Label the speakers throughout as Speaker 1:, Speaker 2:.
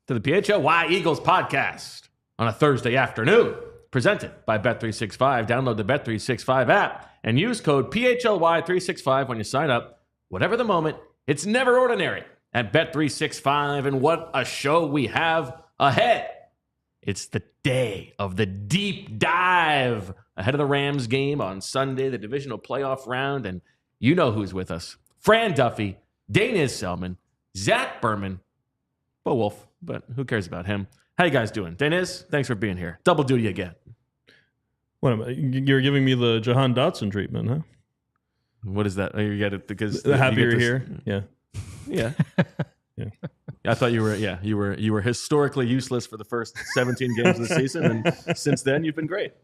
Speaker 1: To the PHLY Eagles podcast on a Thursday afternoon, presented by Bet365. Download the Bet365 app and use code PHLY365 when you sign up. Whatever the moment, it's never ordinary at Bet365. And what a show we have ahead. It's the day of the deep dive ahead of the Rams game on Sunday, the divisional playoff round. And you know who's with us. Fran Duffy, Deniz Selman, Zack Berman, Bo Wulf. But who cares about him? How you guys doing? Deniz, thanks for being here. Double duty again.
Speaker 2: What am I? You're giving me the Jahan Dotson treatment, huh?
Speaker 1: What is that? Oh, you get it because
Speaker 2: the happy you're here. Yeah.
Speaker 1: Yeah. I thought you were historically useless for the first 17 games of the season, and since then you've been great.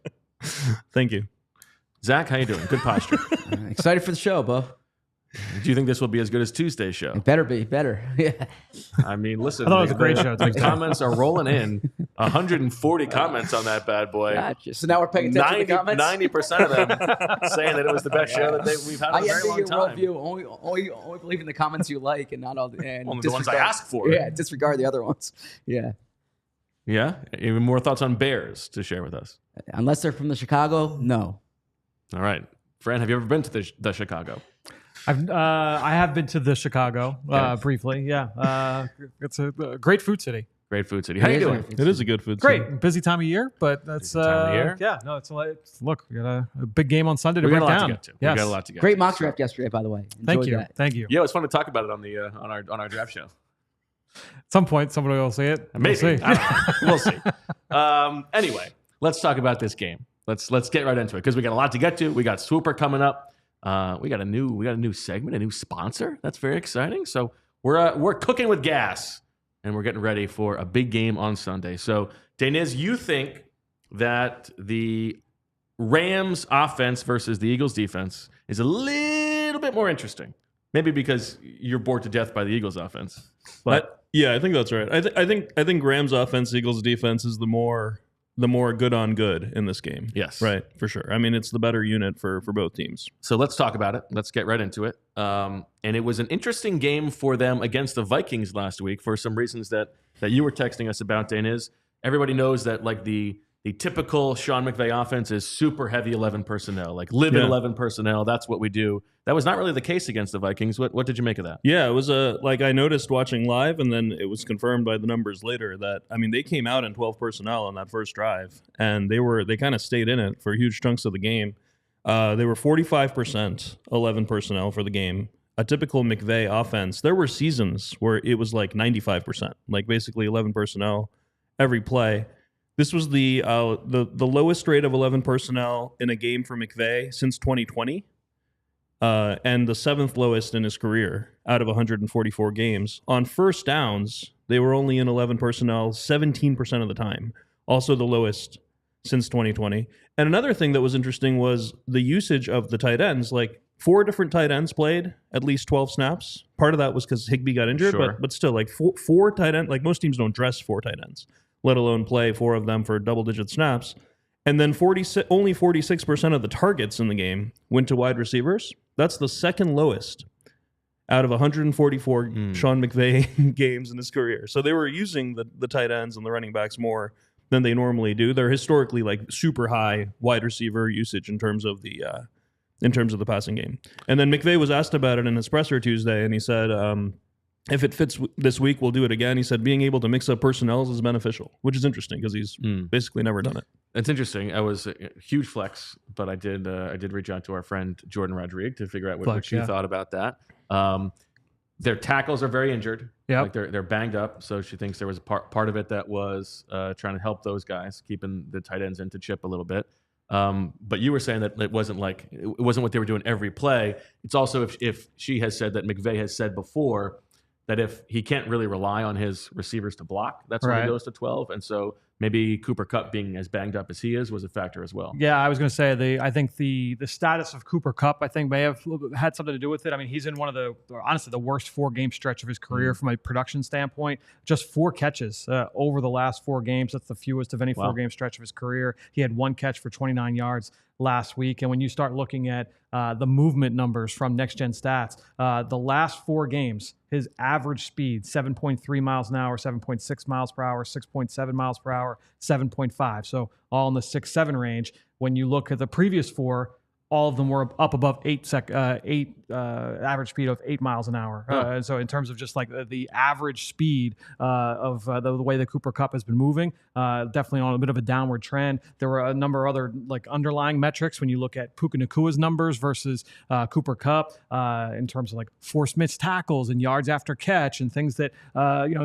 Speaker 2: Thank you.
Speaker 1: Zach, how you doing? Good posture.
Speaker 3: Excited for the show, Bo.
Speaker 1: Do you think this will be as good as Tuesday's show?
Speaker 3: It better be. Better. Yeah.
Speaker 1: I mean, listen.
Speaker 4: I thought it was a great show.
Speaker 1: The comments are rolling in. 140 comments on that bad boy.
Speaker 3: Gotcha. So now we're paying attention to the comments?
Speaker 1: 90% of them saying that it was the best show that we've had in a very long time.
Speaker 3: Worldview. Only believe in the comments you like and not all the... And
Speaker 1: only the ones I ask for.
Speaker 3: Yeah, disregard the other ones. Yeah.
Speaker 1: Yeah? Even more thoughts on Bears to share with us?
Speaker 3: Unless they're from the Chicago, no.
Speaker 1: All right. Fran, have you ever been to the Chicago?
Speaker 4: I have been to the Chicago briefly. Yeah, it's a great food city.
Speaker 1: Great food city. How you doing?
Speaker 2: It is a good food
Speaker 4: city.
Speaker 2: Great.
Speaker 4: Busy time of year, but that's
Speaker 1: time of year?
Speaker 4: Yeah, no, it's look, we got a big game on Sunday to
Speaker 1: we
Speaker 4: break
Speaker 1: got a lot
Speaker 4: down.
Speaker 1: to get to.
Speaker 4: Yes.
Speaker 1: We got a lot to get
Speaker 3: Great
Speaker 1: to.
Speaker 3: mock draft yesterday, by the way.
Speaker 4: Thank you.
Speaker 3: That.
Speaker 4: Thank you.
Speaker 1: Yeah, it was fun to talk about it on the on our draft show.
Speaker 4: At some point, somebody will see it.
Speaker 1: Maybe.
Speaker 4: We'll see.
Speaker 1: I don't know. We'll see. Anyway, let's talk about this game. Let's get right into it because we got a lot to get to. We got Swooper coming up. We got a new segment, a new sponsor. That's very exciting. So we're cooking with gas, and we're getting ready for a big game on Sunday. So, Deniz, you think that the Rams offense versus the Eagles defense is a little bit more interesting? Maybe because you're bored to death by the Eagles offense. But
Speaker 2: yeah, I think that's right. I think Rams offense, Eagles defense is the more good on good in this game.
Speaker 1: Yes.
Speaker 2: Right, for sure. I mean, it's the better unit for both teams.
Speaker 1: So let's talk about it. Let's get right into it. And it was an interesting game for them against the Vikings last week for some reasons that you were texting us about, Deniz. Everybody knows that like the typical Sean McVay offense is super heavy 11 personnel, like live in 11 personnel. That's what we do. That was not really the case against the Vikings. What did you make of that?
Speaker 2: Yeah, it was I noticed watching live, and then it was confirmed by the numbers later that, I mean, they came out in 12 personnel on that first drive, and they kind of stayed in it for huge chunks of the game. They were 45% 11 personnel for the game. A typical McVay offense, there were seasons where it was like 95%, like basically 11 personnel every play. This was the lowest rate of 11 personnel in a game for McVay since 2020. And the seventh lowest in his career out of 144 games. On first downs, they were only in 11 personnel 17% of the time. Also the lowest since 2020. And another thing that was interesting was the usage of the tight ends. Like 4 different tight ends played at least 12 snaps. Part of that was because Higbee got injured,
Speaker 1: sure.
Speaker 2: but still, like four tight ends. Like most teams don't dress 4 tight ends, let alone play 4 of them for double-digit snaps. And then only 46% of the targets in the game went to wide receivers. That's the second lowest out of 144 Sean McVay games in his career. So they were using the tight ends and the running backs more than they normally do. They're historically like super high wide receiver usage in terms of the passing game. And then McVay was asked about it in his presser Tuesday, and he said, if it fits this week, we'll do it again. He said being able to mix up personnels is beneficial, which is interesting because he's basically never done it.
Speaker 1: It's interesting. I was a huge flex, but I did reach out to our friend Jordan Rodriguez to figure out what she thought about that. Their tackles are very injured.
Speaker 4: Yep.
Speaker 1: Like they're banged up. So she thinks there was a part of it that was trying to help those guys, keeping the tight ends in to chip a little bit. But you were saying that it wasn't what they were doing every play. It's also if she has said that McVay has said before that if he can't really rely on his receivers to block, that's when he goes to 12. And so maybe Cooper Kupp being as banged up as he is was a factor as well.
Speaker 4: Yeah, I was going to say I think the status of Cooper Kupp may have had something to do with it. I mean, he's in one of the worst 4-game stretch of his career from a production standpoint. Just 4 catches over the last 4 games. That's the fewest of any 4-game stretch of his career. He had 1 catch for 29 yards last week. And when you start looking at the movement numbers from Next Gen Stats, the last 4 games, his average speed, 7.3 miles an hour, 7.6 miles per hour, 6.7 miles per hour, 7.5. So all in the 6-7 range. When you look at the previous 4, all of them were up above average speed of 8 miles an hour. So in terms of just like the average speed of the way that Cooper Kupp has been moving, definitely on a bit of a downward trend. There were a number of other like underlying metrics when you look at Puka Nacua's numbers versus Cooper Kupp in terms of like forced missed tackles and yards after catch and things that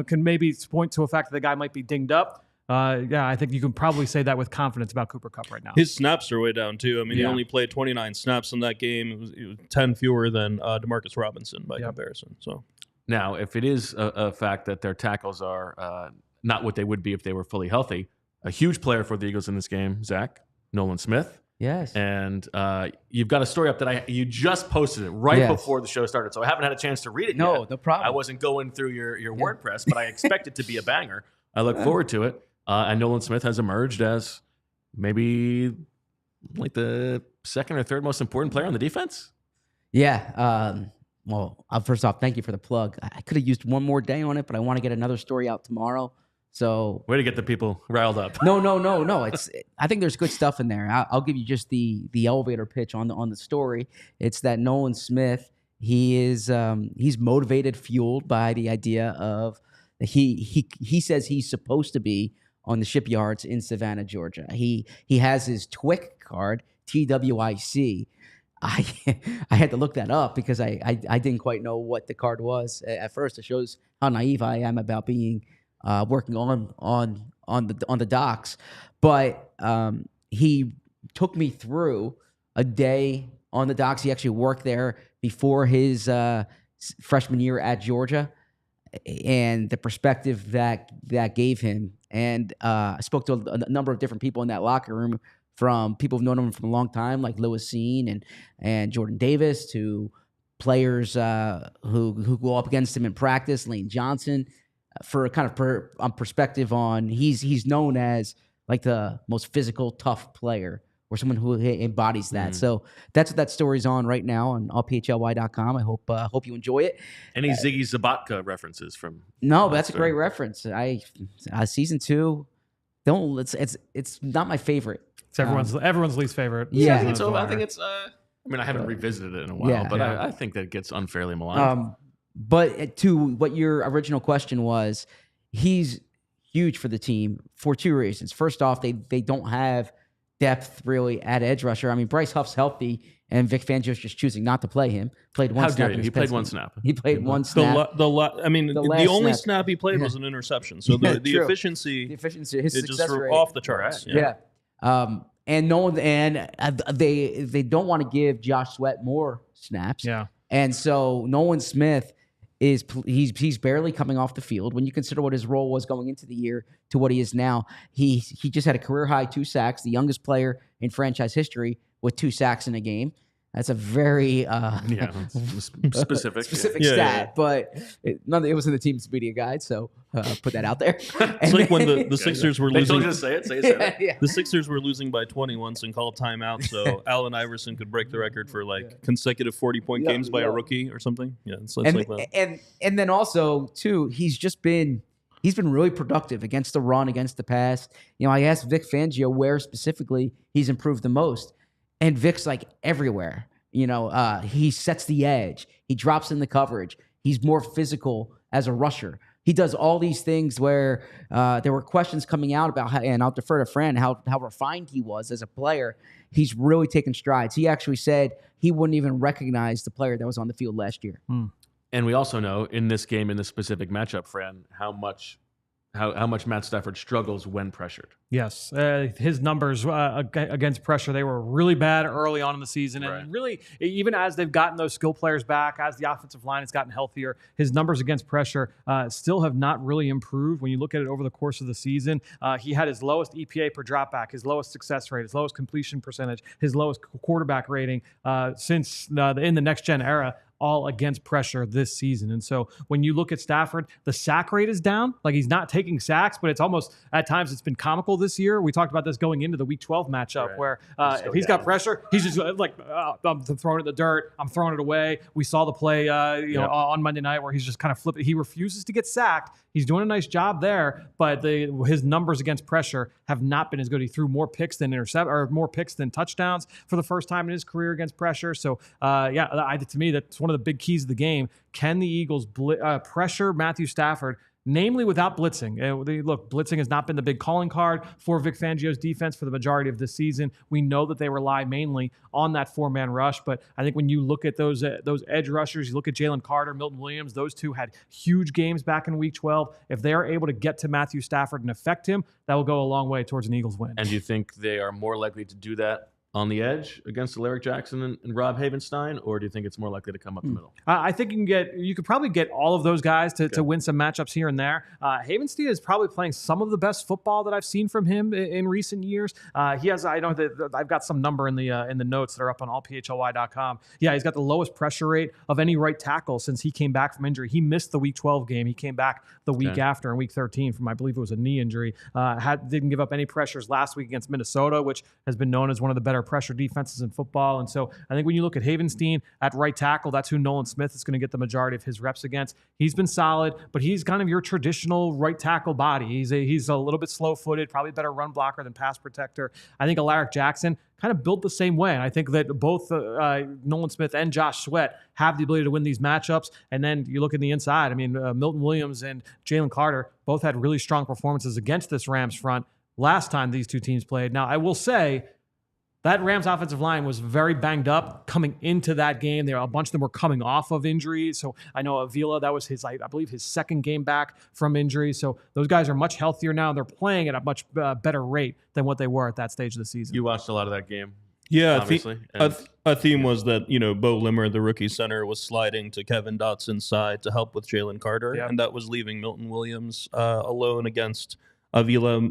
Speaker 4: can maybe point to a fact that the guy might be dinged up. I think you can probably say that with confidence about Cooper Kupp right now.
Speaker 2: His snaps are way down too. I mean, he only played 29 snaps in that game. It was 10 fewer than DeMarcus Robinson by comparison. So
Speaker 1: now, if it is a fact that their tackles are not what they would be if they were fully healthy, a huge player for the Eagles in this game, Zach, Nolan Smith.
Speaker 3: Yes.
Speaker 1: And you've got a story up that you just posted it right before the show started, so I haven't had a chance to read it yet.
Speaker 3: No problem.
Speaker 1: I wasn't going through your WordPress, but I expect it to be a banger. I look forward to it. And Nolan Smith has emerged as maybe like the second or third most important player on the defense.
Speaker 3: Yeah. Well, first off, thank you for the plug. I could have used one more day on it, but I want to get another story out tomorrow. So
Speaker 1: way to get the people riled up.
Speaker 3: No. I think there's good stuff in there. I'll give you just the elevator pitch on the story. It's that Nolan Smith, he's motivated, fueled by the idea of he says he's supposed to be on the shipyards in Savannah, Georgia. He has his TWIC card, TWIC. I had to look that up because I didn't quite know what the card was at first. It shows how naive I am about being working on the docks. But he took me through a day on the docks. He actually worked there before his freshman year at Georgia, and the perspective that gave him. And I spoke to a number of different people in that locker room, from people who've known him from a long time, like Lewis Seen and Jordan Davis, to players who go up against him in practice, Lane Johnson, for kind of perspective on he's known as like the most physical, tough player, or someone who embodies that. So that's what that story's on right now on allphly.com. I hope you enjoy it.
Speaker 1: Any Ziggy Zabatka references from?
Speaker 3: No, but that's a great reference. Season 2. It's not my favorite.
Speaker 4: It's everyone's least favorite.
Speaker 3: Yeah.
Speaker 1: I think it's. I haven't revisited it in a while, but I think that it gets unfairly maligned.
Speaker 3: But to what your original question was, he's huge for the team for 2 reasons. First off, they don't have depth really at edge rusher. I mean, Bryce Huff's healthy, and Vic Fangio's just choosing not to play him. Played one snap.
Speaker 1: He played one snap.
Speaker 3: He played one snap.
Speaker 2: The only snap he played was an interception. So the efficiency,
Speaker 3: his success
Speaker 2: just
Speaker 3: rate,
Speaker 2: off the charts.
Speaker 3: Yeah. And no one, they don't want to give Josh Sweat more snaps.
Speaker 4: Yeah.
Speaker 3: And so Nolan Smith he's barely coming off the field when you consider what his role was going into the year to what he is now. He just had a career high 2 sacks, the youngest player in franchise history with 2 sacks in a game. That's a very
Speaker 1: specific
Speaker 3: stat, but it was in the team's media guide, so put that out there.
Speaker 2: It's like when the Sixers were losing.
Speaker 1: Just say it.
Speaker 2: The Sixers were losing by 20 once and called timeout, so Allen Iverson could break the record for consecutive 40-point games by a rookie or something. Yeah, it's like that.
Speaker 3: And then also too, he's been really productive against the run, against the pass. I asked Vic Fangio where specifically he's improved the most. And Vic's like everywhere. He sets the edge. He drops in the coverage. He's more physical as a rusher. He does all these things where there were questions coming out about how, and I'll defer to Fran, how refined he was as a player. He's really taken strides. He actually said he wouldn't even recognize the player that was on the field last year.
Speaker 1: And we also know in this game, in this specific matchup, Fran, how much Matt Stafford struggles when pressured.
Speaker 4: Yes, his numbers against pressure, they were really bad early on in the season. And really, even as they've gotten those skill players back, as the offensive line has gotten healthier, his numbers against pressure still have not really improved. When you look at it over the course of the season, he had his lowest EPA per dropback, his lowest success rate, his lowest completion percentage, his lowest quarterback rating since in the next-gen era, all against pressure this season. And so when you look at Stafford, the sack rate is down. Like, he's not taking sacks, but it's almost, at times, it's been comical this year. We talked about this going into the Week 12 matchup where if he's got pressure, he's just like, I'm throwing it in the dirt, I'm throwing it away. We saw the play on Monday night where he's just kind of flipping. He refuses to get sacked. He's doing a nice job there, but his numbers against pressure have not been as good. He threw more picks than more picks than touchdowns for the first time in his career against pressure. So, to me, that's one of the big keys of the game. Can the Eagles pressure Matthew Stafford, namely without blitzing? Look, blitzing has not been the big calling card for Vic Fangio's defense for the majority of this season. We know that they rely mainly on that four-man rush, but I think when you look at those edge rushers, you look at Jalen Carter, Milton Williams, those two had huge games back in Week 12. If they are able to get to Matthew Stafford and affect him, that will go a long way towards an Eagles win.
Speaker 1: And do you think they are more likely to do that on the edge against Alaric Jackson and Rob Havenstein, or do you think it's more likely to come up the middle?
Speaker 4: I think you could probably get all of those guys to win some matchups here and there. Havenstein is probably playing some of the best football that I've seen from him in recent years. He has, I know that I've got some number in the notes that are up on allphly.com. Yeah, he's got the lowest pressure rate of any right tackle since he came back from injury. He missed the Week 12 game. He came back the week after in Week 13 from, I believe it was a knee injury. Didn't give up any pressures last week against Minnesota, which has been known as one of the better pressure defenses in football. And so I think when you look at Havenstein at right tackle, that's who Nolan Smith is going to get the majority of his reps against. He's been solid, but he's kind of your traditional right tackle body. He's a little bit slow-footed, probably better run blocker than pass protector. I think Alaric Jackson kind of built the same way. And I think that both Nolan Smith and Josh Sweat have the ability to win these matchups. And then you look in the inside. I mean, Milton Williams and Jalen Carter both had really strong performances against this Rams front last time these two teams played. Now, I will say that Rams offensive line was very banged up coming into that game. A bunch of them were coming off of injuries. So I know Avila, that was I believe his second game back from injury. So those guys are much healthier now, and they're playing at a much better rate than what they were at that stage of the season.
Speaker 1: You watched a lot of that game.
Speaker 2: Yeah, obviously. A theme was that, Bo Limmer, the rookie center, was sliding to Kevin Dotson's side to help with Jalen Carter, and that was leaving Milton Williams alone against Avila.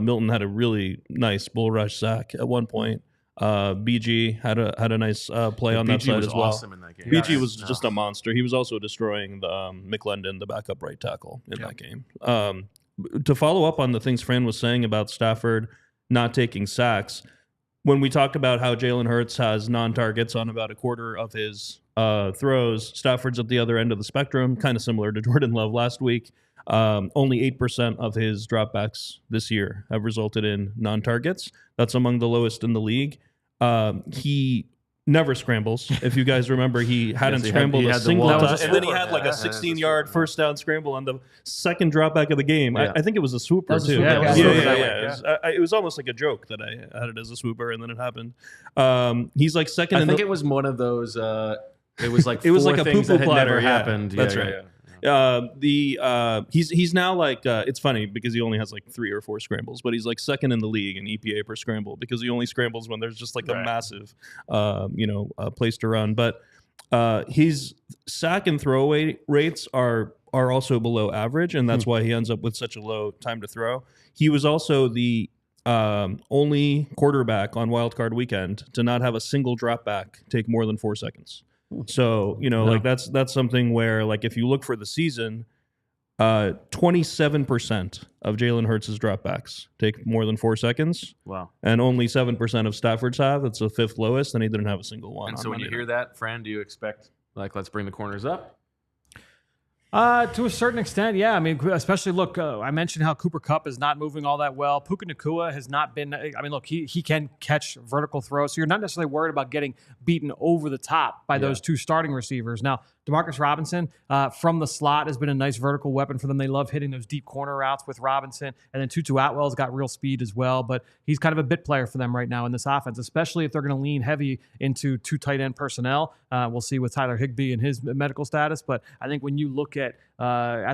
Speaker 2: Milton had a really nice bull rush sack at one point. BG had a nice play on that side as well.
Speaker 1: Awesome in that game.
Speaker 2: BG was just a monster. He was also destroying the McLendon, the backup right tackle, in that game. To follow up on the things Fran was saying about Stafford not taking sacks, when we talked about how Jalen Hurts has non-targets on about a quarter of his throws, Stafford's at the other end of the spectrum, kind of similar to Jordan Love last week. Only 8% of his dropbacks this year have resulted in non-targets. That's among the lowest in the league. He never scrambles. If you guys remember, he hadn't scrambled a single time. And then he had like a 16-yard first down scramble on the second dropback of the game. I think it was a swooper, too. It was almost like a joke that I had it as a swooper, and then it happened. He's like second
Speaker 1: I think it was one of those, it was like a
Speaker 2: poo-poo
Speaker 1: that had
Speaker 2: platter.
Speaker 1: never happened.
Speaker 2: That's right. He's now like it's funny because he only has like 3 or 4 scrambles, but he's like second in the league in EPA per scramble because he only scrambles when there's just like a massive place to run. But his sack and throwaway rates are also below average, and that's why he ends up with such a low time to throw. He was also the only quarterback on Wild Card Weekend to not have a single drop back take more than 4 seconds. So, like that's something where, like, if you look for the season, 27% of Jalen Hurts' dropbacks take more than 4 seconds.
Speaker 1: Wow. And
Speaker 2: only 7% of Stafford's have. That's the 5th lowest, and he didn't have a single one.
Speaker 1: And so when you hear that, Fran, do you expect, like, let's bring the corners up?
Speaker 4: To a certain extent, yeah. I mean, especially, look, I mentioned how Cooper Kupp is not moving all that well. Puka Nakua has not been, I mean, look, he can catch vertical throws, so you're not necessarily worried about getting beaten over the top by those two starting receivers. Now, Demarcus Robinson from the slot has been a nice vertical weapon for them. They love hitting those deep corner routes with Robinson. And then Tutu Atwell's got real speed as well. But he's kind of a bit player for them right now in this offense, especially if they're going to lean heavy into 2 tight end personnel. We'll see with Tyler Higbee and his medical status. But I think when you look at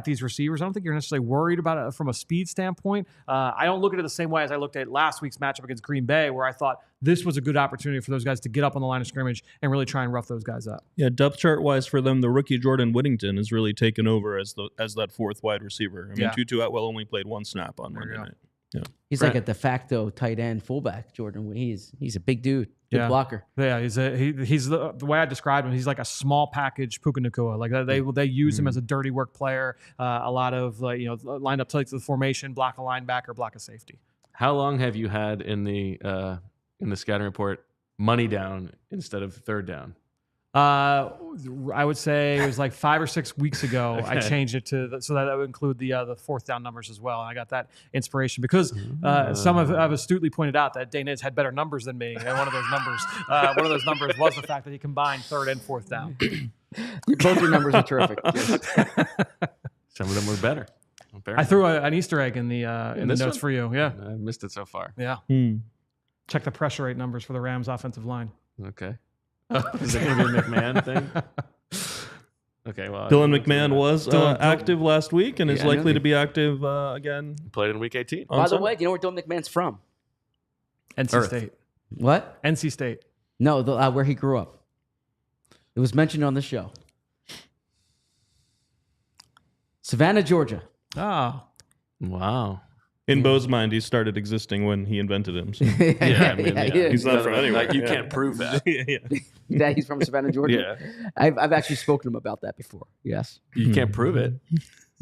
Speaker 4: these receivers, I don't think you're necessarily worried about it from a speed standpoint. I don't look at it the same way as I looked at last week's matchup against Green Bay, where I thought this was a good opportunity for those guys to get up on the line of scrimmage and really try and rough those guys up.
Speaker 2: Yeah, depth chart wise for them, the rookie Jordan Whittington has really taken over as that 4th wide receiver. I mean, Tutu Atwell only played 1 snap on Monday night. Yeah.
Speaker 3: He's like a de facto tight end fullback, Jordan. He's a big dude, good blocker.
Speaker 4: Yeah, he's the way I described him. He's like a small package Puka Nakua. Like they use him as a dirty work player. A lot of lined up to the formation, block a linebacker, block a safety.
Speaker 1: How long have you had in the scouting report money down instead of third down?
Speaker 4: I would say it was like 5 or 6 weeks ago.
Speaker 1: Okay.
Speaker 4: I changed it so that would include the 4th down numbers as well. And I got that inspiration because some have astutely pointed out that Deniz had better numbers than me, and one of those numbers was the fact that he combined 3rd and 4th down.
Speaker 3: Both your numbers are terrific.
Speaker 1: Some of them were better.
Speaker 4: I threw an Easter egg in the notes for you. Yeah,
Speaker 1: I missed it so far.
Speaker 4: Yeah. Check the pressure rate numbers for the Rams offensive line.
Speaker 1: Okay. Is it going to be a McMahon thing? Okay, well.
Speaker 2: Dylan McMahon was active last week and is likely to be active again.
Speaker 1: Played in Week 18.
Speaker 3: By the way, do you know where Dylan McMahon's from?
Speaker 4: NC State.
Speaker 3: What?
Speaker 4: NC State.
Speaker 3: No, where he grew up. It was mentioned on the show. Savannah, Georgia.
Speaker 4: Oh.
Speaker 1: Wow.
Speaker 2: In Bo's mind, he started existing when he invented him. So.
Speaker 3: He's
Speaker 2: not from anywhere.
Speaker 1: Like, you can't prove that.
Speaker 3: That he's from Savannah, Georgia?
Speaker 1: Yeah.
Speaker 3: I've actually spoken to him about that before. Yes.
Speaker 1: You can't prove it.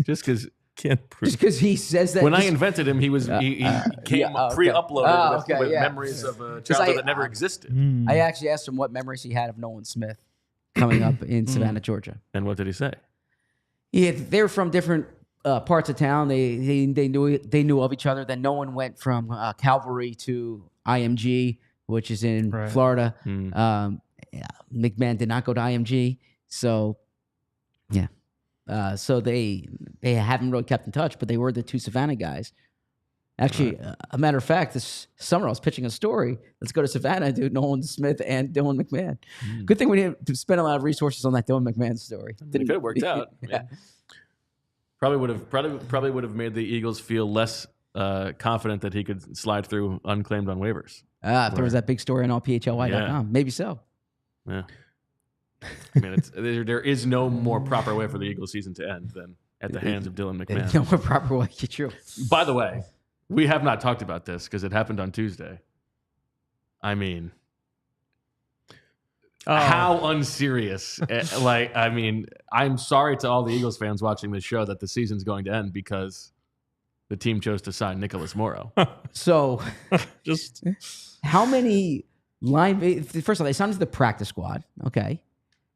Speaker 1: Just because
Speaker 3: he says that.
Speaker 1: When I invented him, he came pre-uploaded with memories of a childhood that never existed.
Speaker 3: I actually asked him what memories he had of Nolan Smith coming up in Savannah, Georgia.
Speaker 1: And what did he say?
Speaker 3: Yeah, they're from different parts of town. They knew of each other. Then Nolan went from Calvary to IMG, which is in Florida. McMahon did not go to IMG, so yeah. So they haven't really kept in touch, but they were the 2 Savannah guys. Actually, a matter of fact, this summer I was pitching a story. Let's go to Savannah and do Nolan Smith and Dylan McMahon. Good thing we didn't spend a lot of resources on that Dylan McMahon story.
Speaker 1: It could have worked out.
Speaker 3: Yeah.
Speaker 1: Probably would have made the Eagles feel less confident that he could slide through unclaimed on waivers.
Speaker 3: If there was that big story on all PHLY.com, maybe so.
Speaker 1: Yeah. I mean, there is no more proper way for the Eagles season to end than at the hands of Dylan McMahon.
Speaker 3: No more proper way. True.
Speaker 1: By the way, we have not talked about this because it happened on Tuesday. I mean, how unserious. I'm sorry to all the Eagles fans watching this show that the season's going to end because the team chose to sign Nicholas Morrow.
Speaker 3: So, just how many first of all, they signed to the practice squad. Okay.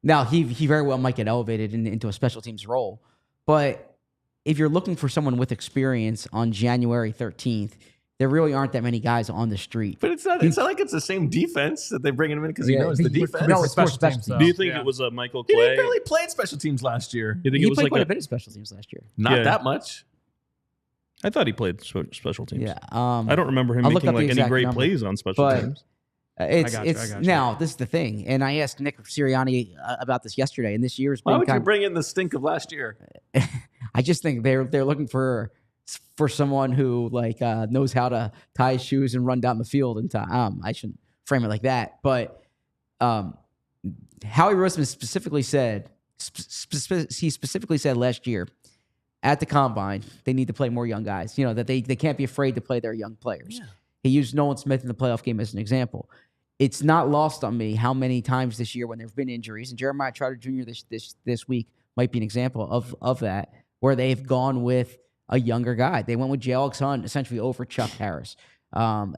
Speaker 3: Now, he very well might get elevated into a special teams role. But if you're looking for someone with experience on January 13th, there really aren't that many guys on the street.
Speaker 1: But it's not like it's the same defense that they bring him in because he knows the defense.
Speaker 3: No, it's special teams.
Speaker 2: Do you think it was Michael Clay?
Speaker 1: He barely played special teams last year.
Speaker 2: You think
Speaker 3: he
Speaker 2: it was
Speaker 3: played
Speaker 2: like
Speaker 3: quite a bit of special teams last year.
Speaker 1: Not that much.
Speaker 2: I thought he played special teams.
Speaker 3: Yeah.
Speaker 2: I don't remember him making like any great plays on special teams.
Speaker 3: Now this is the thing, and I asked Nick Sirianni about this yesterday, and this year's been
Speaker 1: why would you bring in the stink of last year?
Speaker 3: I just think they're looking for someone who knows how to tie his shoes and run down the field in time. I shouldn't frame it like that, but Howie Roseman specifically said last year at the combine they need to play more young guys. You know that they can't be afraid to play their young players. Yeah. He used Nolan Smith in the playoff game as an example. It's not lost on me how many times this year when there have been injuries, and Jeremiah Trotter Jr. this week might be an example of that, where they've gone with a younger guy. They went with J.Alex Hunt essentially over Chuck Harris. When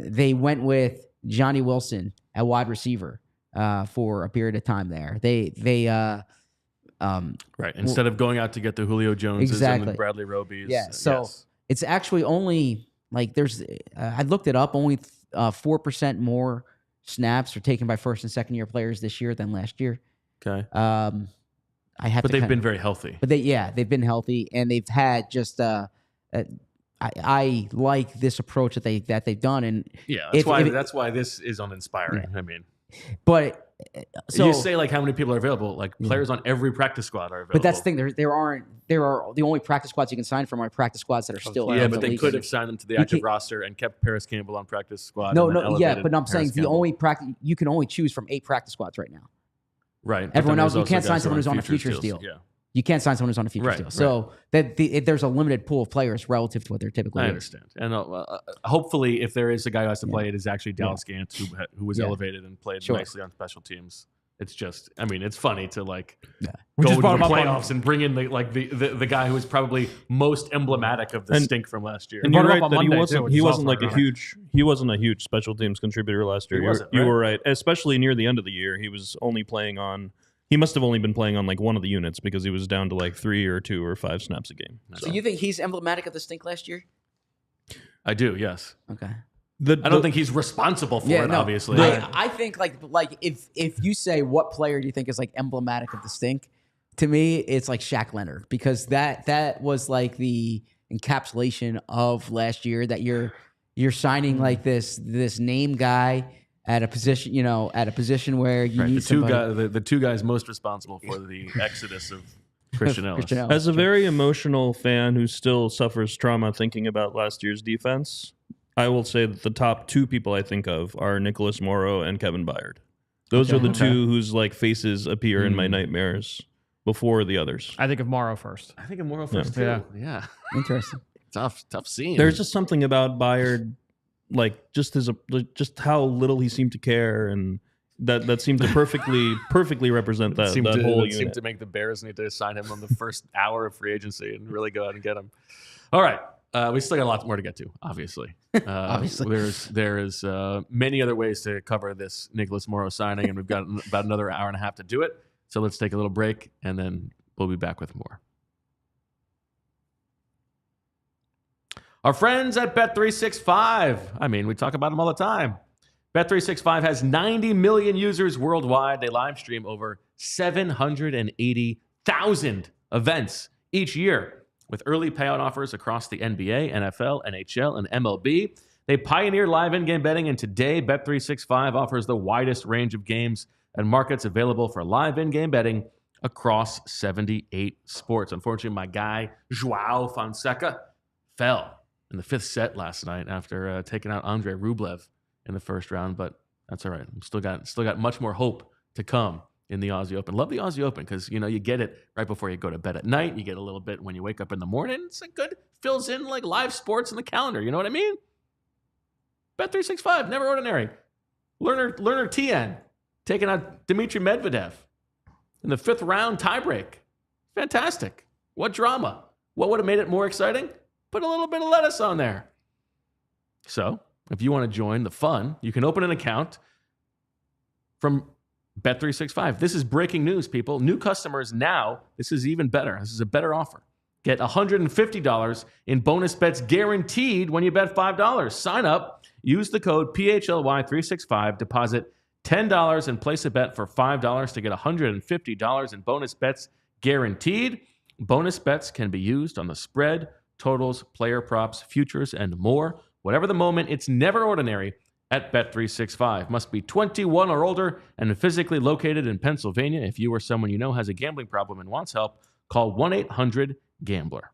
Speaker 3: they went with Johnny Wilson at wide receiver for a period of time there.
Speaker 1: Instead of going out to get the Julio Joneses and the Bradley Robies.
Speaker 3: Yeah. So it's actually only I looked it up, only 4% more snaps are taken by first and second year players this year than last year.
Speaker 1: Okay.
Speaker 3: But
Speaker 1: they've been very healthy.
Speaker 3: But they've been healthy, and they've had just. I like this approach that they've done, and
Speaker 1: that's why this is uninspiring.
Speaker 3: Yeah.
Speaker 1: I mean,
Speaker 3: but so
Speaker 1: you say like how many people are available? Like players on every practice squad are available.
Speaker 3: But that's the thing. There are the only practice squads you can sign from are practice squads that are still out.
Speaker 1: But they could have signed them to the active roster and kept Paris Campbell on practice squad.
Speaker 3: But I'm saying the only practice you can only choose from 8 practice squads right now.
Speaker 1: Right.
Speaker 3: Everyone else, you can't sign someone who's on a futures deal. Yeah. You can't sign someone who's on a futures deal. So there's a limited pool of players relative to what they're typically.
Speaker 1: I understand. And hopefully, if there is a guy who has to play, it is actually Dallas Gant who was elevated and played nicely on special teams. It's just, I mean, it's funny to go to the playoffs and bring in the guy who was probably most emblematic of the stink from last year.
Speaker 2: And you're right that he wasn't a huge special teams contributor last year. You were right, especially near the end of the year. He was only playing on. He must have only been playing on like one of the units because he was down to like 3 or 2 or 5 snaps a game.
Speaker 3: So you think he's emblematic of the stink last year?
Speaker 1: I do. Yes.
Speaker 3: Okay.
Speaker 1: I don't think he's responsible for it. Obviously,
Speaker 3: I think like if you say what player do you think is like emblematic of the stink, to me it's like Shaq Leonard, because that was like the encapsulation of last year, that you're signing like this name guy at a position where you need
Speaker 1: the two guys most responsible for the exodus of Christian Ellis.
Speaker 2: As a very emotional fan who still suffers trauma thinking about last year's defense, I will say that the top 2 people I think of are Nicholas Morrow and Kevin Byard. Those are the 2 whose like faces appear in my nightmares before the others.
Speaker 4: I think of Morrow first.
Speaker 1: I think of Morrow first too. Yeah.
Speaker 3: Interesting.
Speaker 1: Tough scene.
Speaker 2: There's just something about Byard, like just how little he seemed to care, and that seemed to perfectly represent that whole unit.
Speaker 1: Seemed to make the Bears need to sign him on the first hour of free agency and really go out and get him. All right. We still got a lot more to get to, obviously. There is many other ways to cover this Nicholas Morrow signing, and we've got about another hour and a half to do it. So let's take a little break, and then we'll be back with more. Our friends at Bet365. I mean, we talk about them all the time. Bet365 has 90 million users worldwide. They live stream over 780,000 events each year, with early payout offers across the NBA, NFL, NHL, and MLB. They pioneer live in-game betting, and today Bet365 offers the widest range of games and markets available for live in-game betting across 78 sports. Unfortunately, my guy, Joao Fonseca, fell in the 5th set last night after taking out Andrei Rublev in the first round, but that's all right. Still got much more hope to come in the Aussie Open. Love the Aussie Open because, you get it right before you go to bed at night. You get a little bit when you wake up in the morning. It's a good, fills in like live sports in the calendar. You know what I mean? Bet365, never ordinary. Learner TN taking out Dmitry Medvedev in the 5th round tiebreak. Fantastic. What drama? What would have made it more exciting? Put a little bit of lettuce on there. So, if you want to join the fun, you can open an account from Bet365. This is breaking news, people. New customers now, this is even better. This is a better offer. Get $150 in bonus bets guaranteed when you bet $5. Sign up, use the code PHLY365, deposit $10 and place a bet for $5 to get $150 in bonus bets guaranteed. Bonus bets can be used on the spread, totals, player props, futures, and more. Whatever the moment, it's never ordinary at Bet365. Must be 21 or older and physically located in Pennsylvania. If you or someone you know has a gambling problem and wants help, call 1-800-GAMBLER.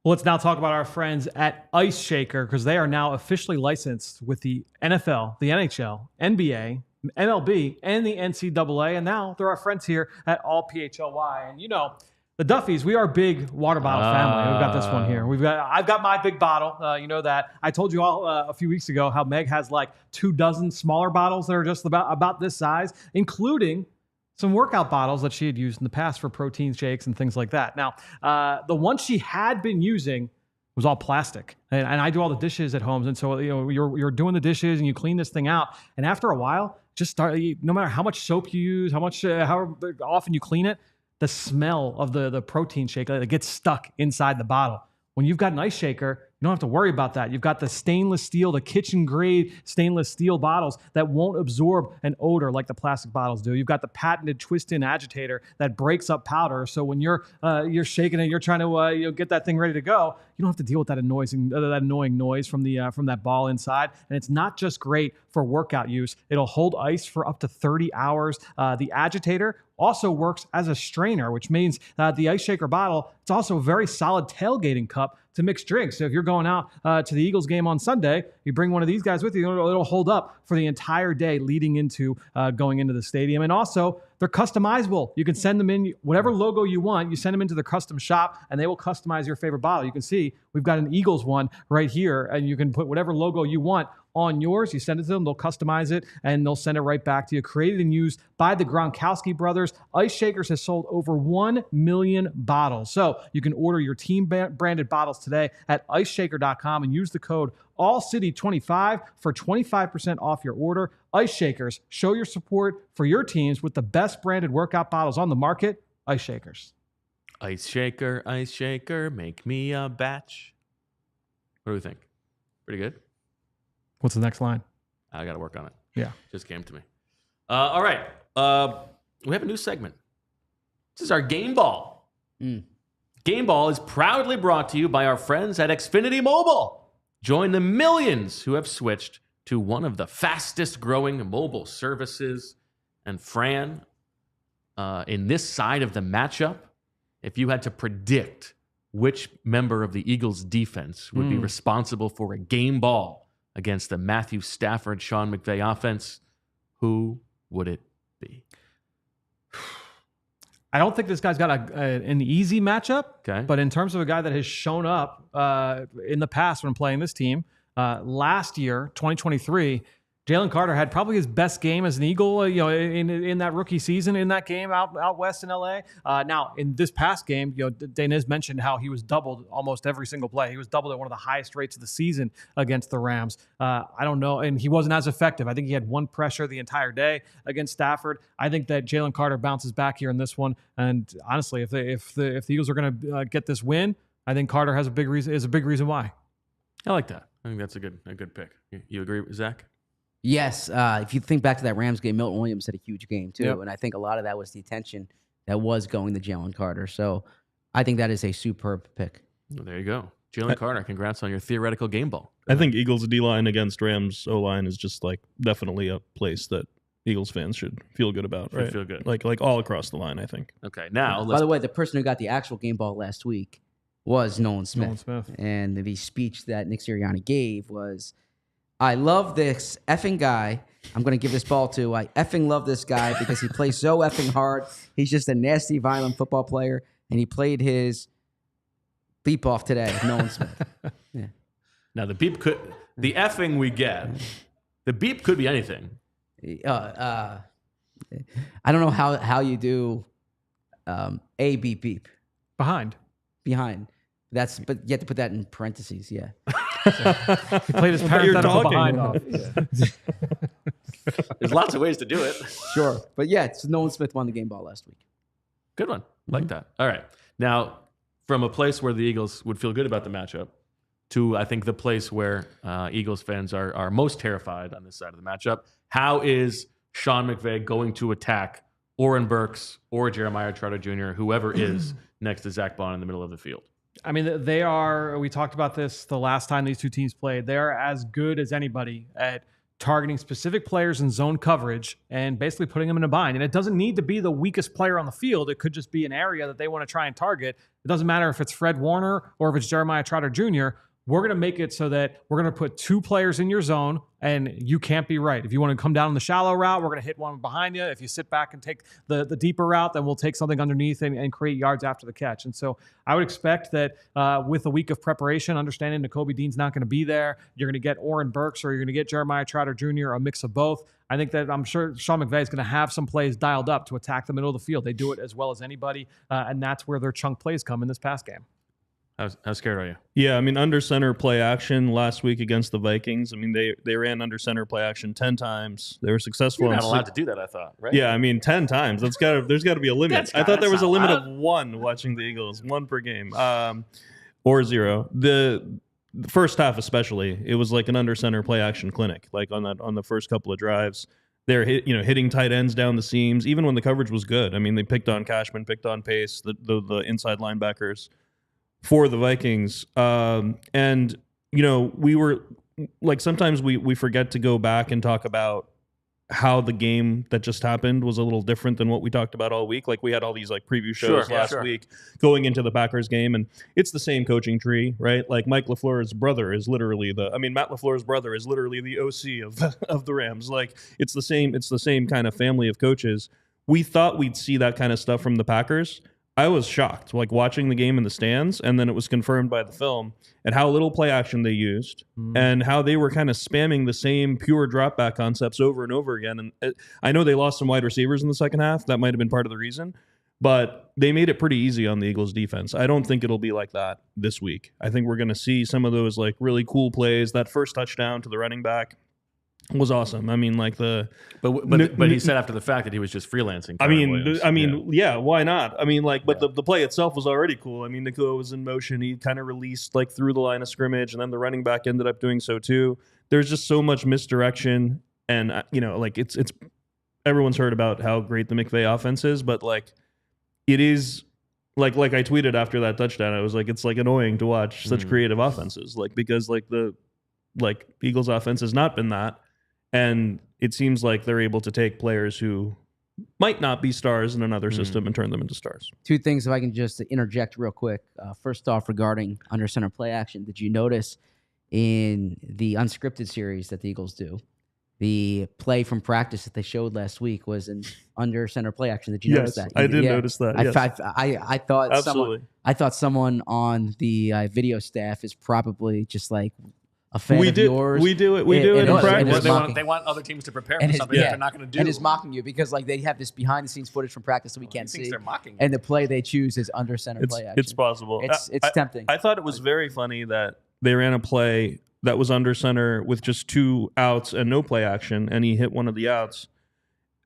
Speaker 4: Well, let's now talk about our friends at Ice Shaker, because they are now officially licensed with the NFL, the NHL, NBA, MLB, and the NCAA. And now they're our friends here at All PHLY. And the Duffys, we are a big water bottle family. We've got this one here. I've got my big bottle. You know that. I told you all a few weeks ago how Meg has like 24 smaller bottles that are just about this size, including some workout bottles that she had used in the past for protein shakes and things like that. Now, the one she had been using was all plastic, and I do all the dishes at home, and so you're doing the dishes and you clean this thing out, and after a while, no matter how much soap you use, how often you clean it, the smell of the protein shake, it gets stuck inside the bottle. When you've got an Ice Shaker, You don't have to worry about that. You've got the stainless steel, the kitchen grade stainless steel bottles that won't absorb an odor like the plastic bottles do. You've got the patented twist-in agitator that breaks up powder. So when you're shaking it, you're trying to get that thing ready to go, you don't have to deal with that annoying noise from that ball inside. And it's not just great for workout use. It'll hold ice for up to 30 hours. The agitator also works as a strainer, which means the ice shaker bottle, it's also a very solid tailgating cup to mix drinks. So if you're going out to the Eagles game on Sunday, you bring one of these guys with you, it'll hold up for the entire day leading into going into the stadium. And also, they're customizable. You can send them in whatever logo you want. You send them into the custom shop, and they will customize your favorite bottle. You can see we've got an Eagles one right here, and you can put whatever logo you want on yours. You send it to them, they'll customize it, and they'll send it right back to you. Created and used by the Gronkowski brothers, Ice Shakers has sold over 1 million bottles. So you can order your team branded bottles today at iceshaker.com and use the code ALLCITY25 for 25% off your order. Ice Shakers, show your support for your teams with the best branded workout bottles on the market. Ice Shakers.
Speaker 1: Ice shaker, make me a batch. What do we think? Pretty good?
Speaker 4: What's the next line?
Speaker 1: I got to work on it.
Speaker 4: Yeah.
Speaker 1: Just came to me. All right. We have a new segment. This is our Game Ball. Game Ball is proudly brought to you by our friends at Xfinity Mobile. Join the millions who have switched to one of the fastest growing mobile services. And Fran, in this side of the matchup, if you had to predict which member of the Eagles defense would be responsible for a game ball against the Matthew Stafford, Sean McVay offense, who would it be?
Speaker 4: I don't think this guy's got an easy matchup.
Speaker 1: Okay.
Speaker 4: But in terms of a guy that has shown up in the past when playing this team, last year, 2023, Jalen Carter had probably his best game as an Eagle, in that rookie season in that game out west in LA. Now, in this past game, Deniz mentioned how he was doubled almost every single play. He was doubled at one of the highest rates of the season against the Rams. I don't know, and he wasn't as effective. I think he had one pressure the entire day against Stafford. I think that Jalen Carter bounces back here in this one. And honestly, if the Eagles are going to get this win, I think Carter has a big reason why.
Speaker 1: I like that. I think that's a good pick. You agree, Zach?
Speaker 3: Yes, if you think back to that Rams game, Milton Williams had a huge game too,
Speaker 4: Yep.
Speaker 3: and I think a lot of that was the attention that was going to Jalen Carter. So I think that is a superb pick.
Speaker 1: Well, there you go. Jalen Carter, congrats on your theoretical game ball.
Speaker 2: I think Eagles D-line against Rams O-line is just definitely a place that Eagles fans should feel good about, right?
Speaker 1: Feel good.
Speaker 2: Like all across the line, I think.
Speaker 1: Okay, now
Speaker 3: By the way, the person who got the actual game ball last week was Nolan Smith. And the speech that Nick Sirianni gave was, I love this effing guy. I'm going to give this ball to. I effing love this guy because he plays so effing hard. He's just a nasty, violent football player. And he played his beep off today, Nolan Smith. Yeah.
Speaker 1: Now, the effing we get, the beep could be anything.
Speaker 3: I don't know how you do a beep beep.
Speaker 4: Behind.
Speaker 3: But you have to put that in parentheses, yeah.
Speaker 4: He played his parenthetical behind off.
Speaker 1: There's lots of ways to do it.
Speaker 3: Sure. But yeah, it's Nolan Smith won the game ball last week.
Speaker 1: Good one. Like that. All right. Now, from a place where the Eagles would feel good about the matchup to, I think, the place where Eagles fans are most terrified on this side of the matchup, how is Sean McVay going to attack Oren Burks or Jeremiah Trotter Jr., whoever is next to Zack Baun in the middle of the field?
Speaker 4: I mean, we talked about this the last time these two teams played. They're as good as anybody at targeting specific players in zone coverage and basically putting them in a bind. And it doesn't need to be the weakest player on the field. It could just be an area that they want to try and target. It doesn't matter if it's Fred Warner or if it's Jeremiah Trotter Jr. We're going to make it so that we're going to put two players in your zone and you can't be right. If you want to come down the shallow route, we're going to hit one behind you. If you sit back and take the deeper route, then we'll take something underneath and create yards after the catch. And so I would expect that with a week of preparation, understanding Nakobe Dean's not going to be there, you're going to get Oren Burks or you're going to get Jeremiah Trotter Jr., a mix of both. I think that I'm sure Sean McVay is going to have some plays dialed up to attack the middle of the field. They do it as well as anybody, and that's where their chunk plays come in this pass game.
Speaker 1: How scared are you?
Speaker 2: Yeah, I mean, under center play action last week against the Vikings. I mean, they ran under center play action 10 times. They were successful.
Speaker 1: You're not allowed to do that, I thought, right?
Speaker 2: Yeah, I mean, 10 times. There's got to be a limit. I thought there was a limit of one watching the Eagles, one per game, or zero. the first half especially, it was like an under center play action clinic. Like on the first couple of drives, they're hitting tight ends down the seams, even when the coverage was good. I mean, they picked on Cashman, picked on Pace, the inside linebackers for the Vikings. And we were like, sometimes we forget to go back and talk about how the game that just happened was a little different than what we talked about all week. Like we had all these like preview shows last week going into the Packers game, and it's the same coaching tree, right? Like Mike LaFleur's brother is literally Matt LaFleur's brother is literally the OC of the Rams. Like it's the same kind of family of coaches. We thought we'd see that kind of stuff from the Packers. I was shocked, like watching the game in the stands, and then it was confirmed by the film and how little play action they used and how they were kind of spamming the same pure drop back concepts over and over again. And I know they lost some wide receivers in the second half. That might have been part of the reason, but they made it pretty easy on the Eagles defense. I don't think it'll be like that this week. I think we're going to see some of those like really cool plays. That first touchdown to the running back was awesome. I mean, like but
Speaker 1: he said after the fact that he was just freelancing.
Speaker 2: Yeah, why not? I mean, like, but the play itself was already cool. I mean, Nakua was in motion. He kind of released like through the line of scrimmage, and then the running back ended up doing so too. There's just so much misdirection, and like it's everyone's heard about how great the McVay offense is, but like it is like I tweeted after that touchdown. I was like, it's like annoying to watch such creative offenses, like because like the Eagles offense has not been that. And it seems like they're able to take players who might not be stars in another system and turn them into stars.
Speaker 3: Two things, if I can just interject real quick. First off, regarding under center play action, did you notice in the unscripted series that the Eagles do, the play from practice that they showed last week was an under center play action? Did you notice that?
Speaker 2: I did notice that.
Speaker 3: I thought
Speaker 2: absolutely.
Speaker 3: I thought someone on the video staff is probably just like a fan of yours.
Speaker 2: We do it in practice.
Speaker 1: They want other teams to prepare for something that they're not going to do.
Speaker 3: And is mocking you because like they have this behind the scenes footage from practice that we can't see.
Speaker 1: They're mocking you.
Speaker 3: And the play they choose is under center play action.
Speaker 2: It's possible.
Speaker 3: It's tempting.
Speaker 2: I thought it was very funny that they ran a play that was under center with just 2 outs and no play action, and he hit one of the outs.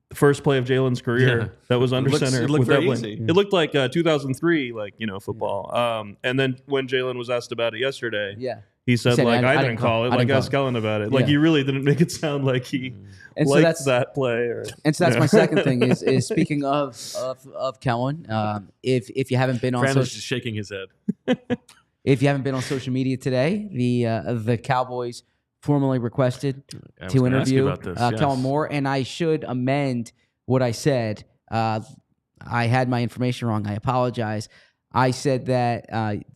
Speaker 2: The first play of Jalen's career that was under center.
Speaker 1: It looked very easy.
Speaker 2: It looked like 2003, football. And then when Jalen was asked about it yesterday, he said I didn't call it. Like ask Kellen about it. Like he really didn't make it sound like he liked that play.
Speaker 3: And so that's my second thing is speaking of Kellen. If you haven't been on,
Speaker 1: Fran was just shaking his head.
Speaker 3: If you haven't been on social media today, the Cowboys formally requested to interview Kellen Moore, and I should amend what I said. I had my information wrong. I apologize. I said that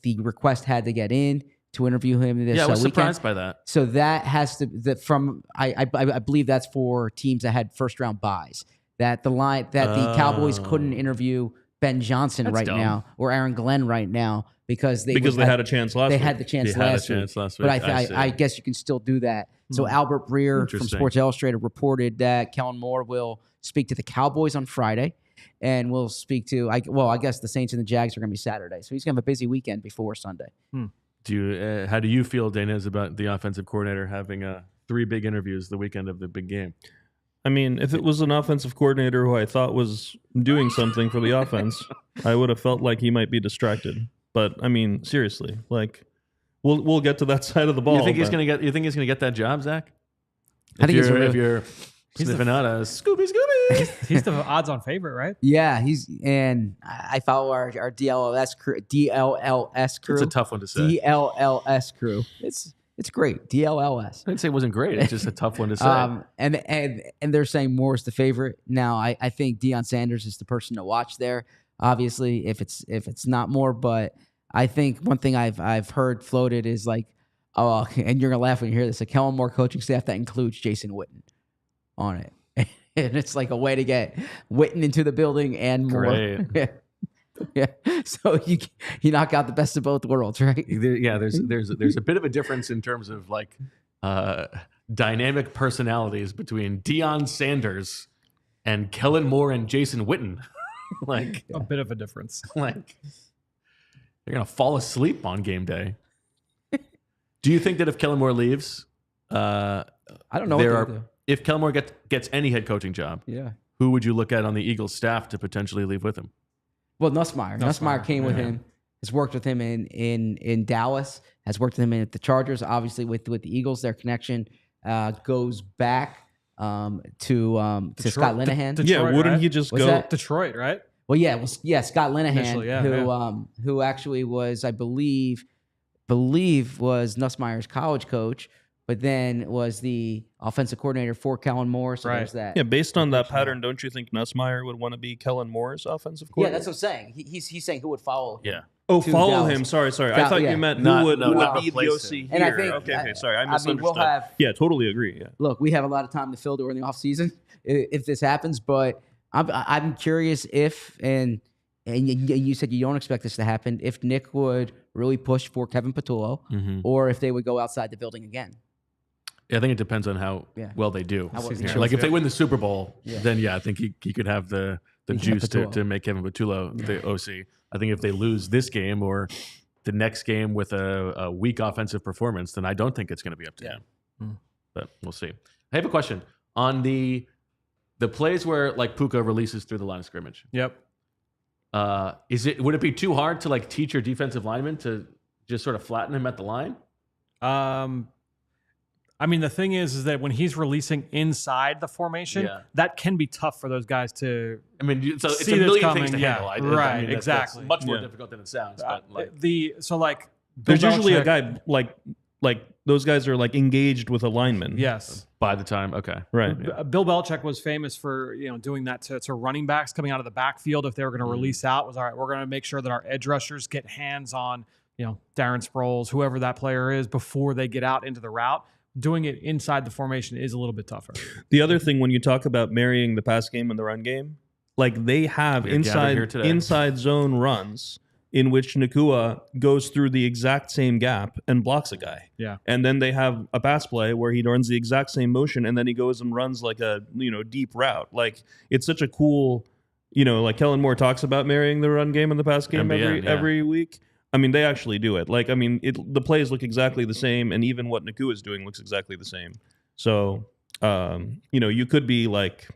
Speaker 3: the request had to get in to interview him this weekend.
Speaker 1: Yeah, I was surprised by that.
Speaker 3: So that has to I believe that's for teams that had first round buys. That the Cowboys couldn't interview Ben Johnson now or Aaron Glenn right now because they
Speaker 2: had a chance last week.
Speaker 3: They had the chance last week. But I guess you can still do that. So Albert Breer from Sports Illustrated reported that Kellen Moore will speak to the Cowboys on Friday, and we'll speak to I guess the Saints and the Jags are going to be Saturday. So he's going to have a busy weekend before Sunday.
Speaker 1: How do you feel, Deniz, about the offensive coordinator having 3 big interviews the weekend of the big game?
Speaker 2: I mean, if it was an offensive coordinator who I thought was doing something for the offense, I would have felt like he might be distracted. But I mean, seriously, like we'll get to that side of the ball.
Speaker 1: You think he's going to get that job, Zach?
Speaker 3: If
Speaker 1: you're sniffing out a Scooby.
Speaker 4: He's the odds-on favorite, right?
Speaker 3: Yeah, and I follow our DLLS crew.
Speaker 1: It's a tough one to say.
Speaker 3: DLLS crew. It's great. DLLS.
Speaker 1: I'd say it wasn't great. It's just a tough one to say.
Speaker 3: And they're saying Moore's the favorite. Now I think Deion Sanders is the person to watch there. Obviously, if it's not Moore, but I think one thing I've heard floated is like, and you're gonna laugh when you hear this, a Kellen Moore coaching staff that includes Jason Witten on it. And it's like a way to get Witten into the building and more.
Speaker 1: Great.
Speaker 3: Yeah. So you knock out the best of both worlds, right?
Speaker 1: There's a bit of a difference in terms of like dynamic personalities between Deion Sanders and Kellen Moore and Jason Witten. Like
Speaker 4: a bit of a difference.
Speaker 1: Like they're gonna fall asleep on game day. Do you think that if Kellen Moore leaves,
Speaker 3: I don't know.
Speaker 1: If Kellen Moore gets any head coaching job, who would you look at on the Eagles staff to potentially leave with him?
Speaker 3: Well, Nussmeier. Nussmeier came with him. has worked with him in Dallas, has worked with him at the Chargers. Obviously, with the Eagles, their connection goes back to Scott Linehan.
Speaker 2: Detroit, wouldn't
Speaker 4: right?
Speaker 2: he just
Speaker 3: Was
Speaker 2: go?
Speaker 3: that-
Speaker 4: Detroit, right?
Speaker 3: Well, yeah, Scott Linehan,
Speaker 4: Initially,
Speaker 3: who actually was, I believe was Nussmeier's college coach, but then was the offensive coordinator for Kellen Moore. So there's that.
Speaker 2: Yeah, based on that pattern, don't you think Nussmeier would want to be Kellen Moore's offensive coordinator?
Speaker 3: Yeah, that's what I'm saying. He's saying who would follow.
Speaker 1: Yeah.
Speaker 2: Oh,
Speaker 3: to
Speaker 2: follow
Speaker 3: Dallas.
Speaker 2: him. Sorry. I
Speaker 3: Gal-
Speaker 2: thought
Speaker 3: yeah.
Speaker 2: you meant
Speaker 1: Not-
Speaker 2: who would
Speaker 1: no, not
Speaker 2: be the
Speaker 1: replace
Speaker 2: OC
Speaker 1: him.
Speaker 2: here.
Speaker 3: And I think,
Speaker 2: Okay, sorry. I
Speaker 3: I mean,
Speaker 2: misunderstood.
Speaker 3: we'll have.
Speaker 2: Yeah, totally agree. Yeah.
Speaker 3: Look, we have a lot of time to fill during the offseason if this happens, but I'm curious if and you said you don't expect this to happen, if Nick would really push for Kevin Patullo or if they would go outside the building again.
Speaker 1: Yeah, I think it depends on how
Speaker 3: Yeah.
Speaker 1: well they do.
Speaker 3: How well
Speaker 1: Yeah.
Speaker 3: they do.
Speaker 1: Like if they win the Super Bowl,
Speaker 3: Yeah.
Speaker 1: then I think he could have the
Speaker 3: He can
Speaker 1: juice
Speaker 3: have
Speaker 1: to
Speaker 3: Patullo.
Speaker 1: make Kevin Patullo the OC. I think if they lose this game or the next game with a weak offensive performance, then I don't think it's going to be up to him. But we'll see. I have a question on the plays where like Puka releases through the line of scrimmage.
Speaker 4: Yep.
Speaker 1: Would it be too hard to like teach your defensive lineman to just sort of flatten him at the line?
Speaker 4: I mean, the thing is that when he's releasing inside the formation,
Speaker 1: Yeah.
Speaker 4: that can be tough for those guys to.
Speaker 1: I mean, so it's
Speaker 4: See
Speaker 1: a
Speaker 4: this
Speaker 1: million
Speaker 4: coming,
Speaker 1: things to
Speaker 4: yeah.
Speaker 1: handle. I
Speaker 4: Right,
Speaker 1: mean, that's
Speaker 4: exactly.
Speaker 1: much more
Speaker 2: Yeah.
Speaker 1: difficult than it sounds. But like,
Speaker 2: There's
Speaker 4: Bill
Speaker 2: usually a
Speaker 4: Belichick-
Speaker 2: guy like those guys are like engaged with a lineman.
Speaker 4: Yes.
Speaker 1: by the time, okay,
Speaker 2: Right.
Speaker 4: Bill Belichick was famous for doing that to running backs coming out of the backfield. If they were going to release out, was all right. We're going to make sure that our edge rushers get hands on Darren Sproles, whoever that player is, before they get out into the route. Doing it inside the formation is a little bit tougher.
Speaker 2: The other thing when you talk about marrying the pass game and the run game, like they have
Speaker 1: We gathered here today.
Speaker 2: inside zone runs in which Nakua goes through the exact same gap and blocks a guy.
Speaker 4: Yeah.
Speaker 2: And then they have a pass play where he runs the exact same motion and then he goes and runs like a deep route. Like it's such a cool, like Kellen Moore talks about marrying the run game and the pass game
Speaker 1: MBN,
Speaker 2: every week. I mean, they actually do it. Like, I mean, the plays look exactly the same, and even what Nakua is doing looks exactly the same. So, you could be like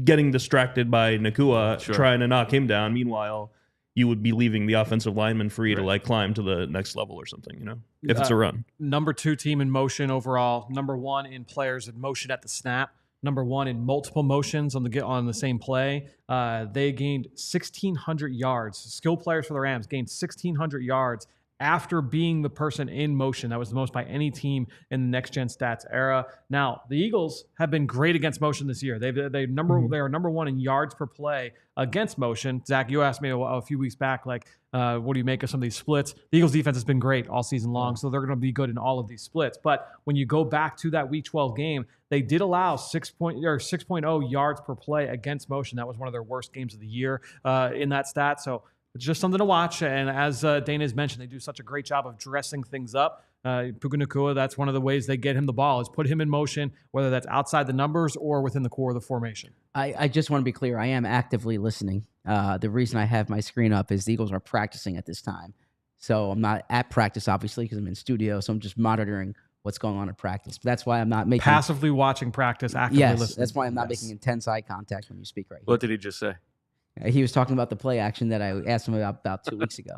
Speaker 2: getting distracted by Nakua trying to knock him down. Meanwhile, you would be leaving the offensive lineman free to like climb to the next level or something. If it's a run.
Speaker 4: Number 2 team in motion overall. Number 1 in players in motion at the snap. Number 1 in multiple motions on the same play. They gained 1,600 yards. Skill players for the Rams gained 1,600 yards after being the person in motion. That was the most by any team in the next gen stats era. Now, the Eagles have been great against motion this year. They are number 1 in yards per play against motion. Zach, you asked me a few weeks back, what do you make of some of these splits? The Eagles defense has been great all season long, so they're going to be good in all of these splits. But when you go back to that Week 12 game, they did allow 6.0 yards per play against motion. That was one of their worst games of the year in that stat. So it's just something to watch. And as Dana has mentioned, they do such a great job of dressing things up. Puka Nakua, that's one of the ways they get him the ball, is put him in motion, whether that's outside the numbers or within the core of the formation.
Speaker 3: I just want to be clear. I am actively listening. The reason I have my screen up is the Eagles are practicing at this time. So I'm not at practice, obviously, because I'm in studio. So I'm just monitoring what's going on at practice. But that's why I'm not making...
Speaker 4: Passively watching practice, actively listening.
Speaker 3: That's why I'm not making intense eye contact when you speak right
Speaker 1: What did he just say?
Speaker 3: here. He was talking about the play action that I asked him about 2 weeks ago.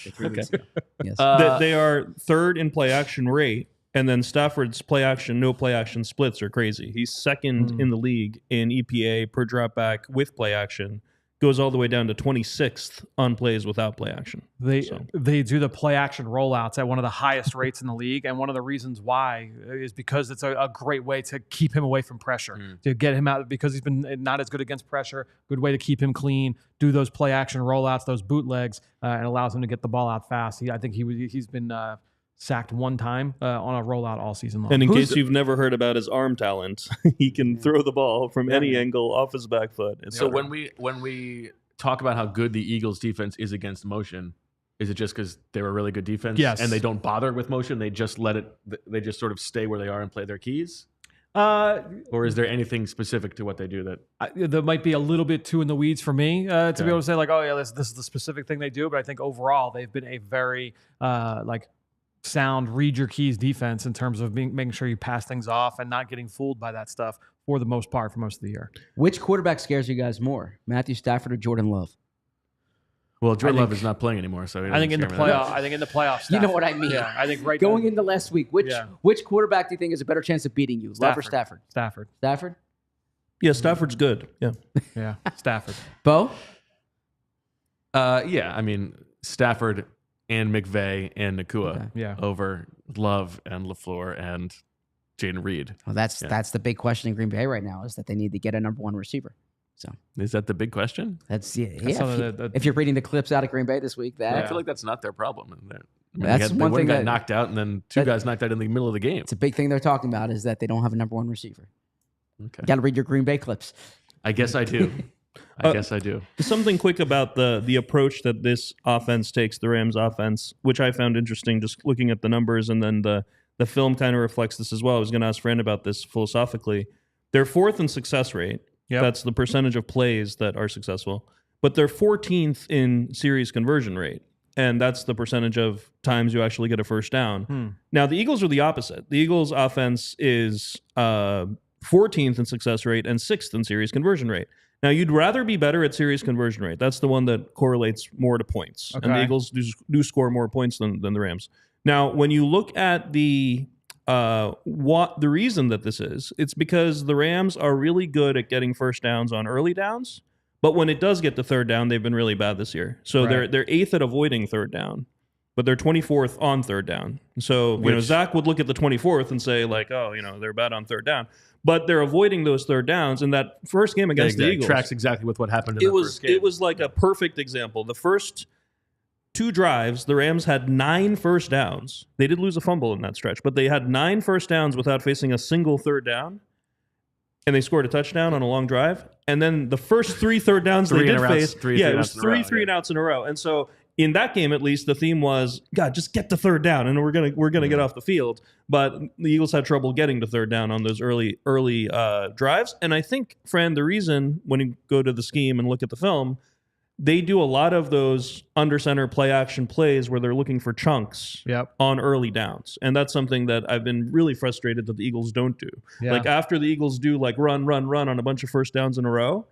Speaker 3: Or 3 weeks ago. Yes.
Speaker 2: They are third in play action rate, and then Stafford's play action, no play action splits are crazy. He's second in the league in EPA per drop back with play action. Goes all the way down to 26th on plays without play action.
Speaker 4: They do the play action rollouts at one of the highest rates in the league, and one of the reasons why is because it's a great way to keep him away from pressure, to get him out, because he's been not as good against pressure. Good way to keep him clean. Do those play action rollouts, those bootlegs, and allows him to get the ball out fast. I think he's been sacked 1 time on a rollout all season long.
Speaker 2: And in case you've never heard about his arm talent, he can throw the ball from any angle off his back foot.
Speaker 1: So when we talk about how good the Eagles defense is against motion, is it just because they're a really good defense?
Speaker 4: Yes.
Speaker 1: And they don't bother with motion? They just they just sort of stay where they are and play their keys? Or is there anything specific to what they do that?
Speaker 4: That might be a little bit too in the weeds for me to be able to say this is the specific thing they do. But I think overall they've been a very sound read your keys defense in terms of making sure you pass things off and not getting fooled by that stuff for the most part for most of the year.
Speaker 3: Which quarterback scares you guys more, Matthew Stafford or Jordan Love?
Speaker 1: Well, Jordan Love is not playing anymore, so
Speaker 4: I think in the playoffs.
Speaker 3: You know what I mean?
Speaker 4: Yeah, I think
Speaker 3: going into last week, which quarterback do you think has a better chance of beating you, Love or Stafford?
Speaker 4: Stafford.
Speaker 2: Yeah, Stafford's good. Yeah.
Speaker 4: Yeah, Stafford.
Speaker 3: Bo?
Speaker 1: Yeah, I mean Stafford and McVay and Nakua over Love and LaFleur and Jaden Reed.
Speaker 3: Well, that's the big question in Green Bay right now is that they need to get a number one receiver. So
Speaker 1: is that the big question?
Speaker 3: That's if you're reading the clips out of Green Bay this week,
Speaker 1: I feel like that's not their problem.
Speaker 3: That's one thing
Speaker 1: that got knocked out, and then two guys knocked out in the middle of the game.
Speaker 3: It's a big thing they're talking about is that they don't have a number one receiver.
Speaker 1: Okay,
Speaker 3: got to read your Green Bay clips.
Speaker 1: I guess I do. I guess I do.
Speaker 2: Something quick about the approach that this offense takes, the Rams offense, which I found interesting just looking at the numbers, and then the film kind of reflects this as well. I was going to ask Fran about this philosophically. They're fourth in success rate. Yep. That's the percentage of plays that are successful. But they're 14th in series conversion rate. And that's the percentage of times you actually get a first down. Now, the Eagles are the opposite. The Eagles' offense is 14th in success rate and 6th in series conversion rate. Now, you'd rather be better at series conversion rate. That's the one that correlates more to points. Okay. And the Eagles do score more points than the Rams. Now, when you look at the reason that this is, it's because the Rams are really good at getting first downs on early downs, but when it does get to third down, they've been really bad this year. So they're 8th at avoiding third down, but they're 24th on third down. So Zach would look at the 24th and say like, oh, they're bad on third down, but they're avoiding those third downs. In that first game against the Eagles,
Speaker 1: tracks exactly with what happened in the first game.
Speaker 2: It was like a perfect example. The first 2 drives, the Rams had 9 first downs. They did lose a fumble in that stretch, but they had 9 first downs without facing a single third down, and they scored a touchdown on a long drive. And then the first 3 third downs they did face, it was 3 and outs in a row. And so in that game, at least, the theme was, God, just get to third down, and we're gonna get off the field. But the Eagles had trouble getting to third down on those early drives. And I think, Fran, the reason when you go to the scheme and look at the film, they do a lot of those under center play action plays where they're looking for chunks on early downs. And that's something that I've been really frustrated that the Eagles don't do. Yeah. Like after the Eagles do like run on a bunch of first downs in a row,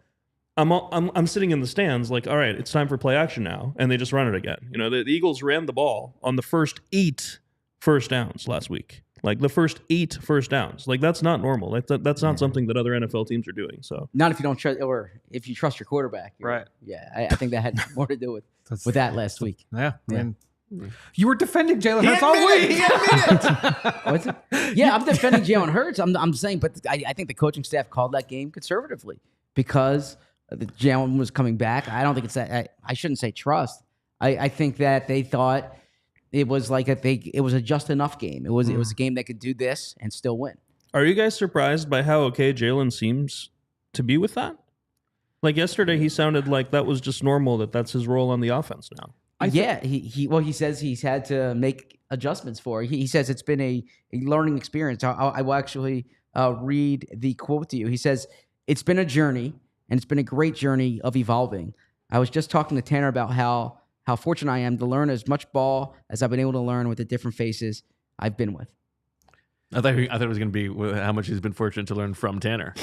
Speaker 2: I'm sitting in the stands like, all right, it's time for play action now. And they just run it again. The Eagles ran the ball on the first 8 first downs last week. Like the first 8 first downs. Like that's not normal. That's not something that other NFL teams are doing. So
Speaker 3: not if you don't trust, or if you trust your quarterback.
Speaker 4: Right.
Speaker 3: Yeah, I think that had more to do with that last week.
Speaker 4: Yeah. I mean, you were defending Jalen Hurts all week.
Speaker 3: What's it? Yeah, I'm defending Jalen Hurts. I'm saying, but I think the coaching staff called that game conservatively because Jalen was coming back. I don't think it's that. I shouldn't say trust. I think that they thought it was like it was a just enough game. It was a game that could do this and still win.
Speaker 2: Are you guys surprised by how okay Jalen seems to be with that? Like yesterday, he sounded like that was just normal. That's his role on the offense now.
Speaker 3: He says he's had to make adjustments for it. He says it's been a learning experience. I will actually read the quote to you. He says, "It's been a journey, and it's been a great journey of evolving. I was just talking to Tanner about how fortunate I am to learn as much ball as I've been able to learn with the different faces I've been with."
Speaker 1: I thought it was going to be how much he's been fortunate to learn from Tanner.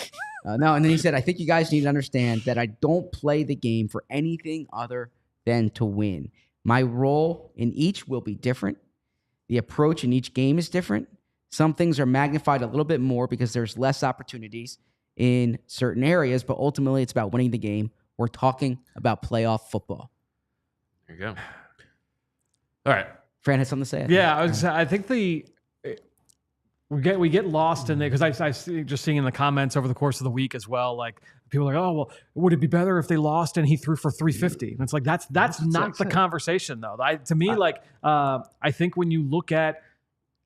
Speaker 3: No, and then he said, "I think you guys need to understand that I don't play the game for anything other than to win. My role in each will be different. The approach in each game is different. Some things are magnified a little bit more because there's less opportunities in certain areas, but ultimately it's about winning the game. We're talking about playoff football."
Speaker 1: There you go. All right.
Speaker 3: Fran has something to say?
Speaker 4: Yeah, I think we get lost in there because I see just seeing in the comments over the course of the week as well, like people are like, oh, well, would it be better if they lost and he threw for 350? And it's like that's not the conversation though. I think when you look at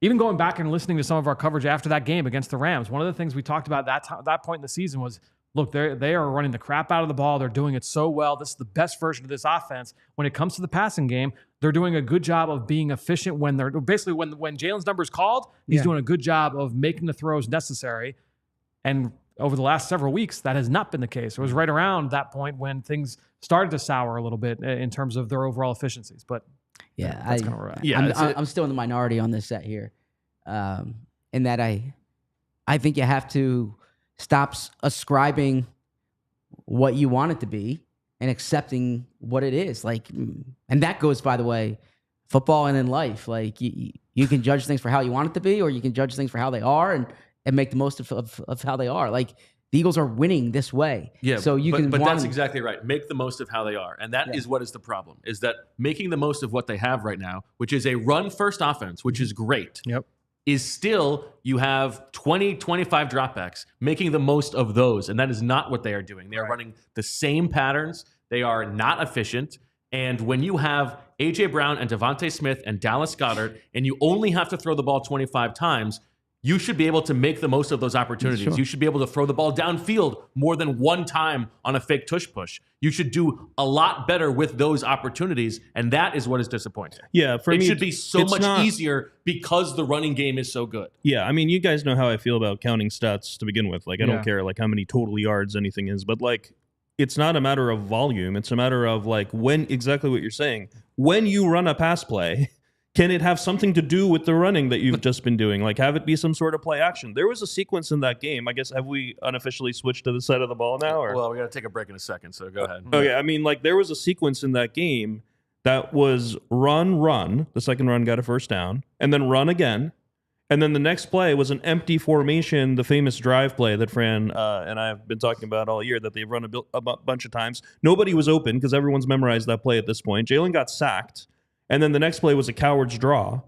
Speaker 4: even going back and listening to some of our coverage after that game against the Rams, one of the things we talked about that point in the season was, look, they are running the crap out of the ball. They're doing it so well. This is the best version of this offense. When it comes to the passing game, they're doing a good job of being efficient when they're basically when Jalen's number is called, he's doing a good job of making the throws necessary. And over the last several weeks, that has not been the case. It was right around that point when things started to sour a little bit in terms of their overall efficiencies. But
Speaker 3: yeah,
Speaker 4: that's kind of right.
Speaker 3: Yeah, I'm still in the minority on this set here, in that I think you have to stop ascribing what you want it to be and accepting what it is. Like, and that goes, by the way, football and in life. Like you can judge things for how you want it to be, or you can judge things for how they are and make the most of how they are. Like the Eagles are winning this way.
Speaker 1: Yeah.
Speaker 3: So
Speaker 1: but that's exactly right. Make the most of how they are. And that is what is the problem, is that making the most of what they have right now, which is a run first offense, which is great.
Speaker 4: Yep.
Speaker 1: Is still, you have 20, 25 dropbacks, making the most of those. And that is not what they are doing. They are running the same patterns. They are not efficient. And when you have A.J. Brown and DeVonta Smith and Dallas Goedert, and you only have to throw the ball 25 times, you should be able to make the most of those opportunities.
Speaker 3: Sure.
Speaker 1: You should be able to throw the ball downfield more than one time on a fake tush push. You should do a lot better with those opportunities, and that is what is disappointing.
Speaker 2: Yeah, for me,
Speaker 1: it should be so much easier because the running game is so good.
Speaker 2: Yeah, I mean, you guys know how I feel about counting stats to begin with. Like, I don't care like how many total yards anything is, but like, it's not a matter of volume. It's a matter of like when, exactly what you're saying. When you run a pass play, can it have something to do with the running that you've just been doing? Like, have it be some sort of play action. There was a sequence in that game. I guess, have we unofficially switched to the side of the ball now? Or?
Speaker 1: Well, we got to take a break in a second, so go ahead.
Speaker 2: Okay, I mean, like, there was a sequence in that game that was run. The second run got a first down, and then run again. And then the next play was an empty formation, the famous drive play that Fran and I have been talking about all year, that they've run a bunch of times. Nobody was open because everyone's memorized that play at this point. Jalen got sacked. And then the next play was a coward's draw.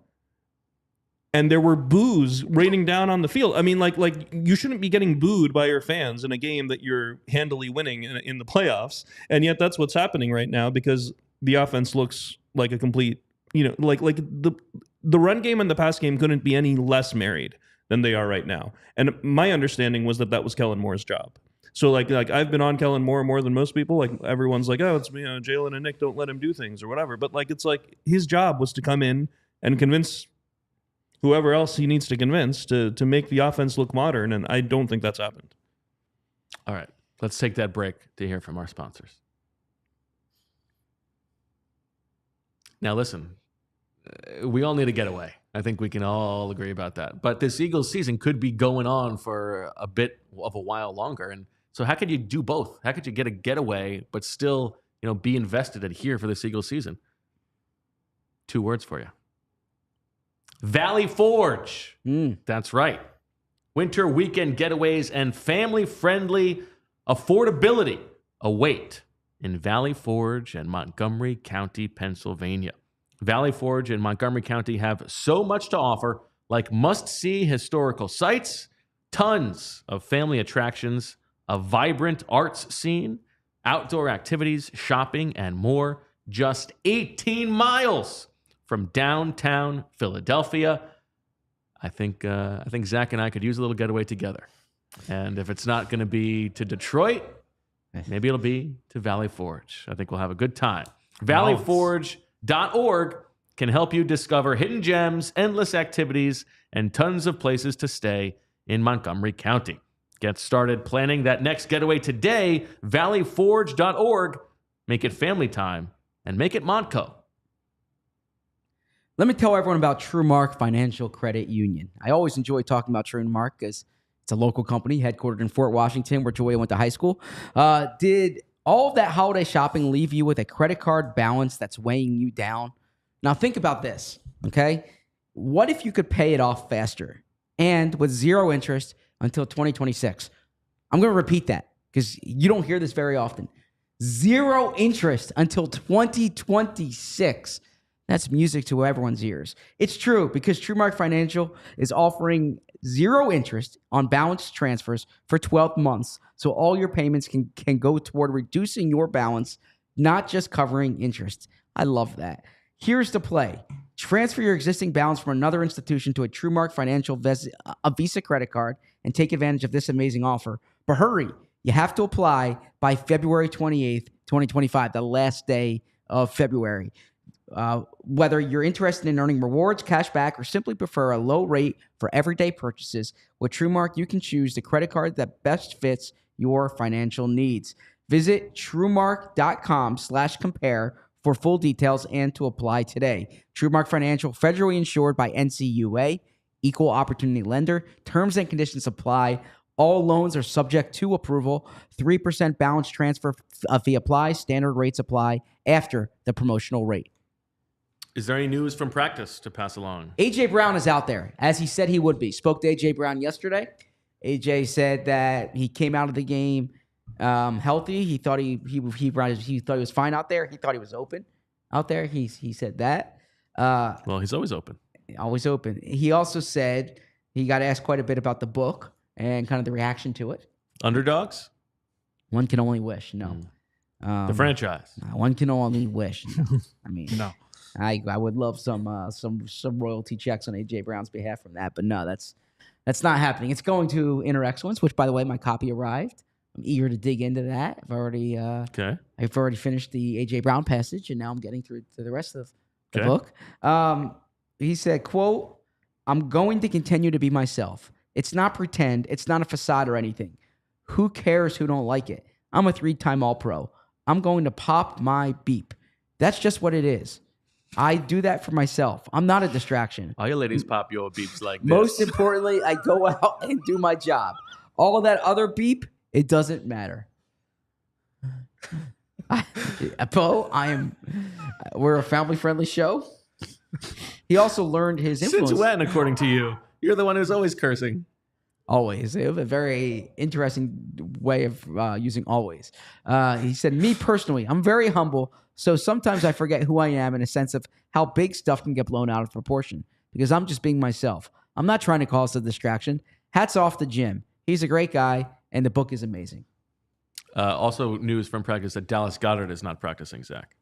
Speaker 2: And there were boos raining down on the field. I mean, like you shouldn't be getting booed by your fans in a game that you're handily winning in the playoffs. And yet that's what's happening right now because the offense looks like a complete, like the run game and the pass game couldn't be any less married than they are right now. And my understanding was that was Kellen Moore's job. So like I've been on Kellen Moore more than most people. Like everyone's like, oh, it's Jalen and Nick, don't let him do things or whatever. But like it's like his job was to come in and convince whoever else he needs to convince to make the offense look modern. And I don't think that's happened.
Speaker 1: All right, let's take that break to hear from our sponsors. Now listen, we all need a getaway. I think we can all agree about that. But this Eagles season could be going on for a bit of a while longer. And so how could you do both? How could you get a getaway but still, be invested in here for this Eagles season? 2 words for you. Valley Forge. That's right. Winter weekend getaways and family-friendly affordability await in Valley Forge and Montgomery County, Pennsylvania. Valley Forge and Montgomery County have so much to offer, like must-see historical sites, tons of family attractions, a vibrant arts scene, outdoor activities, shopping, and more. Just 18 miles from downtown Philadelphia. I think Zach and I could use a little getaway together. And if it's not going to be to Detroit, maybe it'll be to Valley Forge. I think we'll have a good time. ValleyForge.org can help you discover hidden gems, endless activities, and tons of places to stay in Montgomery County. Get started planning that next getaway today. ValleyForge.org. Make it family time and make it Montco.
Speaker 3: Let me tell everyone about TrueMark Financial Credit Union. I always enjoy talking about TrueMark because it's a local company headquartered in Fort Washington where Joya went to high school. Did all of that holiday shopping leave you with a credit card balance that's weighing you down? Now think about this, okay? What if you could pay it off faster and with zero interest until 2026? I'm going to repeat that because you don't hear this very often. Zero interest until 2026. That's music to everyone's ears. It's true because TrueMark Financial is offering zero interest on balance transfers for 12 months. So all your payments can go toward reducing your balance, not just covering interest. I love that. Here's the play. Transfer your existing balance from another institution to a TrueMark Financial a Visa credit card and take advantage of this amazing offer. But hurry, you have to apply by February 28th, 2025, the last day of February. Whether you're interested in earning rewards, cash back, or simply prefer a low rate for everyday purchases, with TrueMark, you can choose the credit card that best fits your financial needs. Visit TrueMark.com/compare for full details and to apply today. TrueMark Financial, federally insured by NCUA, equal opportunity lender. Terms and conditions apply. All loans are subject to approval. 3% balance transfer fee applies. Standard rates apply after the promotional rate.
Speaker 1: Is there any news from practice to pass along?
Speaker 3: A.J. Brown is out there, as he said he would be. Spoke to A.J. Brown yesterday. A.J. said that he came out of the game healthy. He thought he thought he was fine out there. He thought he was open out there. He said that.
Speaker 1: Well, he's always open.
Speaker 3: Always open. He also said he got asked quite a bit about the book and kind of the reaction to it.
Speaker 1: Underdogs?
Speaker 3: One can only wish. No.
Speaker 1: The franchise.
Speaker 3: One can only wish. I mean,
Speaker 4: No.
Speaker 3: I would love some royalty checks on A.J. Brown's behalf from that, but no, that's not happening. It's going to Inner Excellence, which, by the way, my copy arrived. I'm eager to dig into that. I've already finished the A.J. Brown passage, and now I'm getting through to the rest of the book. He said, quote, "I'm going to continue to be myself. It's not pretend. It's not a facade or anything. Who cares who don't like it? I'm a 3-time All-Pro. I'm going to pop my beep. That's just what it is. I do that for myself. I'm not a distraction.
Speaker 1: All you ladies pop your beeps like this.
Speaker 3: Most importantly, I go out and do my job. All of that other beep, it doesn't matter." We're a family-friendly show. He also learned his influence.
Speaker 1: Since when, according to you? You're the one who's always cursing.
Speaker 3: Always. They have a very interesting way of using always. He said, "Me personally, I'm very humble, so sometimes I forget who I am in a sense of how big stuff can get blown out of proportion because I'm just being myself. I'm not trying to cause a distraction. Hats off to Jim. He's a great guy, and the book is amazing."
Speaker 1: Also, news from practice that Dallas Goedert is not practicing, Zach.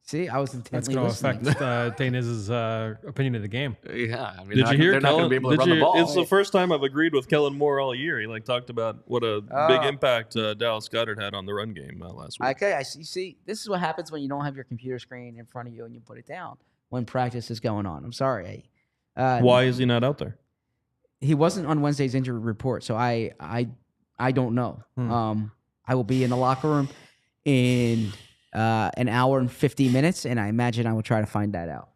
Speaker 3: See, I was
Speaker 4: That's
Speaker 3: intently
Speaker 4: going to
Speaker 3: listening.
Speaker 4: affect Deniz's opinion of the game.
Speaker 1: Yeah, I mean,
Speaker 2: Did you hear?
Speaker 1: they're not going to be able to run the ball.
Speaker 2: It's the first time I've agreed with Kellen Moore all year. He talked about what a big impact Dallas Goedert had on the run game last week.
Speaker 3: Okay, I see. See, this is what happens when you don't have your computer screen in front of you and you put it down when practice is going on. I'm sorry.
Speaker 2: Why is he not out there?
Speaker 3: He wasn't on Wednesday's injury report, so I don't know. I will be in the locker room in an hour and 50 minutes, and I imagine I will try to find that out.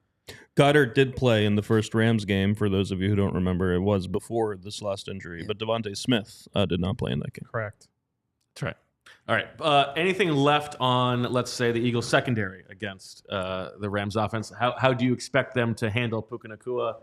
Speaker 2: Goedert did play in the first Rams game. For those of you who don't remember, it was before this last injury. But DeVonta Smith did not play in that game.
Speaker 4: Correct.
Speaker 1: That's right. All right. Anything left on, let's say, the Eagles secondary against the Rams offense? How do you expect them to handle Puka Nakua?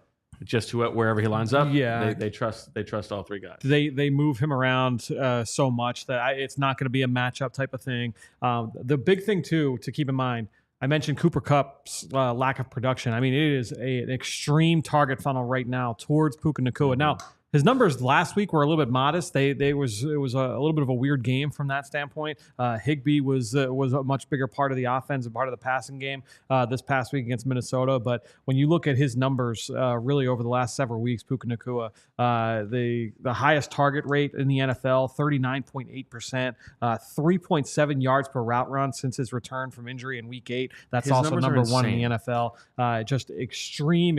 Speaker 1: Just wherever he lines up?
Speaker 4: Yeah.
Speaker 1: They trust all three guys.
Speaker 4: They move him around so much that it's not going to be a matchup type of thing. The big thing, too, to keep in mind, I mentioned Cooper Kupp's lack of production. I mean, it is an extreme target funnel right now towards Puka Nakua. Now, his numbers last week were a little bit modest. It was a little bit of a weird game from that standpoint. Higbee was a much bigger part of the offense and part of the passing game this past week against Minnesota. But when you look at his numbers, really over the last several weeks, Puka Nakua, the highest target rate in the NFL, 39.8%, 3.7 yards per route run since his return from injury in Week 8. That's
Speaker 1: His
Speaker 4: also
Speaker 1: numbers are
Speaker 4: number one in
Speaker 1: insane.
Speaker 4: the NFL. Just extreme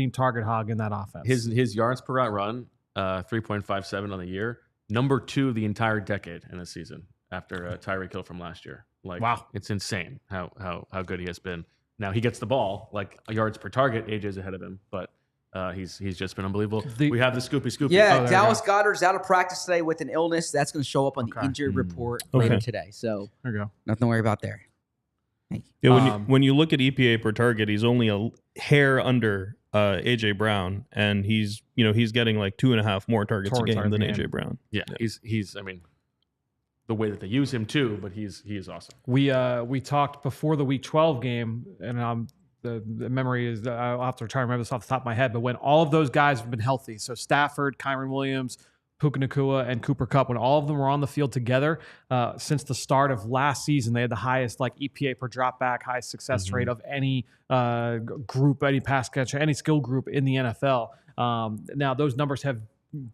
Speaker 4: target hog in that offense.
Speaker 1: His yards per route run, 3.57 on the year. Number 2 the entire decade in a season after Tyreek Hill from last year.
Speaker 4: Wow.
Speaker 1: It's insane how good he has been. Now he gets the ball, like yards per target. AJ's ahead of him, but he's just been unbelievable. We have the Scoopy.
Speaker 3: Yeah,
Speaker 4: there
Speaker 3: Dallas Goedert's out of practice today with an illness. That's going to show up on the injury report later today. So
Speaker 4: There you go.
Speaker 3: nothing to worry about there. Thank you.
Speaker 2: Yeah, when you look at EPA per target, he's only a hair under AJ Brown, and he's getting like 2.5 more targets a game than AJ Brown.
Speaker 1: Yeah, he's. I mean, the way that they use him too, but he is awesome.
Speaker 4: We talked before the Week 12 game, and the memory is I'll have to try to remember this off the top of my head. But when all of those guys have been healthy, so Stafford, Kyron Williams, Puka Nakua, and Cooper Kupp, when all of them were on the field together since the start of last season, they had the highest EPA per dropback, highest success rate of any group, any pass catcher, any skill group in the NFL. Now those numbers have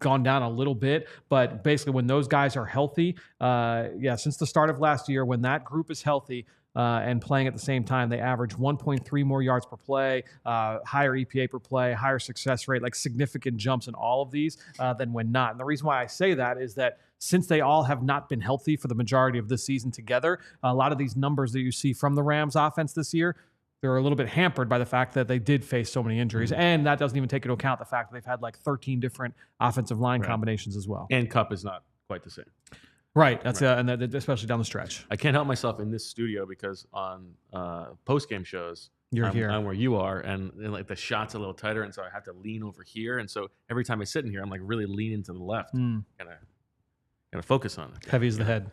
Speaker 4: gone down a little bit, but basically when those guys are healthy, since the start of last year, when that group is healthy, and playing at the same time, they average 1.3 more yards per play, higher EPA per play, higher success rate, like significant jumps in all of these than when not. And the reason why I say that is that since they all have not been healthy for the majority of this season together, a lot of these numbers that you see from the Rams offense this year, they're a little bit hampered by the fact that they did face so many injuries. And that doesn't even take into account the fact that they've had like 13 different offensive line combinations as well.
Speaker 1: And Kupp is not quite the same.
Speaker 4: Right. That's and especially down the stretch.
Speaker 1: I can't help myself in this studio because on post-game shows,
Speaker 4: You're here.
Speaker 1: I'm where you are, and like the shot's a little tighter, and so I have to lean over here. And so every time I sit in here, I'm like really leaning to the left. Gotta focus on it.
Speaker 4: Heavy as the head.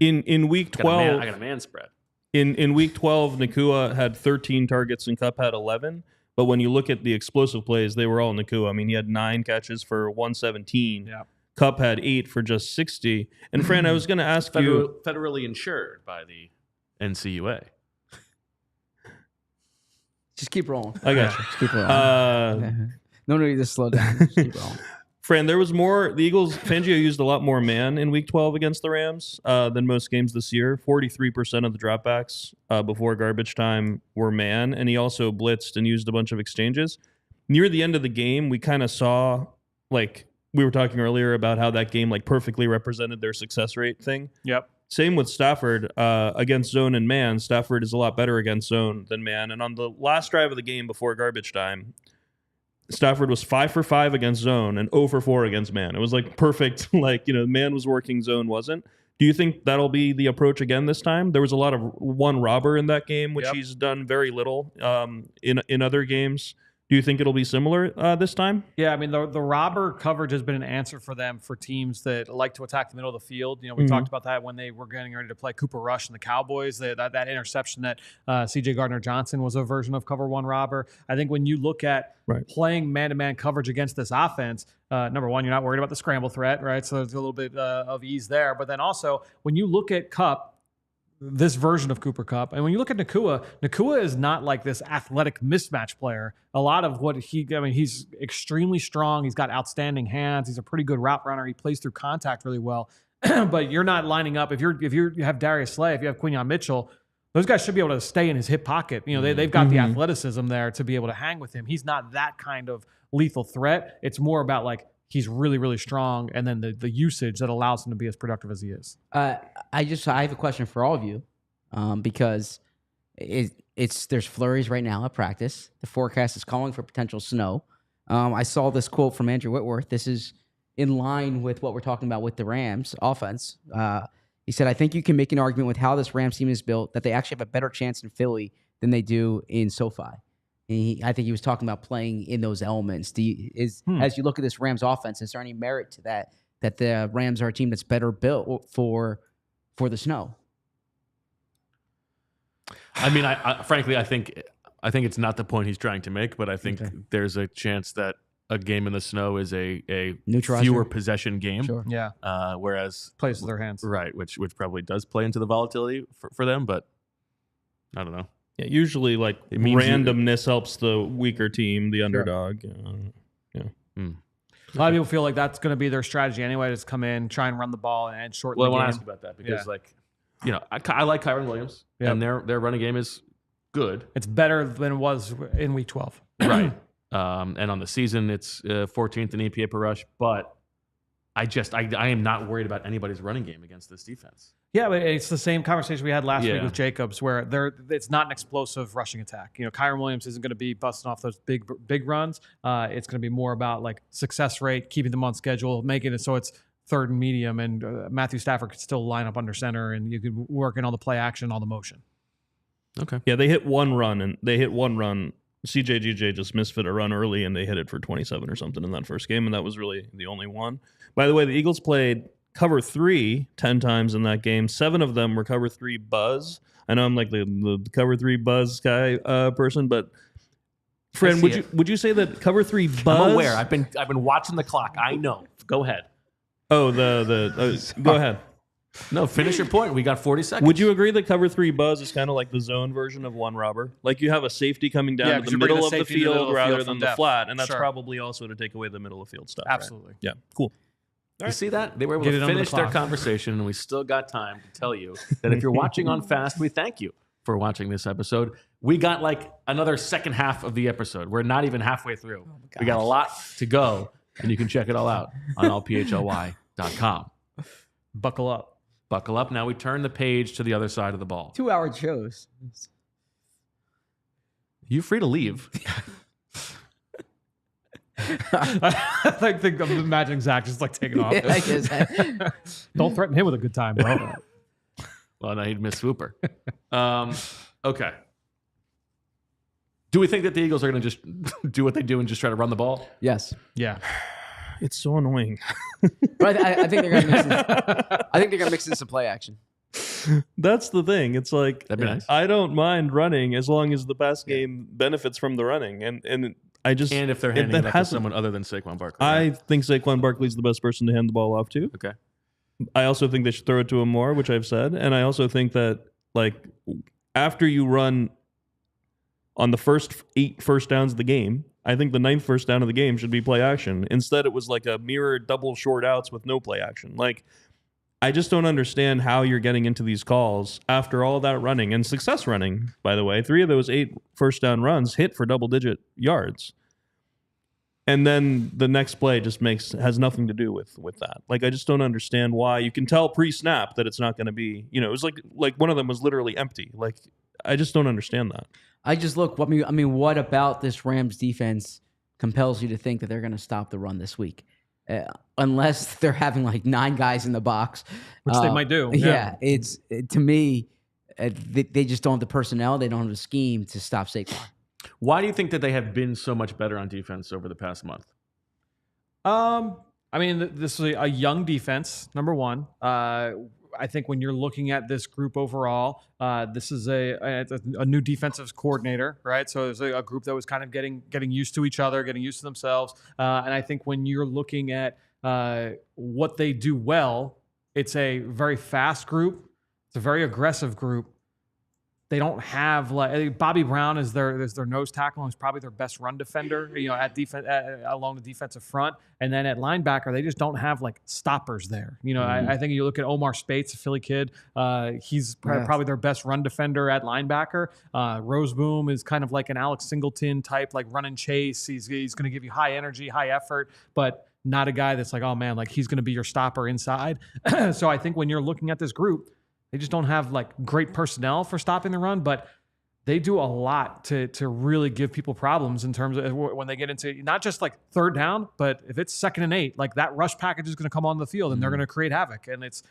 Speaker 2: In week 12,
Speaker 1: I got a man spread.
Speaker 2: In week 12, Nacua had 13 targets and Kupp had 11. But when you look at the explosive plays, they were all Nacua. I mean, he had 9 catches for 117.
Speaker 4: Yeah.
Speaker 2: Kupp had 8 for just 60. And Fran, I was going to ask you,
Speaker 1: federally insured by the NCUA.
Speaker 3: Just keep rolling.
Speaker 2: I got you.
Speaker 3: Just keep rolling. No need to slow down. Just keep rolling.
Speaker 2: Fran, there was more. The Eagles, Fangio used a lot more man in week 12 against the Rams than most games this year. 43% of the dropbacks before garbage time were man, and he also blitzed and used a bunch of exchanges. Near the end of the game, we kind of saw, like we were talking earlier about how that game like perfectly represented their success rate thing.
Speaker 4: Yep.
Speaker 2: Same with Stafford against zone and man. Stafford is a lot better against zone than man. And on the last drive of the game before garbage time, Stafford was 5 for 5 against zone and 0 for 4 against man. It was like perfect. Like, man was working, zone wasn't. Do you think that'll be the approach again this time? There was a lot of one robber in that game, which he's done very little in other games. Do you think it'll be similar this time?
Speaker 4: Yeah, I mean, the robber coverage has been an answer for them for teams that like to attack the middle of the field. We talked about that when they were getting ready to play Cooper Rush and the Cowboys. That interception that CJ Gardner-Johnson was a version of cover one robber. I think when you look at playing man-to-man coverage against this offense, number one, you're not worried about the scramble threat, right? So there's a little bit of ease there. But then also, when you look at Kupp, this version of Cooper Kupp, and when you look at Nacua is not like this athletic mismatch player. A lot of what he's extremely strong. He's got outstanding hands. He's a pretty good route runner. He plays through contact really well. But you're not lining up. If you have Darius Slay, if you have Quinyon Mitchell, those guys should be able to stay in his hip pocket. They've got the athleticism there to be able to hang with him. He's not that kind of lethal threat. It's more about like, he's really, really strong, and then the usage that allows him to be as productive as he is. I
Speaker 3: have a question for all of you, because there's flurries right now at practice. The forecast is calling for potential snow. I saw this quote from Andrew Whitworth. This is in line with what we're talking about with the Rams offense. He said, "I think you can make an argument with how this Rams team is built that they actually have a better chance in Philly than they do in SoFi." I think he was talking about playing in those elements. As you look at this Rams offense, is there any merit to that the Rams are a team that's better built for the snow?
Speaker 1: I mean, frankly, I think it's not the point he's trying to make, but I think there's a chance that a game in the snow is a fewer possession game.
Speaker 4: Sure. Yeah.
Speaker 1: Whereas
Speaker 4: plays with their hands,
Speaker 1: right, which probably does play into the volatility for them, but I don't know.
Speaker 2: Yeah, usually like randomness helps the weaker team, the underdog.
Speaker 4: A lot of people feel like that's going to be their strategy anyway. Just come in, try and run the ball and shorten the game.
Speaker 1: I want to ask you about that because, I like Kyron Williams, and their running game is good.
Speaker 4: It's better than it was in Week 12.
Speaker 1: Right. And on the season, it's 14th in EPA per rush, but I am not worried about anybody's running game against this defense.
Speaker 4: Yeah, but it's the same conversation we had last week with Jacobs, where it's not an explosive rushing attack. Kyron Williams isn't going to be busting off those big runs. It's going to be more about like success rate, keeping them on schedule, making it so it's third and medium, and Matthew Stafford could still line up under center, and you could work in all the play action, all the motion.
Speaker 2: Okay. Yeah, they hit one run. CJGJ just misfit a run early, and they hit it for 27 or something in that first game, and that was really the only one. By the way, the Eagles played cover 3 10 times in that game. 7 of them were cover 3 buzz. I know I'm like the cover 3 buzz guy person, but Fran, would you say that cover 3 buzz?
Speaker 1: I'm aware. I've been watching the clock. I know. Go ahead.
Speaker 2: Oh, go ahead.
Speaker 1: No, finish your point. We got 40 seconds.
Speaker 2: Would you agree that cover 3 buzz is kind of like the zone version of one robber? Like you have a safety coming down to the middle of the field rather than the flat, and that's probably also to take away the middle of field stuff.
Speaker 4: Absolutely.
Speaker 2: Right? Yeah, cool.
Speaker 1: You see that? They were able to finish their conversation, and we still got time to tell you that if you're watching on Fast, we thank you for watching this episode. We got like another second half of the episode. We're not even halfway through. We got a lot to go, and you can check it all out on allphly.com.
Speaker 4: Buckle up.
Speaker 1: Buckle up. Now we turn the page to the other side of the ball.
Speaker 3: 2-hour shows.
Speaker 1: You're free to leave.
Speaker 4: I think I'm imagining Zach just like taking off.
Speaker 3: I guess.
Speaker 4: Don't threaten him with a good time, bro.
Speaker 1: Well, no, he'd miss Swooper. Okay. Do we think that the Eagles are going to just do what they do and just try to run the ball?
Speaker 3: Yes.
Speaker 4: Yeah.
Speaker 2: It's so annoying.
Speaker 3: But I think they're going to mix in some play action.
Speaker 2: That's the thing. It's like,
Speaker 1: That'd be nice.
Speaker 2: I don't mind running as long as the pass game benefits from the running. And I just...
Speaker 1: And if they're handing it off to someone other than Saquon Barkley.
Speaker 2: I think Saquon Barkley's the best person to hand the ball off to.
Speaker 1: Okay.
Speaker 2: I also think they should throw it to him more, which I've said. And I also think that, like, after you run on the first 8 first downs of the game, I think the 9th first down of the game should be play action. Instead, it was like a mirror double short outs with no play action. Like, I just don't understand how you're getting into these calls after all that running and success running, by the way. 3 of those 8 first down runs hit for double-digit yards. And then the next play just has nothing to do with that. Like, I just don't understand why. You can tell pre-snap that it's not going to be, it was like one of them was literally empty. Like, I just don't understand that.
Speaker 3: I just look. I mean, what about this Rams defense compels you to think that they're going to stop the run this week? Unless they're having like 9 guys in the box,
Speaker 4: Which they might do.
Speaker 3: Yeah, to me, they just don't have the personnel. They don't have the scheme to stop Saquon.
Speaker 1: Why do you think that they have been so much better on defense over the past month?
Speaker 4: I mean, this is a young defense, number one. I think when you're looking at this group overall, this is a new defensive coordinator, right? So there's a group that was kind of getting used to each other, getting used to themselves. And I think when you're looking at what they do well, it's a very fast group. It's a very aggressive group. They don't have Bobby Brown is their nose tackle and is probably their best run defender, at defense along the defensive front, and then at linebacker they just don't have like stoppers there. I think you look at Omar Spates, a Philly kid, he's probably their best run defender at linebacker. Roseboom is kind of like an Alex Singleton type, like run and chase. He's going to give you high energy, high effort, but not a guy that's like, oh man, like he's going to be your stopper inside. So I think when you're looking at this group, they just don't have like great personnel for stopping the run, but they do a lot to really give people problems in terms of when they get into not just like 3rd down, but if it's 2nd and 8, like that rush package is going to come on the field and they're going to create havoc. And it's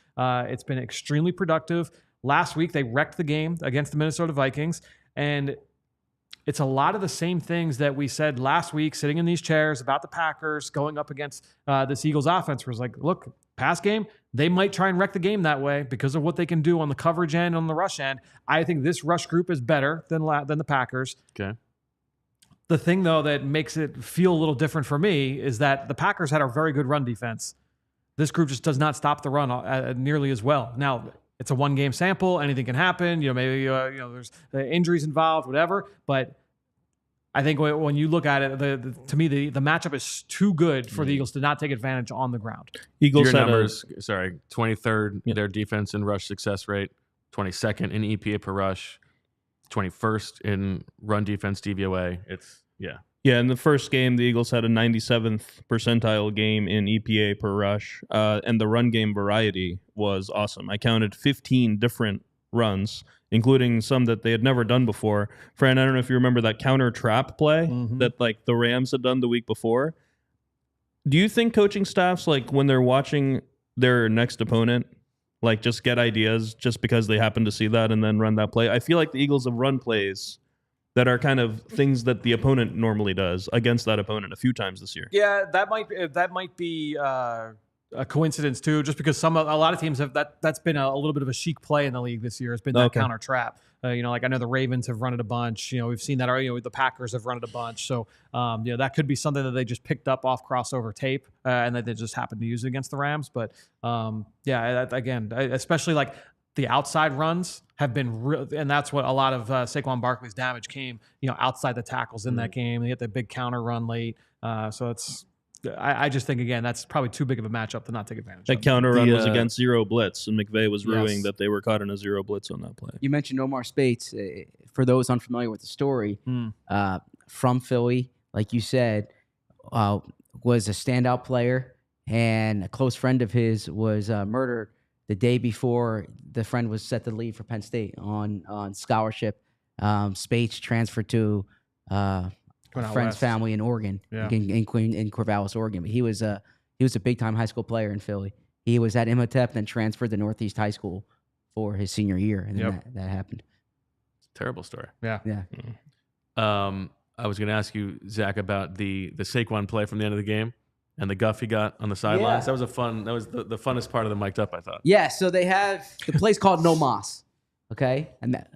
Speaker 4: been extremely productive. Last week they wrecked the game against the Minnesota Vikings, and it's a lot of the same things that we said last week, sitting in these chairs about the Packers going up against this Eagles offense. Was like, look, pass game, they might try and wreck the game that way because of what they can do on the coverage end, on the rush end. I think this rush group is better than the Packers.
Speaker 1: Okay.
Speaker 4: The thing, though, that makes it feel a little different for me is that the Packers had a very good run defense. This group just does not stop the run nearly as well. Now, it's a 1-game sample. Anything can happen. Maybe there's injuries involved, whatever. But I think when you look at it, to me, the matchup is too good for the Eagles to not take advantage on the ground.
Speaker 2: Eagles
Speaker 1: Your numbers, 23rd, their defense in rush success rate, 22nd in EPA per rush, 21st in run defense DVOA.
Speaker 2: Yeah, in the first game, the Eagles had a 97th percentile game in EPA per rush, and the run game variety was awesome. I counted 15 different runs, including some that they had never done before. Fran, I don't know if you remember that counter trap play that like the Rams had done the week before. Do you think coaching staffs, like when they're watching their next opponent, like just get ideas just because they happen to see that and then run that play? I feel like the Eagles have run plays that are kind of things that the opponent normally does against that opponent a few times this year.
Speaker 4: Yeah, that might be a coincidence too, just because a lot of teams have that's been a little bit of a chic play in the league this year. Has been that counter trap. Like I know the Ravens have run it a bunch. We've seen that. The Packers have run it a bunch. So that could be something that they just picked up off crossover tape and that they just happened to use it against the Rams. But especially like the outside runs have been real, and that's what a lot of Saquon Barkley's damage came. Outside the tackles in that game. They get the big counter run late. So it's. I just think, again, that's probably too big of a matchup to not take advantage of.
Speaker 2: That counter run was against zero blitz, and McVay was ruining that they were caught in a zero blitz on that play.
Speaker 3: You mentioned Omar Spates. For those unfamiliar with the story, from Philly, like you said, was a standout player, and a close friend of his was murdered the day before the friend was set to leave for Penn State on scholarship. Spates transferred to a
Speaker 4: Going out
Speaker 3: friend's
Speaker 4: west.
Speaker 3: family in Oregon,
Speaker 4: Yeah.
Speaker 3: in Corvallis, Oregon. But he was a big time high school player in Philly. He was at Imhotep, then transferred to Northeast High School for his senior year, and then that happened.
Speaker 1: Terrible story.
Speaker 4: Yeah.
Speaker 3: Yeah.
Speaker 1: I was going to ask you, Zach, about the Saquon play from the end of the game and the guff he got on the sidelines.
Speaker 3: Yeah.
Speaker 1: That was the funnest part of the mic'd up, I thought.
Speaker 3: Yeah, so they have the play's called No Mas, okay, and that,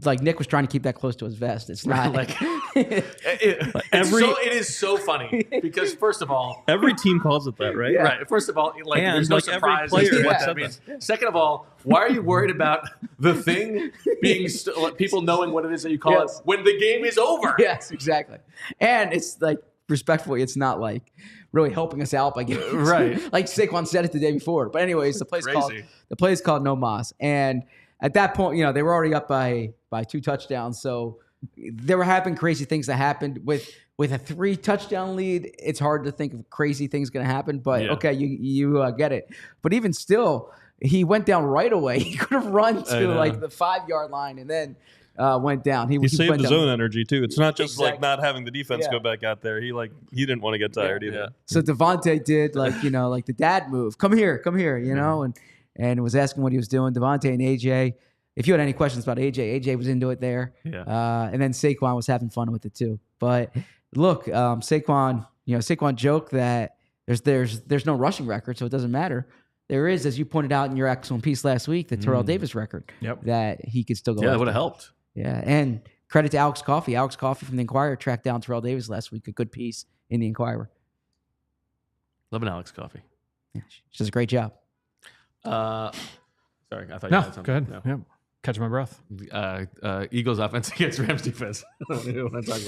Speaker 3: like Nick was trying to keep that close to his vest. It's not
Speaker 1: Like it is so funny because first of all,
Speaker 2: Every team calls it that, right?
Speaker 3: Yeah.
Speaker 1: right. First of all, like
Speaker 2: And,
Speaker 1: there's no
Speaker 2: like, every
Speaker 1: surprise
Speaker 2: player
Speaker 1: as to what
Speaker 3: has
Speaker 1: that
Speaker 2: said
Speaker 1: means. Second of all, why are you worried about the thing being people knowing what it is that you call
Speaker 3: Yes.
Speaker 1: it when the game is over?
Speaker 3: Yes, exactly. And it's like respectfully, it's not like really helping us out by giving
Speaker 1: Right.
Speaker 3: like Saquon said it the day before. But anyways, the play's called No Mas, and at that point, they were already up by 2 touchdowns. So there were happening crazy things that happened with a 3 touchdown lead. It's hard to think of crazy things going to happen, but
Speaker 1: Yeah.
Speaker 3: okay, you get it. But even still, he went down right away. He could have run to like the 5-yard line and then went down.
Speaker 2: He saved
Speaker 3: went
Speaker 2: his
Speaker 3: down.
Speaker 2: own energy too. It's not just like
Speaker 3: Exactly.
Speaker 2: not having the defense
Speaker 3: Yeah.
Speaker 2: go back out there. He didn't want to get tired either.
Speaker 1: Yeah.
Speaker 3: So DeVonta did like the dad move. Come here, and was asking what he was doing. DeVonta and AJ. If you had any questions about AJ was into it there.
Speaker 1: Yeah.
Speaker 3: And then Saquon was having fun with it too. But look, Saquon joked that there's no rushing record, so it doesn't matter. There is, as you pointed out in your excellent piece last week, the Terrell Davis record.
Speaker 4: Yep.
Speaker 3: That he could still go.
Speaker 1: Yeah, that
Speaker 3: after.
Speaker 1: would have helped.
Speaker 3: Yeah, and credit to Alex Coffey. Alex Coffey from the Inquirer tracked down Terrell Davis last week. A good piece in the Inquirer.
Speaker 1: Loving Alex Coffey.
Speaker 3: Yeah, she does a great job.
Speaker 1: Sorry, I thought you
Speaker 4: No,
Speaker 1: had something.
Speaker 4: good.
Speaker 1: No.
Speaker 4: Yep. Catching my breath.
Speaker 1: Eagles offense against Rams defense. I don't know what I'm talking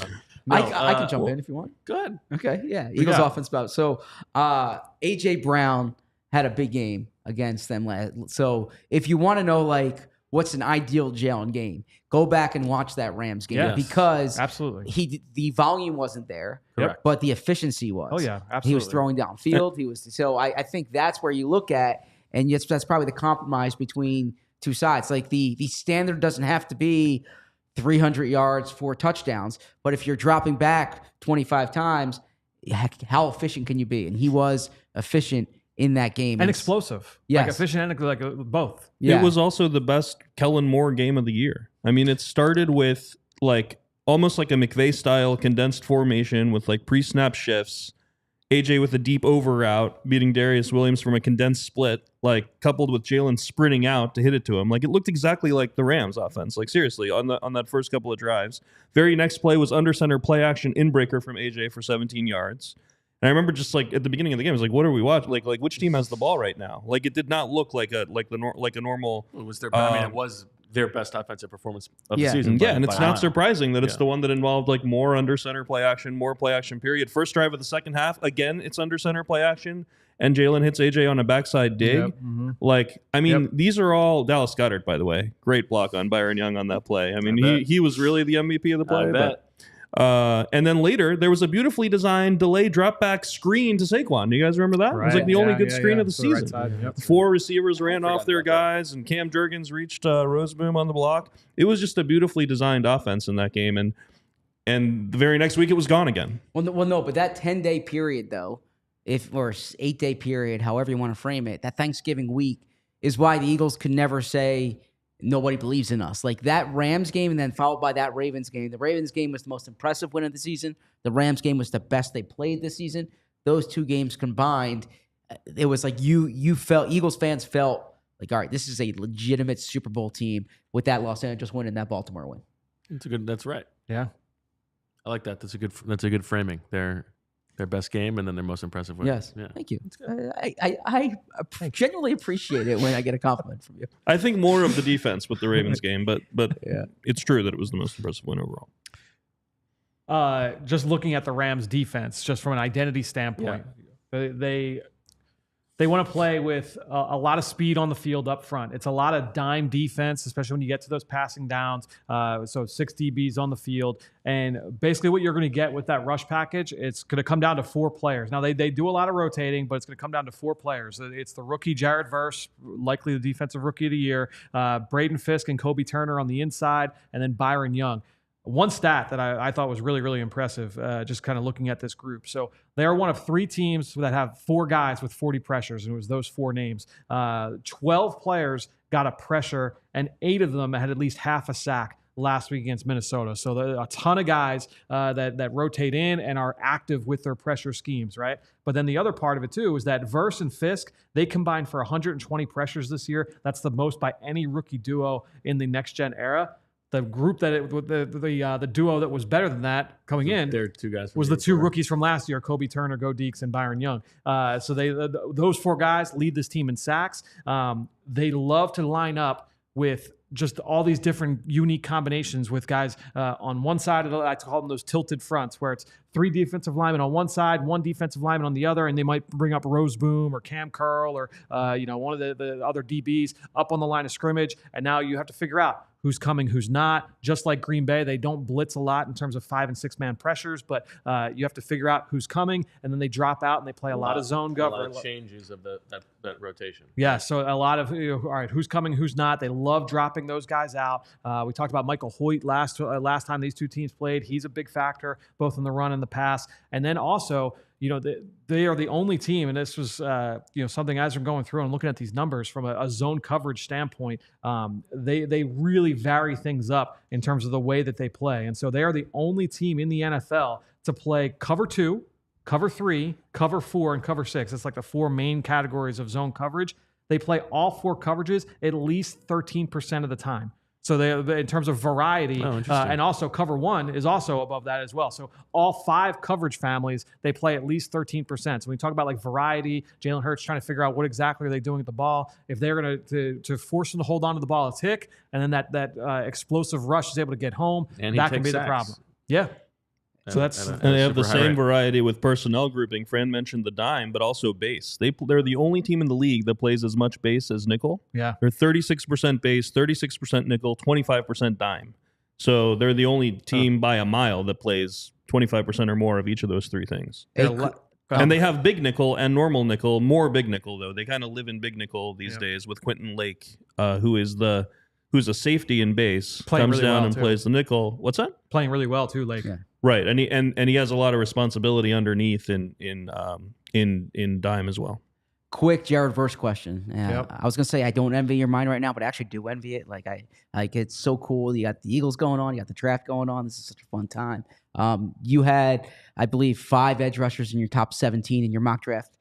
Speaker 1: about.
Speaker 3: I can jump in if you want.
Speaker 1: Good.
Speaker 3: Okay, yeah. Eagles
Speaker 1: got?
Speaker 3: offense about. So AJ Brown had a big game against them last. So if you want to know like what's an ideal Jalen game, go back and watch that Rams game
Speaker 1: Yes.
Speaker 3: because
Speaker 4: Absolutely.
Speaker 3: the volume wasn't there,
Speaker 1: Correct.
Speaker 3: but the efficiency was.
Speaker 4: Oh, yeah. Absolutely.
Speaker 3: He was throwing downfield. So I think that's where you look at, and yes, that's probably the compromise between two sides. Like the standard doesn't have to be 300 yards, 4 touchdowns, but if you're dropping back 25 times, how efficient can you be? And he was efficient in that game.
Speaker 4: And explosive.
Speaker 3: Yes.
Speaker 4: Like efficient and like both.
Speaker 3: Yeah.
Speaker 2: It was also the best Kellen Moore game of the year. I mean, it started with like almost like a McVay style condensed formation with like pre-snap shifts. AJ with a deep over route, beating Darius Williams from a condensed split, like coupled with Jalen sprinting out to hit it to him. Like it looked exactly like the Rams offense. Like seriously, on that first couple of drives. Very next play was under center play action inbreaker from AJ for 17 yards. And I remember just like at the beginning of the game, I was like, "What are we watching? Like which team has the ball right now?" Like it did not look like a normal.
Speaker 1: It was their. I mean, it was their best offensive performance of the
Speaker 3: Yeah.
Speaker 1: season.
Speaker 2: Yeah,
Speaker 1: by-
Speaker 2: and it's
Speaker 1: by a
Speaker 2: not
Speaker 1: mile.
Speaker 2: surprising that it's
Speaker 1: Yeah.
Speaker 2: the one that involved like more under center play action, more play action period. First drive of the second half, again, it's under center play action, and Jalen hits AJ on a backside dig.
Speaker 4: Yep. Mhm.
Speaker 2: Like, I mean,
Speaker 4: Yep.
Speaker 2: these are all Dallas Goedert, by the way. Great block on Byron Young on that play. I mean,
Speaker 1: bet.
Speaker 2: he was really the MVP of the play.
Speaker 1: I bet.
Speaker 2: And then later, there was a beautifully designed delay drop back screen to Saquon. Do you guys remember that? It was like the only good screen of the
Speaker 4: To right
Speaker 2: season.
Speaker 4: side, yep.
Speaker 2: 4 receivers ran off their
Speaker 1: about that.
Speaker 2: guys, and Cam Jurgens reached Roseboom on the block. It was just a beautifully designed offense in that game, and the very next week it was gone again.
Speaker 3: Well, no, but that 10-day period, though, or 8-day period, however you want to frame it, that Thanksgiving week is why the Eagles could never say nobody believes in us. Like that Rams game and then followed by that Ravens game. The Ravens game was the most impressive win of the season. The Rams game was the best they played this season. Those two games combined, it was like Eagles fans felt like, all right, this is a legitimate Super Bowl team with that Los Angeles win and that Baltimore win.
Speaker 1: That's right.
Speaker 4: Yeah.
Speaker 1: I like that. That's a good framing. Their best game and then their most impressive win.
Speaker 3: Yes.
Speaker 1: Yeah.
Speaker 3: Thank you. I genuinely appreciate it when I get a compliment from you.
Speaker 2: I think more of the defense with the Ravens game, but
Speaker 3: Yeah.
Speaker 2: it's true that it was the most impressive win overall.
Speaker 4: Just looking at the Rams defense, just from an identity standpoint, they want to play with a lot of speed on the field up front. It's a lot of dime defense, especially when you get to those passing downs. So 6 DBs on the field. And basically what you're going to get with that rush package, it's going to come down to 4 players. Now, they do a lot of rotating, but it's going to come down to 4 players. It's the rookie Jared Verse, likely the defensive rookie of the year, Braden Fisk and Kobe Turner on the inside, and then Byron Young. one stat that I thought was really, really impressive, just kind of looking at this group. So they are one of 3 teams that have 4 guys with 40 pressures, and it was those 4 names. 12 players got a pressure, and 8 of them had at least half a sack last week against Minnesota. So there are a ton of guys that rotate in and are active with their pressure schemes, right? But then the other part of it too is that Verse and Fisk, they combined for 120 pressures this year. That's the most by any rookie duo in the next gen era. The group the duo that was better than that coming in
Speaker 1: There are 2 guys
Speaker 4: was the 2 rookies from last year, Kobe Turner, Go Deeks, and Byron Young. So those 4 guys lead this team in sacks. They love to line up with just all these different unique combinations with guys on one side of I call them those tilted fronts, where it's 3 defensive linemen on one side, 1 defensive lineman on the other, and they might bring up Rose Boom or Cam Curl or one of the other DBs up on the line of scrimmage, and now you have to figure out who's coming, who's not. Just like Green Bay, they don't blitz a lot in terms of 5- and 6-man pressures, but you have to figure out who's coming, and then they drop out and they play a lot of zone cover.
Speaker 1: A lot of changes of that rotation.
Speaker 4: Yeah, so a lot of, all right, who's coming, who's not. They love dropping those guys out. We talked about Michael Hoyt last time these 2 teams played. He's a big factor, both in the run and the pass. And then also, they are the only team, and this was something as we're going through and looking at these numbers from a zone coverage standpoint, they really vary things up in terms of the way that they play. And so they are the only team in the NFL to play cover 2, cover 3, cover 4, and cover 6. It's like the 4 main categories of zone coverage. They play all 4 coverages at least 13% of the time. So they in terms of variety, and also cover 1 is also above that as well. So all 5 coverage families, they play at least 13%. So when we talk about like variety, Jalen Hurts trying to figure out what exactly are they doing with the ball. If they're going to force them to hold on to the ball, it's hick, and then that explosive rush is able to get home.
Speaker 1: And
Speaker 4: that can be the problem. Yeah. So
Speaker 2: and they have the same variety with personnel grouping. Fran mentioned the dime, but also base. They're the only team in the league that plays as much base as nickel.
Speaker 4: Yeah,
Speaker 2: they're 36% base, 36% nickel, 25% dime. So they're the only team by a mile that plays 25% or more of each of those 3 things. And they have big nickel and normal nickel. More big nickel though. They kind of live in big nickel these days with Quinton Lake, who's a safety in base, comes really down and plays the nickel. What's that?
Speaker 4: Playing really well too, Lake.
Speaker 3: Yeah.
Speaker 2: Right, and he has a lot of responsibility underneath in dime as well.
Speaker 3: Quick Jared Verse question.
Speaker 4: Yep.
Speaker 3: I was gonna say I don't envy your mind right now, but I actually do envy it. Like it's so cool. You got the Eagles going on, you got the draft going on. This is such a fun time. You had, I believe, 5 edge rushers in your top 17 in your mock draft.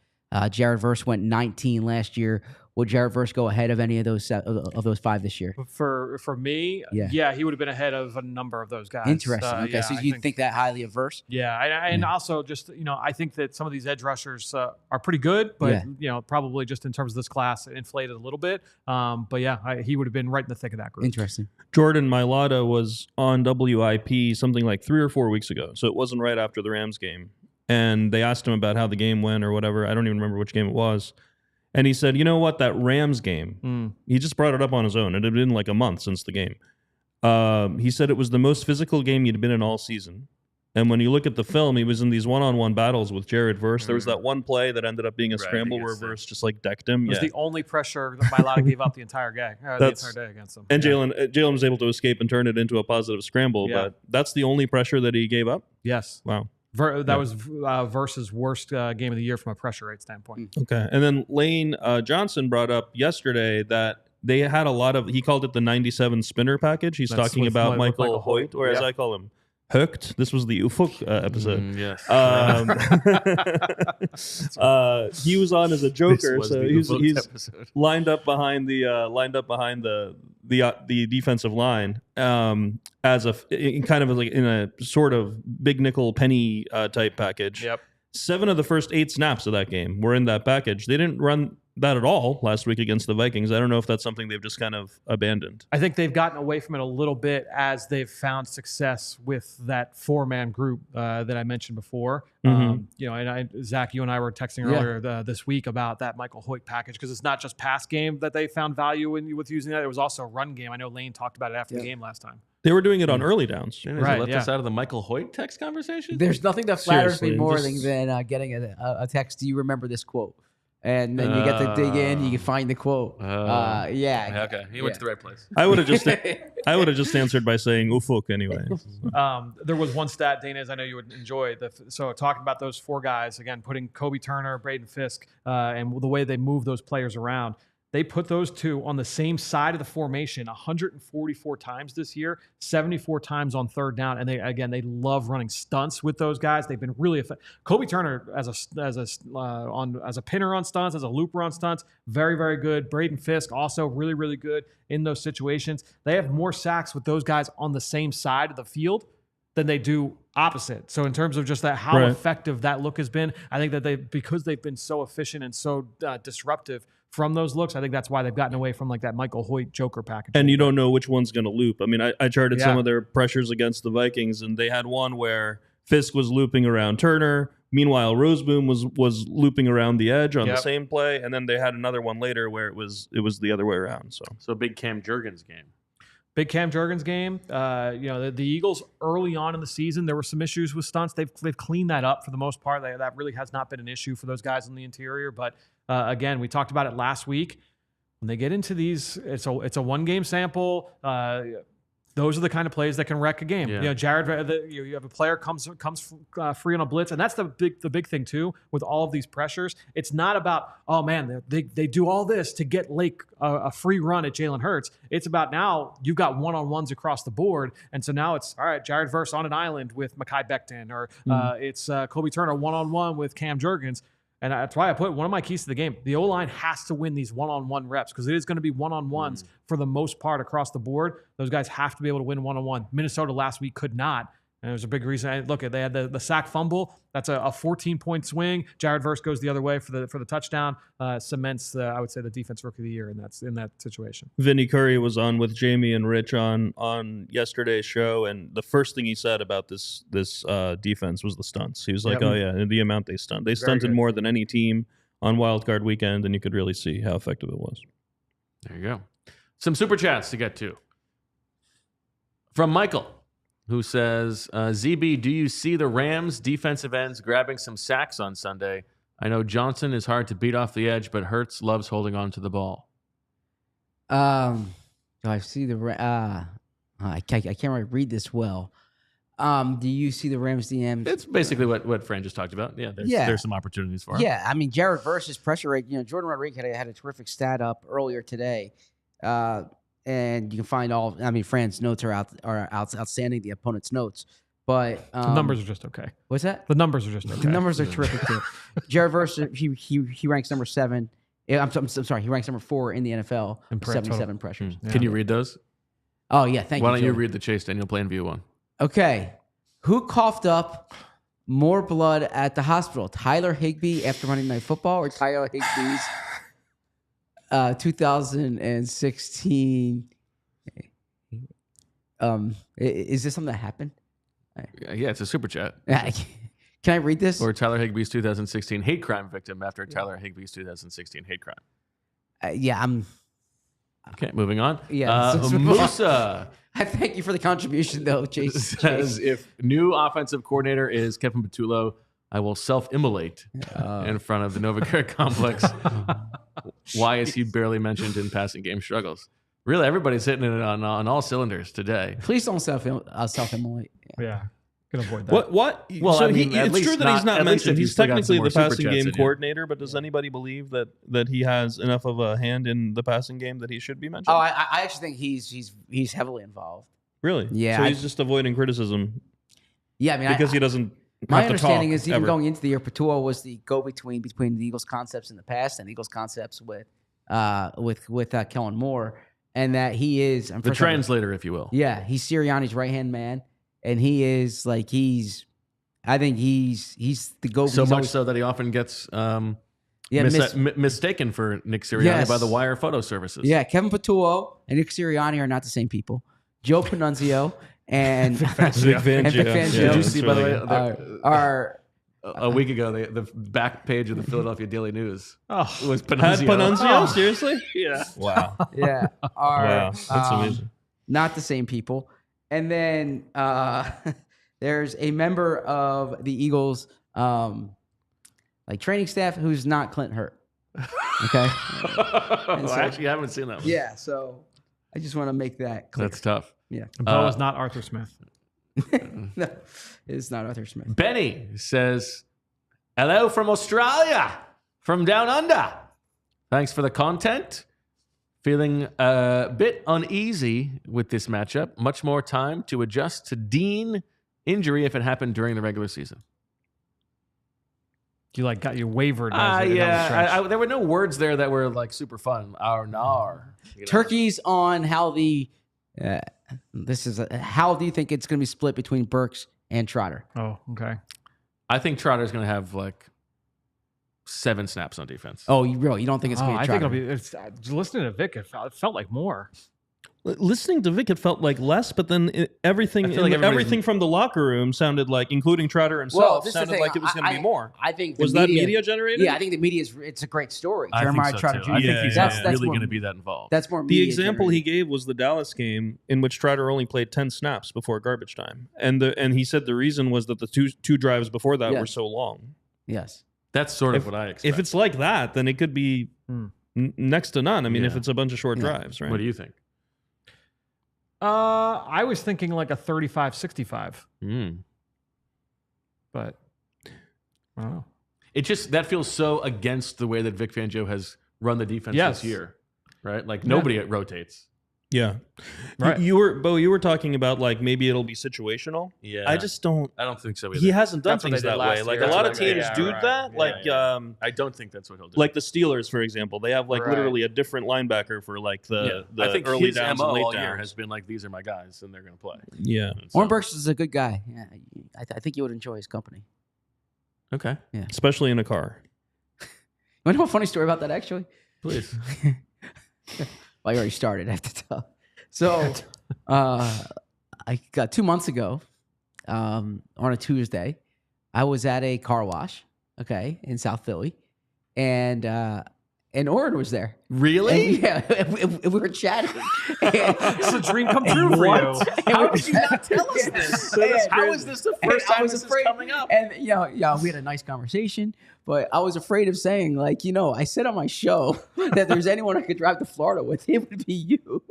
Speaker 3: Jared Verse went 19 last year. Would Jared Verse go ahead of any of those 5 this year?
Speaker 4: For me, yeah, he would have been ahead of a number of those guys.
Speaker 3: Interesting. Okay, so you think that highly of Verse?
Speaker 4: Yeah, and also just I think that some of these edge rushers are pretty good, but probably just in terms of this class, inflated a little bit. But yeah, he would have been right in the thick of that group.
Speaker 3: Interesting.
Speaker 2: Jordan Mailata was on WIP something like 3 or 4 weeks ago, so it wasn't right after the Rams game, and they asked him about how the game went or whatever. I don't even remember which game it was. And he said, you know what, that Rams game, he just brought it up on his own. It had been like a month since the game. He said it was the most physical game he'd been in all season. And when you look at the film, he was in these one-on-one battles with Jared Verse. There was that one play that ended up being a scramble where Verse just like decked him.
Speaker 4: It was the only pressure that Mailata gave up the entire day against him.
Speaker 2: And Jalen was able to escape and turn it into a positive scramble. Yeah. But that's the only pressure that he gave up?
Speaker 4: Yes.
Speaker 2: Wow.
Speaker 4: That was Verse's worst game of the year from a pressure rate standpoint.
Speaker 2: Okay. And then Lane Johnson brought up yesterday that they had a lot of, he called it the 97 spinner package. He's talking about Michael Hoyt, or as I call him, Hooked. This was the Ufuk episode.
Speaker 1: Yes.
Speaker 2: He was on as a joker, so he's lined up behind the defensive line as in a sort of big nickel penny type package.
Speaker 4: Yep.
Speaker 2: 7 of the first 8 snaps of that game were in that package. They didn't run that at all last week against the Vikings. I don't know if that's something they've just kind of abandoned.
Speaker 4: I think they've gotten away from it a little bit as they've found success with that 4-man group that I mentioned before. And Zach, you and I were texting earlier this week about that Michael Hoyt package, because it's not just pass game that they found value with using that. It was also run game. I know Lane talked about it after the game last time.
Speaker 2: They were doing it on early downs.
Speaker 1: Right, left us out of the Michael Hoyt text conversation?
Speaker 3: There's nothing that flatters me more than getting a text. Do you remember this quote? And then you get to dig in, you can find the quote. Yeah.
Speaker 1: Okay, he went to the right place.
Speaker 2: I would have just answered by saying ufuk anyway.
Speaker 4: There was one stat, Deniz, I know you would enjoy. So talking about those four guys, again, putting Kobe Turner, Braden Fisk, and the way they move those players around. They put those two on the same side of the formation 144 times this year, 74 times on third down. And they love running stunts with those guys. They've been really effective. Kobe Turner as a pinner on stunts, as a looper on stunts, very, very good. Braden Fisk also really, really good in those situations. They have more sacks with those guys on the same side of the field than they do opposite. So in terms of just that, how effective that look has been, I think that because they've been so efficient and so disruptive from those looks, I think that's why they've gotten away from like that Michael Hoyt Joker package.
Speaker 2: And you don't know which one's going to loop. I mean, I charted some of their pressures against the Vikings, and they had one where Fisk was looping around Turner. Meanwhile, Roseboom was looping around the edge on the same play, and then they had another one later where it was the other way around. So
Speaker 1: big Cam Jurgens game.
Speaker 4: Big Cam Jurgens game. The Eagles early on in the season, there were some issues with stunts. They've cleaned that up for the most part. That really has not been an issue for those guys in the interior. But again, we talked about it last week. When they get into these, it's a one-game sample. Those are the kind of plays that can wreck a game.
Speaker 1: Yeah.
Speaker 4: You have a player comes free on a blitz, and that's the big thing too with all of these pressures. It's not about, oh man, they do all this to get Lake a free run at Jalen Hurts. It's about now you've got one-on-ones across the board, and so now it's all right. Jared Verse on an island with Mekhi Becton, or it's Kobe Turner one-on-one with Cam Jurgens. And that's why I put one of my keys to the game. The O-line has to win these one-on-one reps because it is going to be one-on-ones for the most part across the board. Those guys have to be able to win one-on-one. Minnesota last week could not. And there's a big reason. Look, they had the sack fumble. That's a 14-point swing. Jared Verse goes the other way for the touchdown. Cements, I would say, the defense rookie of the year in that situation.
Speaker 2: Vinny Curry was on with Jamie and Rich on yesterday's show, and the first thing he said about this defense was the stunts. He was like, "Oh yeah, the amount they stunned. They stunted more than any team on Wild Card Weekend, and you could really see how effective it was."
Speaker 1: There you go. Some super chats to get to from Michael, who says, ZB, do you see the Rams defensive ends grabbing some sacks on Sunday? I know Johnson is hard to beat off the edge, but Hurts loves holding on to the ball.
Speaker 3: I see the I can't really read this well. Do you see the Rams DMs?
Speaker 1: It's basically what Fran just talked about. Yeah, there's some opportunities for him.
Speaker 3: Yeah, I mean, Jared Verse's pressure rate, Jordan Rodriguez had a terrific stat up earlier today. And you can find Fran's notes are outstanding, the opponent's notes. But
Speaker 4: the numbers are just okay.
Speaker 3: What's that?
Speaker 4: The numbers are just okay.
Speaker 3: The numbers are terrific too. Jared Verse, he ranks number 7. I'm sorry, he ranks number 4 in the NFL. 77 pressures.
Speaker 1: Yeah. Can you read those?
Speaker 3: Oh yeah, thank you.
Speaker 1: Why don't you read the Chase Daniel Plain View one?
Speaker 3: Okay. Who coughed up more blood at the hospital? Tyler Higbee after Monday Night Football, or Tyler Higbee's 2016? Is this something that happened?
Speaker 1: Yeah, it's a super chat.
Speaker 3: Can I read this?
Speaker 1: Or Tyler Higbee's 2016 hate crime victim after Tyler Higbee's 2016 hate crime.
Speaker 3: I'm.
Speaker 1: Okay, moving on.
Speaker 3: Yeah,
Speaker 1: Musa.
Speaker 3: I thank you for the contribution, though, Chase.
Speaker 1: Says, if new offensive coordinator is Kevin Patullo, I will self-immolate in front of the Novacare complex. Why is he barely mentioned in passing game struggles? Really, everybody's hitting it on all cylinders today.
Speaker 3: Please don't self-immolate.
Speaker 4: Yeah. Can avoid that.
Speaker 2: What?
Speaker 1: Well,
Speaker 2: so
Speaker 1: it's
Speaker 2: true that he's not mentioned. He's technically the passing game coordinator, but does anybody believe that he has enough of a hand in the passing game that he should be mentioned?
Speaker 3: Oh, I actually think he's heavily involved.
Speaker 2: Really?
Speaker 3: Yeah.
Speaker 2: So he's just avoiding criticism.
Speaker 3: Yeah, I mean,
Speaker 2: because he doesn't.
Speaker 3: My understanding is even going into the year, Patullo was the go-between between the Eagles concepts in the past and the Eagles concepts with Kellen Moore, and that he is
Speaker 1: the translator, if you will.
Speaker 3: Yeah, he's Sirianni's right-hand man. And he is I think he's the go.
Speaker 1: So much so that he often gets mistaken for Nick Sirianni by the Wire Photo Services.
Speaker 3: Yeah, Kevin Patullo and Nick Sirianni are not the same people. Joe Panunzio and Vic Fangio.
Speaker 1: Did you see, by the way, a week ago, the back page of the Philadelphia Daily News was Panunzio.
Speaker 2: Had Panunzio? Seriously?
Speaker 1: Yeah.
Speaker 2: Wow.
Speaker 3: Yeah.
Speaker 2: Wow. That's amazing.
Speaker 3: Not the same people. And then there's a member of the Eagles training staff who's not Clint Hurt. Okay.
Speaker 1: I actually haven't seen that one.
Speaker 3: Yeah, so I just want to make that clear.
Speaker 1: That's tough.
Speaker 3: Yeah.
Speaker 4: Bo is not Arthur Smith.
Speaker 3: No, it's not Arthur Smith.
Speaker 1: Benny says, hello from Australia, from down under. Thanks for the content. Feeling a bit uneasy with this matchup. Much more time to adjust to Dean injury if it happened during the regular season.
Speaker 4: You got you wavered. Down the stretch.
Speaker 1: There were no words there that were like super fun. Nar.
Speaker 3: Turkeys on how the how do you think it's going to be split between Burks and Trotter?
Speaker 4: Oh, okay.
Speaker 1: I think Trotter's going to have like 7 snaps on defense.
Speaker 3: Oh, you don't think it's going to be
Speaker 4: I
Speaker 3: Trotter?
Speaker 4: think it'll be. Listening to Vic, it felt like more.
Speaker 2: Listening to Vic, it felt like less, but then everything from the locker room sounded like, including Trotter himself,
Speaker 3: this is the
Speaker 2: sounded
Speaker 3: thing.
Speaker 2: like it was going to be more.
Speaker 3: I think
Speaker 2: was that media generated?
Speaker 3: Yeah, I think the media it's a great story.
Speaker 1: I
Speaker 3: Jeremiah
Speaker 1: think so
Speaker 3: Trotter
Speaker 1: too.
Speaker 3: Jr.
Speaker 1: I think he's
Speaker 3: that's
Speaker 1: really
Speaker 3: more-
Speaker 1: going to be that involved.
Speaker 3: That's more
Speaker 2: The
Speaker 3: media
Speaker 2: example he
Speaker 3: generated.
Speaker 2: gave was the Dallas game in which Trotter only played 10 snaps before garbage time, and he said the reason was that the two drives before that were so long.
Speaker 3: Yes.
Speaker 1: That's sort of what I expect.
Speaker 2: If it's like that, then it could be next to none. I mean,
Speaker 1: Yeah.
Speaker 2: if it's a bunch of short drives, right?
Speaker 1: What do you think?
Speaker 4: I was thinking like a 35-65, but I don't know.
Speaker 1: It just that feels so against the way that Vic Fangio has run the defense this year, right? Like nobody rotates.
Speaker 2: Yeah,
Speaker 4: Right.
Speaker 2: You were talking about like maybe it'll be situational.
Speaker 1: Yeah,
Speaker 2: I just don't.
Speaker 1: I don't think so either.
Speaker 2: He hasn't done
Speaker 4: That's what
Speaker 2: things
Speaker 4: they did
Speaker 2: that way.
Speaker 4: last
Speaker 2: Like
Speaker 4: year.
Speaker 2: a lot of
Speaker 4: That's what
Speaker 2: teams
Speaker 4: they-
Speaker 2: do
Speaker 4: yeah,
Speaker 2: that.
Speaker 4: right.
Speaker 2: Like
Speaker 1: I don't think that's what he'll do.
Speaker 2: like the Steelers, for example, they have like
Speaker 4: Right.
Speaker 2: literally a different linebacker for like the
Speaker 1: I think
Speaker 2: early
Speaker 1: his
Speaker 2: downs
Speaker 1: MO
Speaker 2: and late
Speaker 1: all year
Speaker 2: downs.
Speaker 1: has been like, these are my guys, and they're going to play.
Speaker 2: Yeah,
Speaker 1: And so-
Speaker 3: Oren Burks is a good guy. Yeah, I think you would enjoy his company.
Speaker 1: Okay,
Speaker 2: especially in a car.
Speaker 3: You want to know a funny story about that, actually?
Speaker 1: please.
Speaker 3: Well, you already started. I have to tell. So, I got 2 months ago, on a Tuesday, I was at a car wash, okay, in South Philly, and Oren was there.
Speaker 1: Really?
Speaker 3: And, yeah, and we were chatting.
Speaker 4: It's a dream come true for you.
Speaker 1: How did you not tell us this? How is this the first time this is coming up?
Speaker 3: And we had a nice conversation, but I was afraid of saying, like, I said on my show that if there's anyone I could drive to Florida with, it would be you.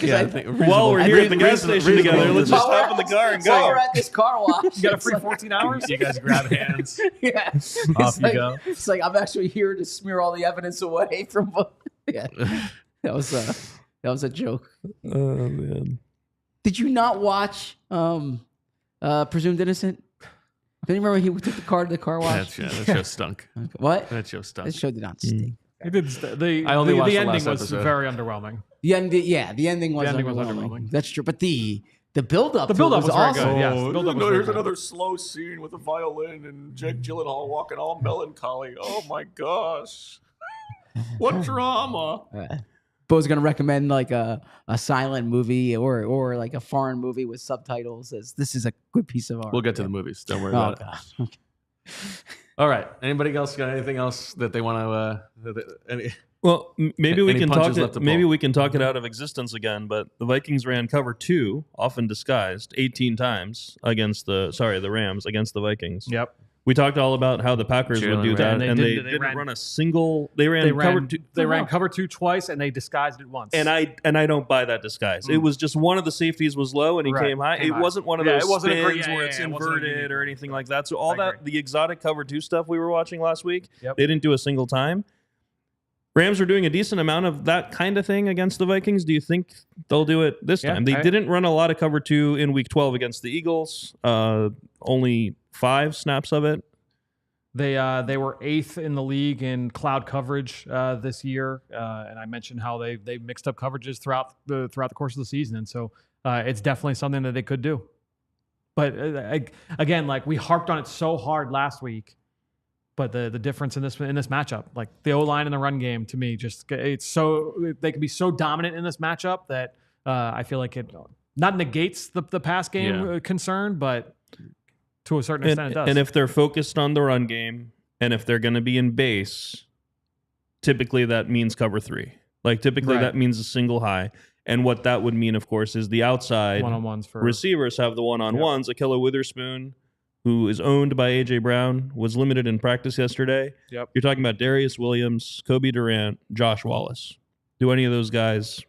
Speaker 1: Yeah, I think
Speaker 2: While we're here at the gas station together, let's just
Speaker 3: While
Speaker 2: hop in the car and
Speaker 3: While
Speaker 2: go.
Speaker 3: we're at this car wash.
Speaker 4: You got a
Speaker 3: it's
Speaker 4: free
Speaker 3: like-
Speaker 4: 14 hours?
Speaker 1: you guys grab hands.
Speaker 3: Yeah.
Speaker 1: Off you
Speaker 3: like,
Speaker 1: go.
Speaker 3: It's like I'm actually here to smear all the evidence away from. Yeah, that was a joke.
Speaker 2: Oh man.
Speaker 3: Did you not watch Presumed Innocent? Don't you remember he took the car to the car wash?
Speaker 1: That show stunk.
Speaker 3: Okay. What?
Speaker 1: That show stunk.
Speaker 3: This show did not stink.
Speaker 4: It did the
Speaker 1: I only watched the
Speaker 4: ending
Speaker 1: last
Speaker 4: was
Speaker 1: episode.
Speaker 4: very underwhelming.
Speaker 3: The ending was underwhelming.
Speaker 4: underwhelming.
Speaker 3: That's true, but the build-up,
Speaker 4: The build-up
Speaker 3: was
Speaker 4: was very
Speaker 3: awesome.
Speaker 4: good. Yes, the build-up was very
Speaker 1: here's
Speaker 4: good.
Speaker 1: another slow scene with a violin and Jake Gyllenhaal walking all melancholy. Oh my gosh. What drama.
Speaker 3: Bo's gonna recommend like a silent movie or like a foreign movie with subtitles. As this is a good piece of art.
Speaker 1: We'll get to the movies. Don't worry
Speaker 3: Oh
Speaker 1: about
Speaker 3: god.
Speaker 1: it. All right. Anybody else got anything else that they want to?
Speaker 2: Well, maybe we
Speaker 1: Any
Speaker 2: can
Speaker 1: punches
Speaker 2: talk
Speaker 1: left to
Speaker 2: it. Maybe
Speaker 1: pull?
Speaker 2: we can talk it out of existence again. But the Vikings ran cover 2, often disguised, 18 times against the Rams against the Vikings.
Speaker 4: Yep.
Speaker 2: We talked all about how the Packers
Speaker 1: Jalen
Speaker 2: would do
Speaker 1: ran.
Speaker 2: that,
Speaker 4: And they
Speaker 2: and they
Speaker 4: didn't.
Speaker 2: didn't run a single. They ran cover 2.
Speaker 4: They ran cover 2 twice, and they disguised it once.
Speaker 2: And I don't buy that disguise. It was just one of the safeties was low and he
Speaker 4: Right,
Speaker 2: came high.
Speaker 4: came
Speaker 2: It
Speaker 4: high.
Speaker 2: wasn't one of
Speaker 4: Yeah,
Speaker 2: those
Speaker 4: it wasn't a
Speaker 2: spins
Speaker 4: great-
Speaker 2: where it's
Speaker 4: it wasn't a
Speaker 2: inverted
Speaker 4: unique
Speaker 2: or
Speaker 4: one.
Speaker 2: anything like that. So all
Speaker 4: I
Speaker 2: that
Speaker 4: agree.
Speaker 2: the exotic cover 2 stuff we were watching last week,
Speaker 4: Yep.
Speaker 2: they didn't do a single time. Rams are doing a decent amount of that kind of thing against the Vikings. Do you think they'll do it this
Speaker 4: Yeah,
Speaker 2: time? They didn't run a lot of cover 2 in week 12 against the Eagles. Only 5 snaps of it.
Speaker 4: They were 8th in the league in cloud coverage this year, and I mentioned how they mixed up coverages throughout the course of the season, and so it's definitely something that they could do. But again, like we harped on it so hard last week, but the difference in this matchup, like the O-line and the run game, to me, just it's so they can be so dominant in this matchup that I feel like it not negates the pass game concern, but to a certain extent, it does.
Speaker 2: And if they're focused on the run game, and if they're going to be in base, typically that means cover 3. Like typically that means a single high. And what that would mean, of course, is the outside
Speaker 4: one-on-ones for
Speaker 2: receivers have the one-on-ones. Akella Witherspoon, who is owned by A.J. Brown, was limited in practice yesterday.
Speaker 4: Yep.
Speaker 2: You're talking about Darius Williams, Kobe Durant, Josh Wallace. Do any of those guys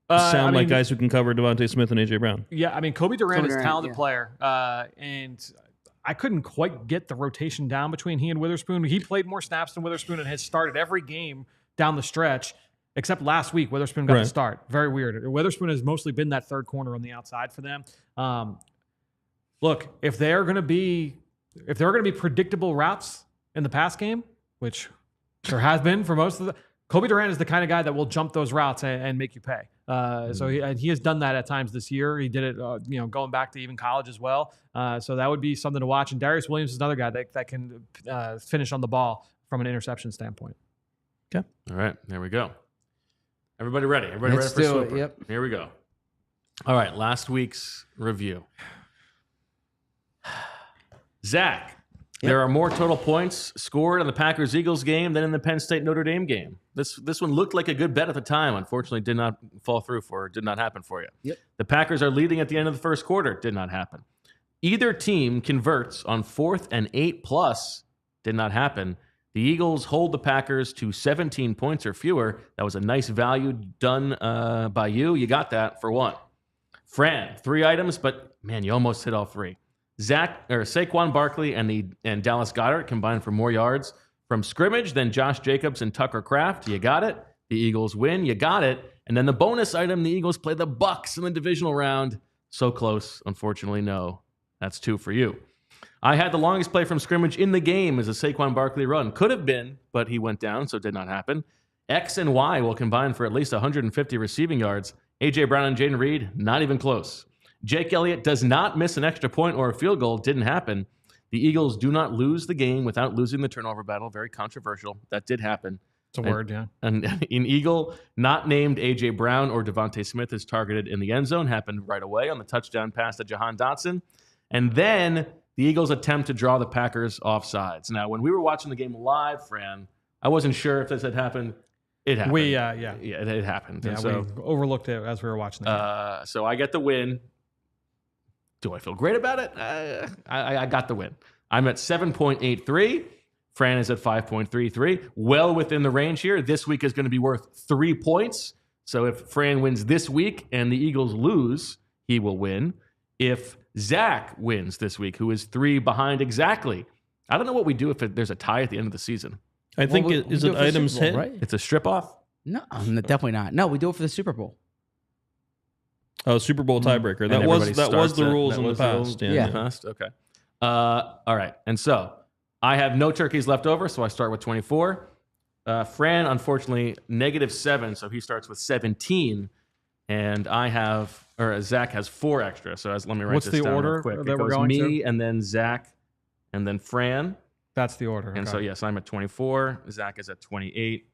Speaker 2: sound like guys who can cover DeVonta Smith and A.J. Brown?
Speaker 4: Yeah, I mean, Kobe Durant is a talented
Speaker 3: yeah.
Speaker 4: player, and I couldn't quite get the rotation down between he and Witherspoon. He played more snaps than Witherspoon and has started every game down the stretch, except last week Witherspoon got the start. Very weird. Witherspoon has mostly been that third corner on the outside for them. Look, if they're going to be predictable routes in the pass game, which there has been for most of the, Kobe Durant is the kind of guy that will jump those routes and make you pay. So he has done that at times this year. He did it, going back to even college as well. So that would be something to watch. And Darius Williams is another guy that can finish on the ball from an interception standpoint.
Speaker 2: Okay.
Speaker 1: All right, there we go. Everybody ready? Everybody
Speaker 3: Let's
Speaker 1: ready for
Speaker 3: do it,
Speaker 1: Swooper?
Speaker 3: yep.
Speaker 1: Here we go. All right, last week's review. Zach, there are more total points scored in the Packers-Eagles game than in the Penn State-Notre Dame game. This one looked like a good bet at the time. Unfortunately, did not fall through did not happen for you.
Speaker 3: Yep.
Speaker 1: The Packers are leading at the end of the first quarter. Did not happen. Either team converts on 4th and 8+. Did not happen. The Eagles hold the Packers to 17 points or fewer. That was a nice value done by you. You got that for one. Fran, 3 items, but man, you almost hit all 3. Saquon Barkley and Dallas Goedert combined for more yards from scrimmage than Josh Jacobs and Tucker Kraft. You got it. The Eagles win. You got it. And then the bonus item, the Eagles play the Bucs in the divisional round. So close. Unfortunately, no. That's 2 for you. I had the longest play from scrimmage in the game as a Saquon Barkley run. Could have been, but he went down, so it did not happen. X and Y will combine for at least 150 receiving yards. A.J. Brown and Jaden Reed, not even close. Jake Elliott does not miss an extra point or a field goal. Didn't happen. The Eagles do not lose the game without losing the turnover battle. Very controversial. That did happen.
Speaker 4: It's a word, yeah.
Speaker 1: And an Eagle not named A.J. Brown or DeVonta Smith is targeted in the end zone. Happened right away on the touchdown pass to Jahan Dotson. And then the Eagles attempt to draw the Packers off sides. Now, when we were watching the game live, Fran, I wasn't sure if this had happened. It happened.
Speaker 4: Yeah,
Speaker 1: it happened.
Speaker 4: Yeah,
Speaker 1: And so,
Speaker 4: we overlooked it as we were watching the game.
Speaker 1: so I get the win. Do I feel great about it? I got the win. I'm at 7.83. Fran is at 5.33. Well within the range here. This week is going to be worth 3 points. So if Fran wins this week and the Eagles lose, he will win. If Zach wins this week, who is 3 behind exactly, I don't know what we do if there's a tie at the end of the season.
Speaker 2: I think
Speaker 3: we
Speaker 2: is
Speaker 3: do
Speaker 2: it
Speaker 3: for the
Speaker 2: items
Speaker 3: Super Bowl,
Speaker 2: hit?
Speaker 3: right?
Speaker 1: It's a strip off.
Speaker 3: No, definitely not. No, we do it for the Super Bowl.
Speaker 2: Oh, Super Bowl tiebreaker.
Speaker 1: And
Speaker 2: that
Speaker 1: everybody
Speaker 2: was the
Speaker 1: starts it.
Speaker 2: rules
Speaker 1: That
Speaker 2: in the
Speaker 1: was the rules
Speaker 2: past.
Speaker 1: in
Speaker 3: Yeah.
Speaker 1: the past. Okay. All right. And so I have no turkeys left over, so I start with 24. Fran, unfortunately, -7, so he starts with 17. And Zach has 4 extra. So let me write
Speaker 4: What's
Speaker 1: this
Speaker 4: the
Speaker 1: down
Speaker 4: order
Speaker 1: real quick.
Speaker 4: that
Speaker 1: It
Speaker 4: we're
Speaker 1: goes
Speaker 4: going
Speaker 1: me,
Speaker 4: to?
Speaker 1: and then Zach, and then Fran.
Speaker 4: That's the order.
Speaker 1: And so, yes, I'm at 24. Zach is at 28.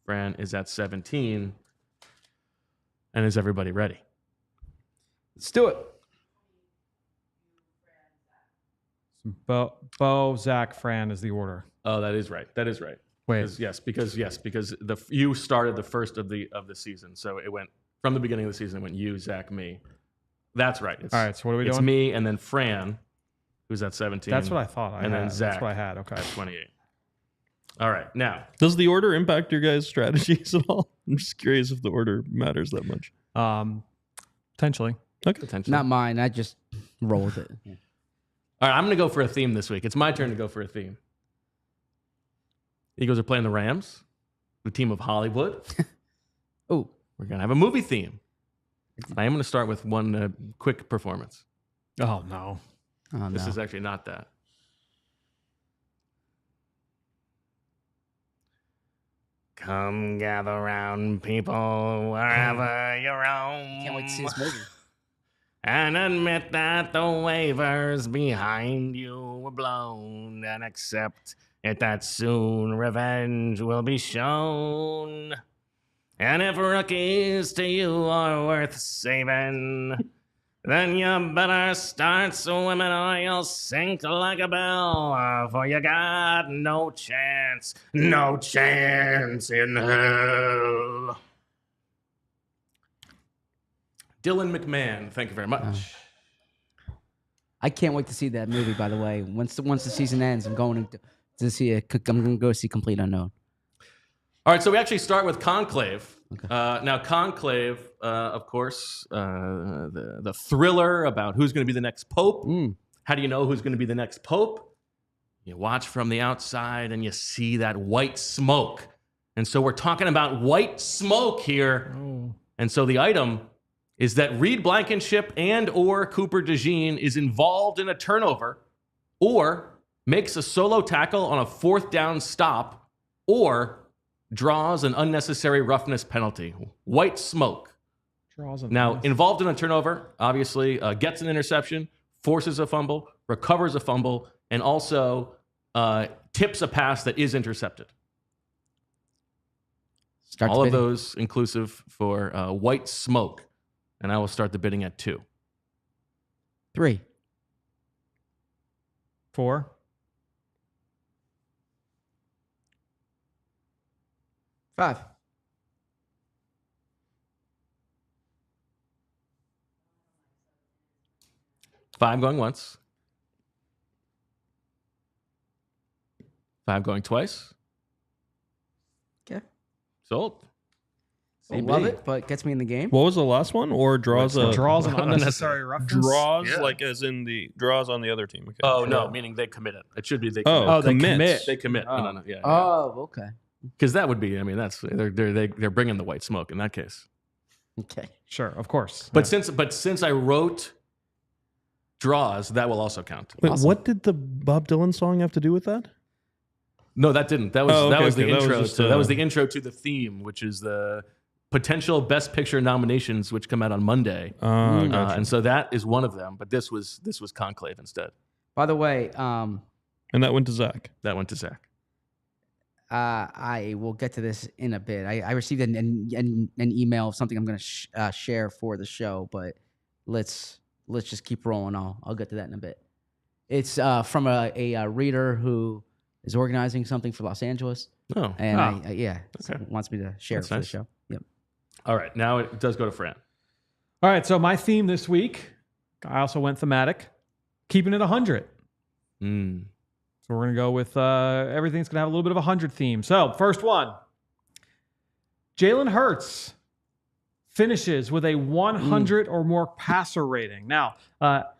Speaker 1: Fran is at 17. And is everybody ready?
Speaker 3: Let's do it.
Speaker 4: Bo, Zach, Fran is the order.
Speaker 1: Oh, that is right. That is right.
Speaker 4: Wait.
Speaker 1: Because you started the first of the season, so it went from the beginning of the season. It went you, Zach, me. That's right.
Speaker 4: All right, so what are we doing?
Speaker 1: It's me and then Fran, who's at 17.
Speaker 4: That's what I thought.
Speaker 1: Then Zach.
Speaker 4: That's what I had. Okay.
Speaker 1: At 28. All right, now
Speaker 2: Does the order impact your guys' strategies at all? I'm just curious if the order matters that much.
Speaker 4: Potentially.
Speaker 2: Okay.
Speaker 1: potentially.
Speaker 3: Not mine. I just roll with it.
Speaker 1: All right, I'm going to go for a theme this week. It's my turn to go for a theme. Eagles are playing the Rams, the team of Hollywood.
Speaker 3: Oh,
Speaker 1: We're going to have a movie theme. I am going to start with one quick performance.
Speaker 4: Oh, no.
Speaker 3: no.
Speaker 1: This is actually not that. Come gather round, people, wherever you roam.
Speaker 3: Can't wait to see this movie.
Speaker 1: And admit that the waivers behind you were blown, and accept it that soon revenge will be shown. And if rookies to you are worth saving, then you better start swimming or you'll sink like a bell, for you got no chance in hell. Dylan McMahon, thank you very much.
Speaker 3: I can't wait to see that movie. By the way, once the season ends, I'm going to see it. I'm going to go see Complete Unknown.
Speaker 1: All right, so we actually start with Conclave. Okay. Now, Conclave, of course, the thriller about who's going to be the next pope. How do you know who's going to be the next pope? You watch from the outside and you see that white smoke. And so we're talking about white smoke here. Oh. And so the item is that Reed Blankenship and or Cooper DeJean is involved in a turnover or makes a solo tackle on a 4th down stop or draws an unnecessary roughness penalty. White smoke. Now, involved in a turnover, obviously, gets an interception, forces a fumble, recovers a fumble, and also tips a pass that is intercepted. All of those inclusive for white smoke. And I will start the bidding at 2.
Speaker 3: 3.
Speaker 4: 4.
Speaker 3: 5.
Speaker 1: 5 going once. 5 going twice.
Speaker 3: Okay.
Speaker 1: Sold.
Speaker 3: I love it, but gets me in the game.
Speaker 2: What was the last one? Or draws an
Speaker 4: unnecessary roughness?
Speaker 2: Draws, like as in the draws on the other team. Okay.
Speaker 1: Oh, no, meaning they commit it. It should be they commit.
Speaker 2: Oh, they commit.
Speaker 1: They commit.
Speaker 3: Oh.
Speaker 1: No. Yeah.
Speaker 3: Oh, okay.
Speaker 1: Because that would be, I mean, that's they're bringing the white smoke in that case.
Speaker 3: Okay.
Speaker 4: Sure, of course.
Speaker 1: But since I wrote draws, that will also count.
Speaker 2: Wait, awesome. What did the Bob Dylan song have to do with that?
Speaker 1: No, that didn't. That was the intro. That was the intro to the theme, which is the potential Best Picture nominations, which come out on Monday.
Speaker 2: Gotcha.
Speaker 1: And so that is one of them. But this was Conclave instead.
Speaker 3: By the way,
Speaker 2: and that went to Zach.
Speaker 1: That went to Zach.
Speaker 3: I will get to this in a bit. I received an email of something I'm going to share for the show, but let's just keep rolling. I'll get to that in a bit. It's from a reader who is organizing something for Los Angeles.
Speaker 1: Oh,
Speaker 3: and wants me to share it for the show. Yep.
Speaker 1: All right, now it does go to Fran.
Speaker 4: All right, so my theme this week, I also went thematic, keeping it 100. So we're going to go with everything's going to have a little bit of a 100 theme. So first one, Jalen Hurts finishes with a 100 or more passer rating. Now,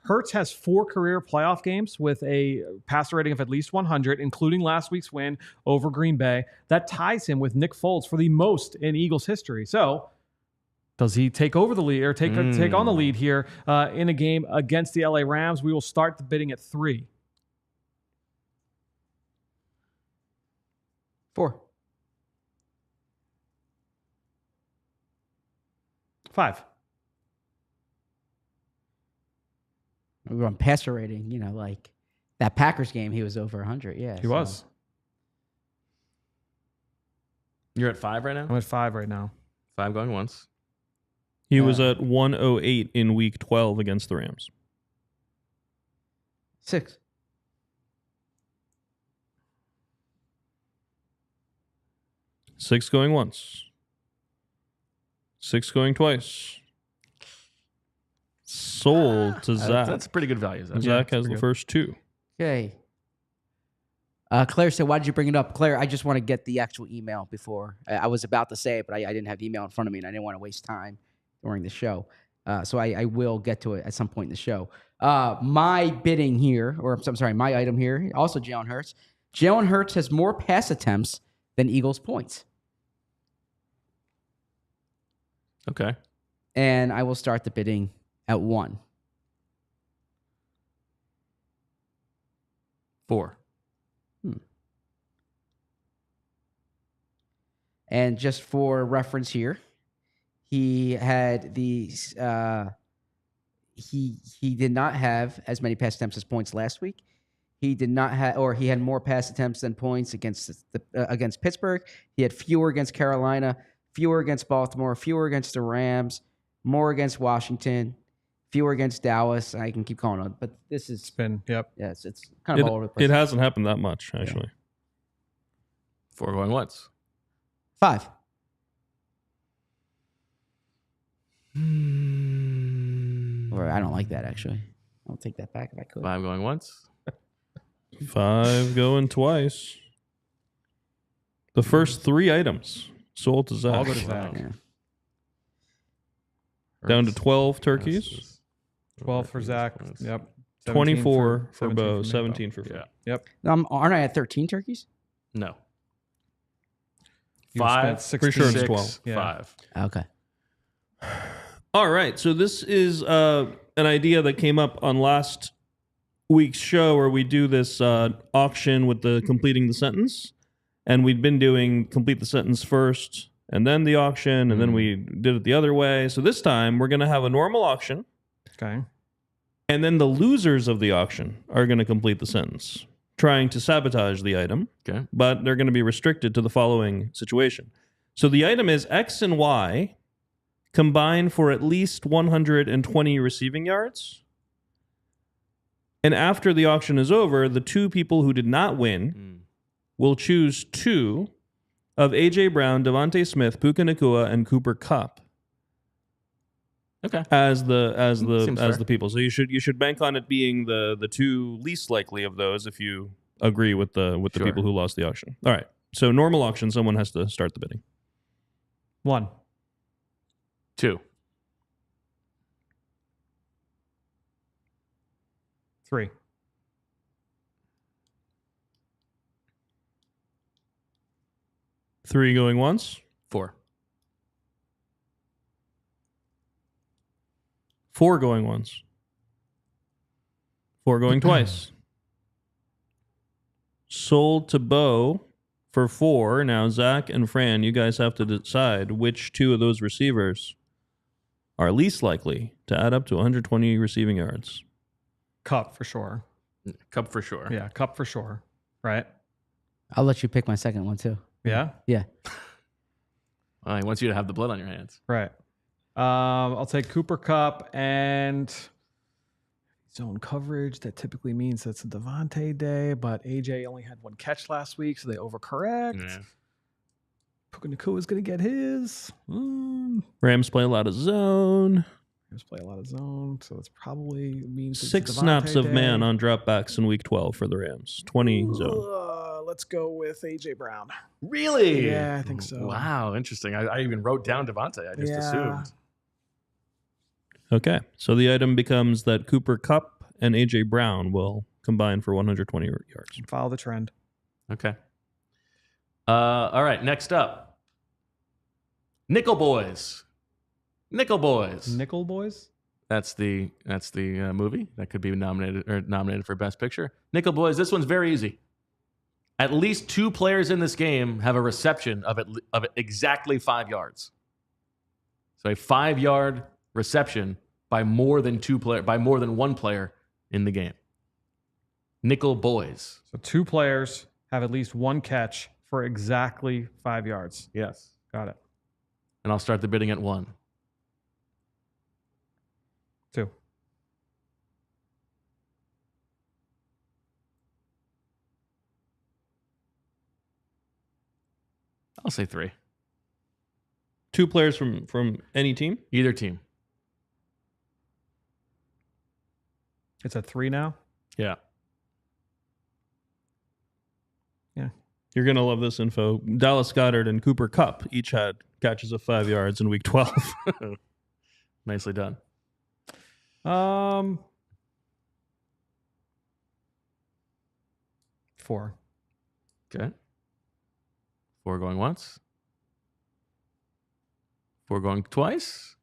Speaker 4: Hurts has 4 career playoff games with a passer rating of at least 100, including last week's win over Green Bay. That ties him with Nick Foles for the most in Eagles history. So does he take over the lead or take on the lead here in a game against the LA Rams? We will start the bidding at 3.
Speaker 3: 4.
Speaker 4: 5.
Speaker 3: We're on passer rating, like that Packers game, he was over 100. Yeah,
Speaker 4: he was.
Speaker 1: You're at 5 right now?
Speaker 4: I'm at 5 right now.
Speaker 1: 5 going once.
Speaker 2: He was at 108 in week 12 against the Rams.
Speaker 3: 6.
Speaker 2: 6 going once. 6 going twice. Sold to Zach.
Speaker 1: That's a pretty good value, Zach.
Speaker 2: Zach has the first 2.
Speaker 3: Okay. Claire said, why did you bring it up? Claire, I just want to get the actual email before. I was about to say it, but I didn't have the email in front of me, and I didn't want to waste time during the show. So I will get to it at some point in the show. My bidding here, or I'm sorry, my item here, also Jalen Hurts. Jalen Hurts has more pass attempts than Eagles points.
Speaker 1: Okay.
Speaker 3: And I will start the bidding at 1.
Speaker 1: 4.
Speaker 3: And just for reference here, he had these. He did not have as many pass attempts as points last week. He did not have, or he had more pass attempts than points against Pittsburgh. He had fewer against Carolina, fewer against Baltimore, fewer against the Rams, more against Washington, fewer against Dallas. I can keep calling on, but this is
Speaker 4: spin. Yep.
Speaker 3: Yeah, it's kind of all over the place.
Speaker 2: It hasn't happened that much actually.
Speaker 1: Yeah. 4 going once.
Speaker 3: 5. Or I don't like that actually. I'll take that back if I could.
Speaker 1: 5 going once.
Speaker 2: 5 going twice. The first 3 items sold to Zach.
Speaker 4: I'll go to Zach.
Speaker 3: Yeah.
Speaker 2: Down to 12 turkeys.
Speaker 4: 12 for Zach. Yep.
Speaker 2: 24 for
Speaker 4: 17
Speaker 2: Bo.
Speaker 4: Nico.
Speaker 2: 17 for Fran.
Speaker 1: Yeah.
Speaker 4: Yep.
Speaker 3: Aren't I at 13 turkeys?
Speaker 1: No.
Speaker 4: You
Speaker 1: 5,
Speaker 4: spent
Speaker 2: Pretty sure it's
Speaker 1: 6,
Speaker 2: 12.
Speaker 4: Yeah.
Speaker 1: 5.
Speaker 3: Okay.
Speaker 2: All right. So this is an idea that came up on last week's show where we do this auction with the completing the sentence. And we'd been doing complete the sentence first and then the auction. And then we did it the other way. So this time we're going to have a normal auction.
Speaker 4: Okay.
Speaker 2: And then the losers of the auction are going to complete the sentence, trying to sabotage the item.
Speaker 1: Okay.
Speaker 2: But they're going to be restricted to the following situation. So the item is X and Y combine for at least 120 receiving yards. And after the auction is over, the 2 people who did not win will choose 2 of A.J. Brown, DeVonta Smith, Puka Nakua, and Cooper Kupp.
Speaker 1: Okay.
Speaker 2: As the
Speaker 1: fair.
Speaker 2: people. So you should bank on it being the 2 least likely of those if you agree with the
Speaker 1: Sure.
Speaker 2: people who lost the auction. All right. So normal auction, someone has to start the bidding.
Speaker 4: 1.
Speaker 1: 2.
Speaker 4: 3.
Speaker 2: 3 going once.
Speaker 1: 4.
Speaker 2: 4 going once. 4 going twice. Sold to Bo for 4. Now, Zach and Fran, you guys have to decide which 2 of those receivers are least likely to add up to 120 receiving yards.
Speaker 4: Kupp for sure.
Speaker 1: Kupp for sure.
Speaker 4: Yeah, Kupp for sure. Right?
Speaker 3: I'll let you pick my second one too.
Speaker 4: Yeah?
Speaker 3: Yeah.
Speaker 1: He wants you to have the blood on your hands.
Speaker 4: Right. I'll take Cooper Kupp and zone coverage. That typically means it's a DeVonta day, but AJ only had 1 catch last week, so they overcorrect.
Speaker 1: Yeah.
Speaker 4: Puka Nakua is going to get his.
Speaker 2: Rams play a lot of zone.
Speaker 4: Rams play a lot of zone, so it's probably means it's
Speaker 2: 6
Speaker 4: a
Speaker 2: snaps
Speaker 4: DeVonta
Speaker 2: of
Speaker 4: day.
Speaker 2: man on dropbacks in week 12 for the Rams. 20 zone.
Speaker 4: Let's go with AJ Brown.
Speaker 1: Really?
Speaker 4: Yeah, I think so.
Speaker 1: Wow, interesting. I even wrote down DeVonta. I just assumed.
Speaker 2: Okay, so the item becomes that Cooper Kupp and A.J. Brown will combine for 120 yards.
Speaker 4: Follow the trend.
Speaker 1: Okay. All right, next up. Nickel Boys. Nickel Boys.
Speaker 4: Nickel Boys?
Speaker 1: That's the movie that could be nominated for Best Picture. Nickel Boys. This one's very easy. At least 2 players in this game have a reception of exactly 5 yards. So a 5-yard reception by more than 1 player in the game. Nickel Boys.
Speaker 4: So 2 players have at least 1 catch for exactly 5 yards.
Speaker 1: Yes.
Speaker 4: Got it.
Speaker 1: And I'll start the bidding at 1.
Speaker 4: 2.
Speaker 1: I'll say 3.
Speaker 2: 2 players from any team?
Speaker 1: Either team.
Speaker 4: It's a 3 now?
Speaker 1: Yeah.
Speaker 4: Yeah.
Speaker 2: You're going to love this info. Dallas Goedert and Cooper Kupp each had catches of 5 yards in week 12.
Speaker 1: Nicely done.
Speaker 4: 4.
Speaker 1: Okay. 4 going once. 4 going twice.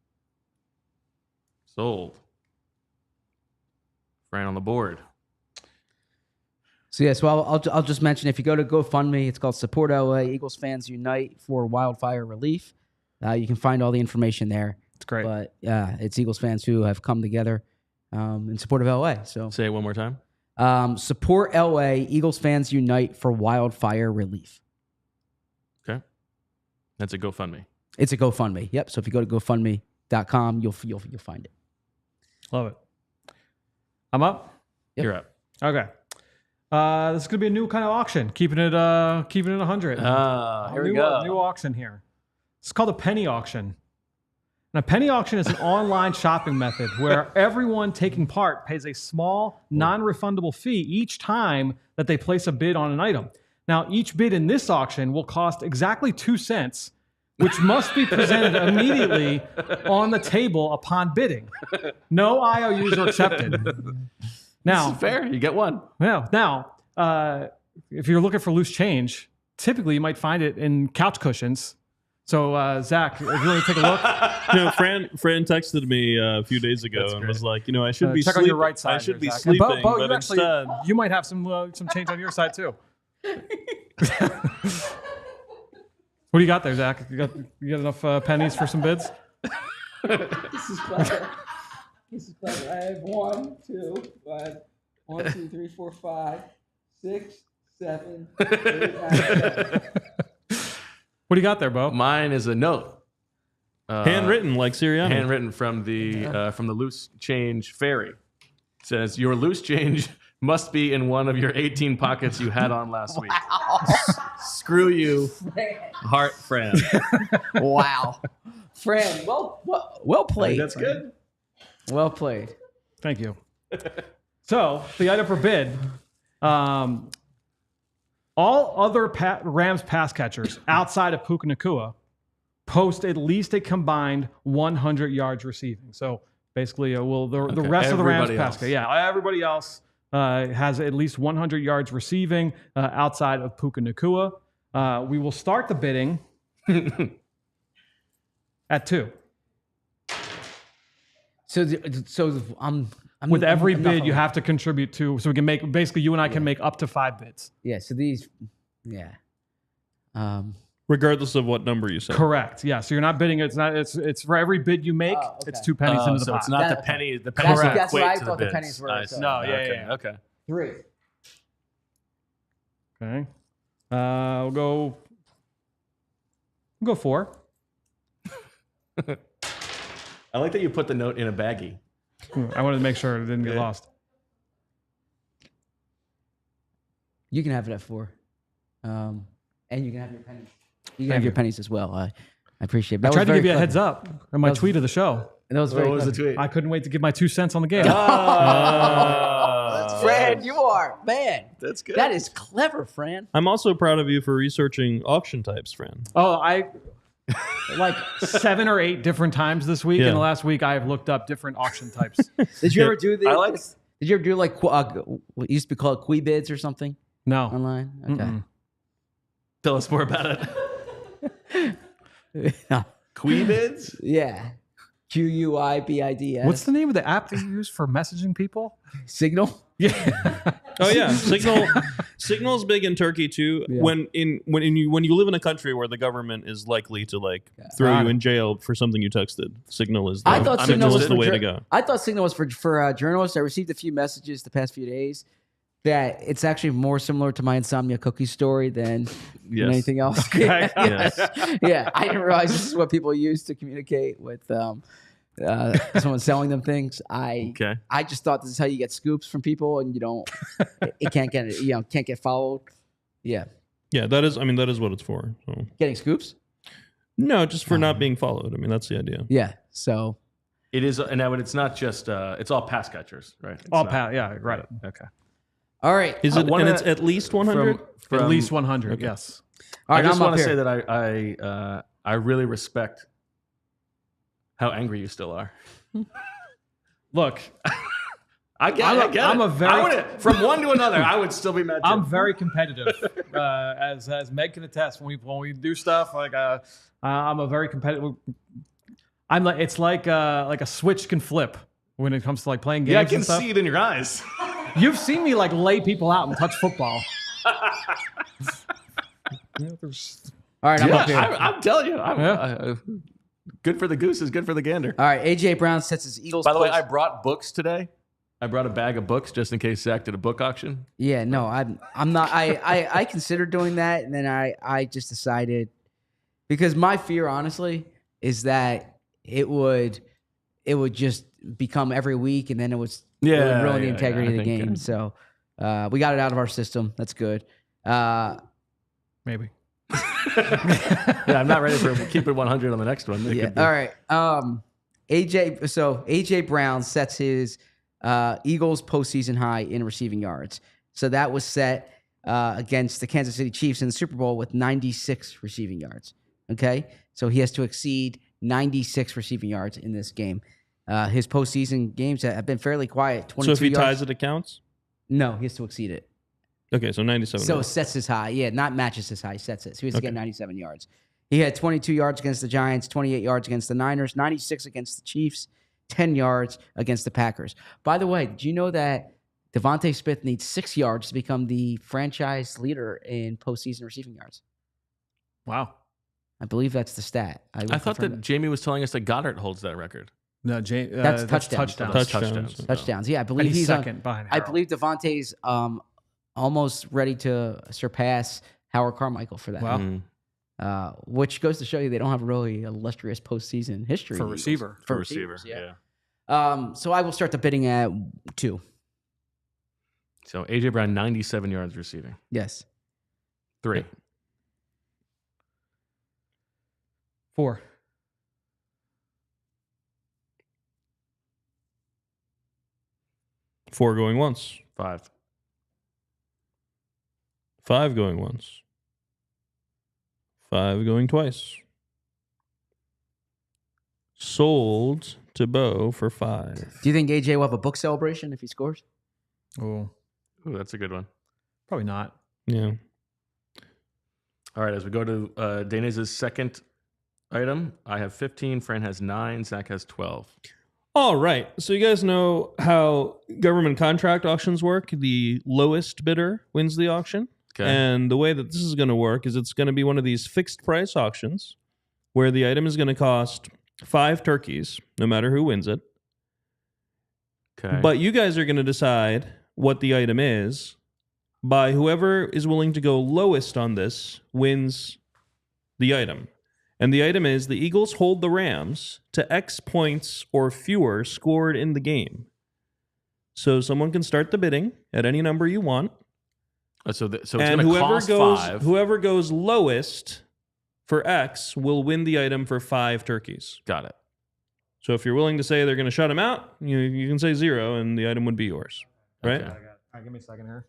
Speaker 1: Sold. Fran on the board.
Speaker 3: So yeah, so I'll just mention, if you go to GoFundMe, it's called Support LA Eagles Fans Unite for Wildfire Relief. You can find all the information there.
Speaker 4: It's great.
Speaker 3: But it's Eagles fans who have come together in support of LA. So
Speaker 1: Say it one more time.
Speaker 3: Support LA Eagles Fans Unite for Wildfire Relief.
Speaker 1: Okay. That's a GoFundMe.
Speaker 3: It's a GoFundMe. Yep. So if you go to GoFundMe.com, you'll find it.
Speaker 4: Love it. I'm up.
Speaker 3: Yep.
Speaker 1: You're up.
Speaker 4: Okay. This is gonna be a new kind of auction. Keeping it 100.
Speaker 1: Here we go.
Speaker 4: New auction here. It's called a penny auction. Now, penny auction is an online shopping method where everyone taking part pays a small, non-refundable fee each time that they place a bid on an item. Now, each bid in this auction will cost exactly 2 cents, which must be presented immediately on the table upon bidding. No IOUs are accepted. Now,
Speaker 1: This is fair. You get one.
Speaker 4: Now, if you're looking for loose change, typically you might find it in couch cushions. So, Zach, if you want to take a look.
Speaker 2: Fran texted me a few days ago and was like, I should be
Speaker 4: check
Speaker 2: sleeping.
Speaker 4: on your right side.
Speaker 2: I should be
Speaker 4: Zach.
Speaker 2: sleeping,
Speaker 4: And Bo,
Speaker 2: but
Speaker 4: you
Speaker 2: instead,
Speaker 4: you might have some change on your side too. What do you got there, Zach? You got enough pennies for some bids?
Speaker 3: This is clever. I have 1, 2, 5, 1, 2, 3, 4, 5, 6, 7, 8, 9, 10.
Speaker 4: What do you got there, Bo?
Speaker 1: Mine is a note.
Speaker 2: handwritten like Sirianni.
Speaker 1: Handwritten from the loose change fairy. It says, your loose change must be in one of your 18 pockets you had on last week. Screw you, Heart Fran.
Speaker 3: Wow. Fran, well played.
Speaker 1: That's good.
Speaker 3: Well played.
Speaker 4: Thank you. So, the item for bid. All other Rams pass catchers outside of Puka Nakua post at least a combined 100 yards receiving. So basically, the rest of the Rams pass catchers, everybody else has at least 100 yards receiving outside of Puka Nakua. We will start the bidding at 2. With every bid, you have to contribute to, so we can make, basically you and I can make up to 5 bids.
Speaker 3: Yeah, so these,
Speaker 2: Regardless of what number you say.
Speaker 4: Correct. Yeah. So you're not bidding. It's for every bid you make, it's 2 pennies into the pot.
Speaker 1: It's not the penny. The pennies
Speaker 3: that's what I
Speaker 1: equate to the
Speaker 3: thought the
Speaker 1: bids.
Speaker 3: pennies were.
Speaker 1: I
Speaker 3: So.
Speaker 1: see.
Speaker 4: No, yeah.
Speaker 1: Okay.
Speaker 3: 3.
Speaker 4: Okay. We'll go 4.
Speaker 1: I like that you put the note in a baggie.
Speaker 4: I wanted to make sure it didn't get lost.
Speaker 3: You can have it at 4. And you can have your pennies. You can have your pennies as well. I appreciate it.
Speaker 4: I tried to give you a heads up in my tweet of the show.
Speaker 3: That was very
Speaker 1: What was the tweet?
Speaker 4: I couldn't wait to give my 2 cents on the game.
Speaker 3: Fran, you are, man.
Speaker 1: That's good.
Speaker 3: That is clever, Fran.
Speaker 2: I'm also proud of you for researching auction types, Fran.
Speaker 4: Oh, I like 7 or 8 different times this week.
Speaker 2: Yeah.
Speaker 4: In the last week, I have looked up different auction types.
Speaker 3: Did you ever do the?
Speaker 1: I like-
Speaker 3: Did you ever do like what used to be called Qui bids or something
Speaker 4: No.
Speaker 3: online? Okay.
Speaker 1: Tell us more about it. Queebids?
Speaker 3: Yeah. QUIBIDS.
Speaker 4: What's the name of the app that you use for messaging people?
Speaker 3: Signal?
Speaker 4: Yeah.
Speaker 2: Oh yeah, Signal's big in Turkey too.
Speaker 3: Yeah.
Speaker 2: When you live in a country where the government is likely to throw you in jail for something you texted, Signal is the way to go.
Speaker 3: I thought Signal was for journalists. I received a few messages the past few days that it's actually more similar to my insomnia cookie story than anything else.
Speaker 4: Okay.
Speaker 2: Yes.
Speaker 3: Yeah, I didn't realize this is what people use to communicate with someone selling them things. I just thought this is how you get scoops from people, and you don't. It can't get followed. Yeah,
Speaker 2: That is what it's for. So.
Speaker 3: Getting scoops.
Speaker 2: No, just for not being followed. I mean, that's the idea.
Speaker 3: Yeah. So
Speaker 1: It is, and it's not just, it's all pass catchers, right? It's
Speaker 4: All
Speaker 1: not-
Speaker 4: pass. Yeah. Right.
Speaker 1: Okay.
Speaker 3: all right.
Speaker 2: Is it?
Speaker 1: wanna-
Speaker 2: And it's at least 100.
Speaker 4: At least 100. Yes.
Speaker 3: All
Speaker 1: I
Speaker 3: right.
Speaker 1: just
Speaker 3: I'm
Speaker 1: want
Speaker 3: up
Speaker 1: to
Speaker 3: here.
Speaker 1: say that I really respect how angry you still are.
Speaker 4: Look,
Speaker 1: I get it. From one to another, I would still be mad too.
Speaker 4: I'm very competitive, as Meg can attest. When we do stuff, I'm a very competitive. It's like a switch can flip when it comes to like playing games.
Speaker 1: Yeah, I can
Speaker 4: and stuff.
Speaker 1: see it in your eyes.
Speaker 4: You've seen me like lay people out and touch football.
Speaker 3: All right. I'm up here.
Speaker 1: I'm telling you, good for the goose is good for the gander.
Speaker 3: All right. AJ Brown sets his Eagles.
Speaker 1: By the way,
Speaker 3: post-
Speaker 1: I brought books today. I brought a bag of books just in case Zach did a book auction.
Speaker 3: Yeah, no, I'm not. I considered doing that, and then I just decided, because my fear, honestly, is that it would just become every week, and then it would ruin the integrity of the game. So we got it out of our system. That's good.
Speaker 4: Maybe.
Speaker 1: Yeah, I'm not ready for keep it 100 on the next one.
Speaker 3: Yeah. All right. AJ Brown sets his Eagles postseason high in receiving yards. So that was set against the Kansas City Chiefs in the Super Bowl with 96 receiving yards. Okay, so he has to exceed 96 receiving yards in this game. His postseason games have been fairly quiet. 22
Speaker 2: So if he
Speaker 3: yards.
Speaker 2: ties it, it counts?
Speaker 3: No, he has to exceed it.
Speaker 2: Okay, so 97.
Speaker 3: So it sets his high. Yeah, not matches his high, sets it. So he has to get 97 yards. He had 22 yards against the Giants, 28 yards against the Niners, 96 against the Chiefs, 10 yards against the Packers. By the way, did you know that DeVonta Smith needs 6 yards to become the franchise leader in postseason receiving yards?
Speaker 4: Wow.
Speaker 3: I believe that's the stat.
Speaker 1: I thought that Jamie was telling us that Goddard holds that record.
Speaker 4: No,
Speaker 3: That's touchdowns. Touchdowns. Yeah, I believe
Speaker 4: And
Speaker 3: he's
Speaker 4: second behind
Speaker 3: I
Speaker 4: Harold.
Speaker 3: believe Devontae's almost ready to surpass Howard Carmichael for that.
Speaker 4: Wow.
Speaker 3: Which goes to show you they don't have a really illustrious postseason history.
Speaker 4: For
Speaker 3: the Eagles.
Speaker 4: receiver.
Speaker 3: For receivers, yeah. So I will start the bidding at 2.
Speaker 1: So AJ Brown, 97 yards receiving.
Speaker 3: Yes.
Speaker 1: 3.
Speaker 4: 4.
Speaker 2: 4 going once.
Speaker 1: 5.
Speaker 2: 5 going once. 5 going twice. Sold to Bo for 5.
Speaker 3: Do you think AJ will have a book celebration if he scores?
Speaker 4: Oh,
Speaker 1: Ooh, that's a good one.
Speaker 4: probably not.
Speaker 2: Yeah.
Speaker 1: All right, as we go to Deniz's second item, I have 15. Fran has 9. Zach has 12.
Speaker 2: All right. So you guys know how government contract auctions work. The lowest bidder wins the auction.
Speaker 1: Okay.
Speaker 2: And the way that this is going to work is it's going to be one of these fixed price auctions where the item is going to cost 5 turkeys, no matter who wins it.
Speaker 1: Okay.
Speaker 2: But you guys are going to decide what the item is by whoever is willing to go lowest on this wins the item. And the item is the Eagles hold the Rams to X points or fewer scored in the game. So someone can start the bidding at any number you want.
Speaker 1: So it's
Speaker 2: And
Speaker 1: going to cost 5.
Speaker 2: whoever goes lowest for X will win the item for 5 turkeys.
Speaker 1: Got it.
Speaker 2: So if you're willing to say they're going to shut him out, you can say 0 and the item would be yours. Right?
Speaker 1: Okay.
Speaker 4: All right, give me a second here.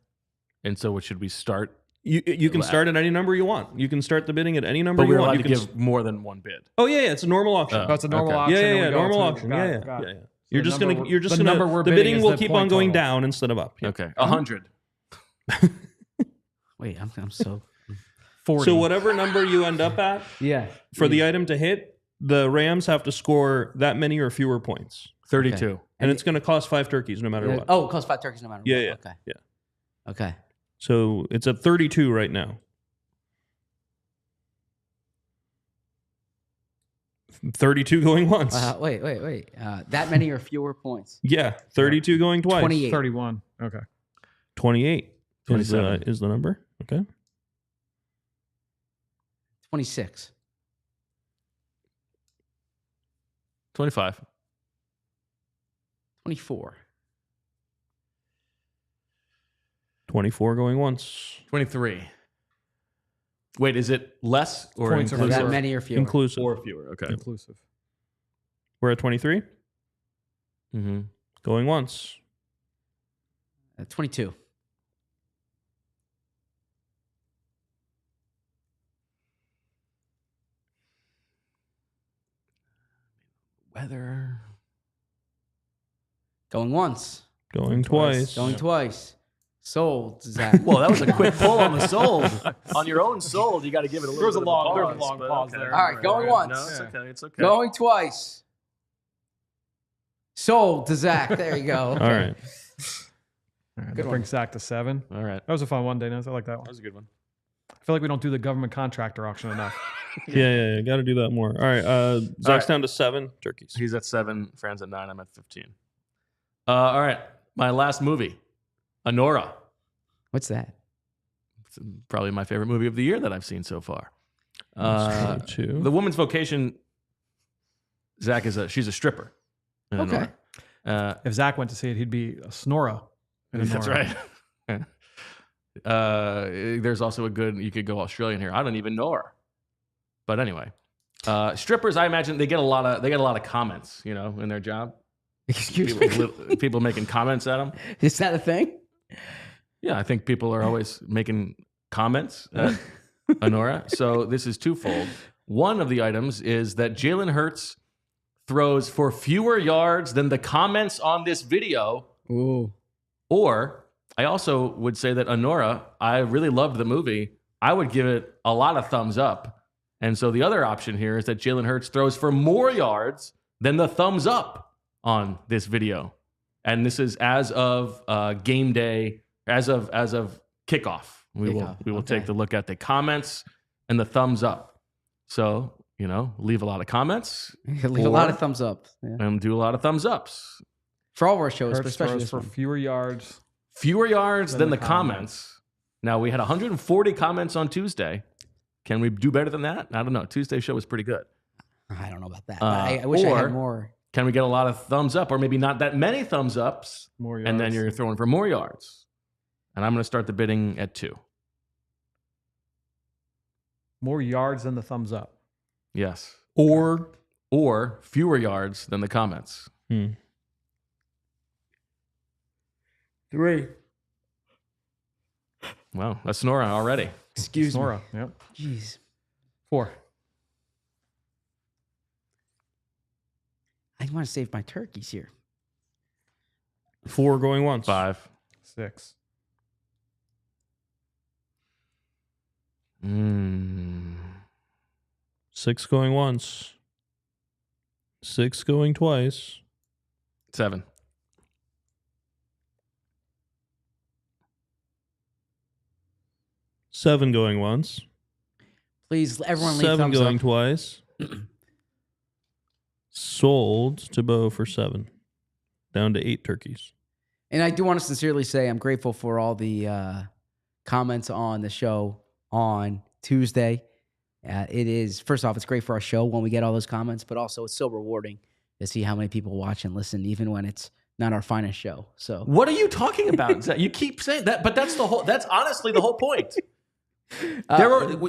Speaker 1: And so what should we start?
Speaker 2: You can start at any number you want. You can start the bidding at any number
Speaker 1: But
Speaker 2: you
Speaker 1: we're
Speaker 2: want.
Speaker 1: allowed
Speaker 2: You
Speaker 1: to
Speaker 2: can
Speaker 1: give more than one bid.
Speaker 2: Oh yeah, it's a normal auction.
Speaker 4: That's a normal
Speaker 1: Okay.
Speaker 4: auction. and we
Speaker 2: Yeah,
Speaker 4: go
Speaker 2: normal
Speaker 4: to-
Speaker 2: auction.
Speaker 4: got
Speaker 2: Yeah,
Speaker 4: it, got it.
Speaker 2: yeah.
Speaker 4: So
Speaker 2: You're
Speaker 4: the
Speaker 2: just
Speaker 4: number
Speaker 2: gonna
Speaker 4: we're- the number we're
Speaker 2: the
Speaker 4: bidding
Speaker 2: bidding
Speaker 4: is
Speaker 2: will
Speaker 4: the
Speaker 2: keep
Speaker 4: point
Speaker 2: on going
Speaker 4: total.
Speaker 2: down instead of up. Yeah.
Speaker 1: Okay. 100.
Speaker 3: Wait, I'm so
Speaker 4: 40.
Speaker 2: So whatever number you end up at
Speaker 3: yeah.
Speaker 2: for the item to hit, the Rams have to score that many or fewer points,
Speaker 1: 32.
Speaker 3: Okay.
Speaker 2: and it's going to cost 5 turkeys no matter what.
Speaker 3: Oh, it costs 5 turkeys no matter
Speaker 2: Yeah,
Speaker 3: what.
Speaker 2: yeah,
Speaker 3: Okay.
Speaker 2: yeah.
Speaker 3: Okay.
Speaker 2: So it's at 32 right now. 32 going once.
Speaker 3: Wait. That many or fewer points?
Speaker 2: Yeah, 32 going twice.
Speaker 3: 28.
Speaker 4: 31. Okay.
Speaker 2: 28 is
Speaker 1: 27.
Speaker 2: is the number. Okay.
Speaker 3: 26.
Speaker 1: 25.
Speaker 3: 24.
Speaker 2: 24 going once.
Speaker 1: 23. Wait, is it less or
Speaker 4: Points are
Speaker 1: inclusive?
Speaker 3: That many or fewer?
Speaker 2: Inclusive.
Speaker 1: Or fewer. Okay.
Speaker 4: Inclusive.
Speaker 2: We're at 23.
Speaker 1: Mm-hmm.
Speaker 2: Going once.
Speaker 3: 22.
Speaker 1: Weather.
Speaker 3: Going once.
Speaker 2: Going twice.
Speaker 3: Going twice. Sold, Zach.
Speaker 1: Well, that was a quick pull on the sold. On your own sold, you got to give it a little
Speaker 4: There was
Speaker 1: bit
Speaker 4: a long-
Speaker 1: of
Speaker 4: there
Speaker 1: a
Speaker 4: was a long
Speaker 1: but
Speaker 4: pause
Speaker 1: okay.
Speaker 4: there.
Speaker 3: All right, going once.
Speaker 1: No, it's
Speaker 4: Yeah.
Speaker 1: okay. It's okay.
Speaker 3: Going twice. Sold to Zach. There you go.
Speaker 2: All right.
Speaker 4: All right,
Speaker 3: Good
Speaker 4: that
Speaker 3: one.
Speaker 4: brings Zach to 7.
Speaker 1: All right.
Speaker 4: That was a fun one, Deniz. I like that
Speaker 1: That
Speaker 4: one.
Speaker 1: was a good one.
Speaker 4: I feel like we don't do the government contractor auction enough.
Speaker 2: Yeah. Got to do that more. All right. Zach's
Speaker 1: right.
Speaker 2: down to 7 turkeys.
Speaker 1: He's at 7. Fran's at 9. I'm at 15. All right. My last movie, Honora.
Speaker 3: What's that?
Speaker 1: It's probably my favorite movie of the year that I've seen so far.
Speaker 2: That's 22.
Speaker 1: The woman's vocation, Zach, she's a stripper. in
Speaker 3: Okay.
Speaker 1: Honora.
Speaker 4: If Zach went to see it, he'd be a Snora. in a
Speaker 1: That's
Speaker 4: Nora.
Speaker 1: right. There's also a good, you could go Australian here. I don't even know her. But anyway, Strippers, I imagine they get a lot of comments, in their job.
Speaker 3: Excuse me.
Speaker 1: People making comments at them.
Speaker 3: Is that a thing?
Speaker 1: Yeah, I think people are always making comments at Honora. So this is twofold. One of the items is that Jalen Hurts throws for fewer yards than the comments on this video.
Speaker 3: Ooh.
Speaker 1: Or I also would say that Honora, I really loved the movie. I would give it a lot of thumbs up. And so the other option here is that Jalen Hurts throws for more yards than the thumbs up on this video. And this is as of game day, as of kickoff. We will take the look at the comments and the thumbs up. So, leave a lot of comments.
Speaker 3: Leave a lot of thumbs up. Yeah.
Speaker 1: And do a lot of thumbs ups.
Speaker 3: For all of our shows,
Speaker 4: Hurts
Speaker 3: but especially
Speaker 4: throws for fewer yards.
Speaker 1: Fewer yards than the comments. Now, we had 140 comments on Tuesday. Can we do better than that? I don't know. Tuesday's show was pretty good.
Speaker 3: I don't know about that. I wish I had more.
Speaker 1: Can we get a lot of thumbs up or maybe not that many thumbs ups?
Speaker 4: More yards.
Speaker 1: And then you're throwing for more yards. And I'm going to start the bidding at 2.
Speaker 4: More yards than the thumbs up.
Speaker 1: Yes.
Speaker 2: Or
Speaker 1: fewer yards than the comments.
Speaker 3: 3.
Speaker 1: Wow, that's Nora already.
Speaker 3: Excuse me.
Speaker 4: Nora. Yep.
Speaker 3: Jeez.
Speaker 4: 4.
Speaker 3: I want to save my turkeys here.
Speaker 2: 4 going once.
Speaker 1: 5.
Speaker 4: 6.
Speaker 2: 6 going once. 6 going twice.
Speaker 1: 7.
Speaker 2: 7 going once.
Speaker 3: Please, everyone leave
Speaker 2: 7
Speaker 3: thumbs
Speaker 2: going
Speaker 3: up.
Speaker 2: twice. Sold to Bo for 7. Down to 8 turkeys.
Speaker 3: And I do want to sincerely say I'm grateful for all the comments on the show on Tuesday. It is, first off, it's great for our show when we get all those comments, but also it's so rewarding to see how many people watch and listen, even when it's not our finest show. So
Speaker 1: What are you talking about? Zach? You keep saying that, but that's honestly the whole point.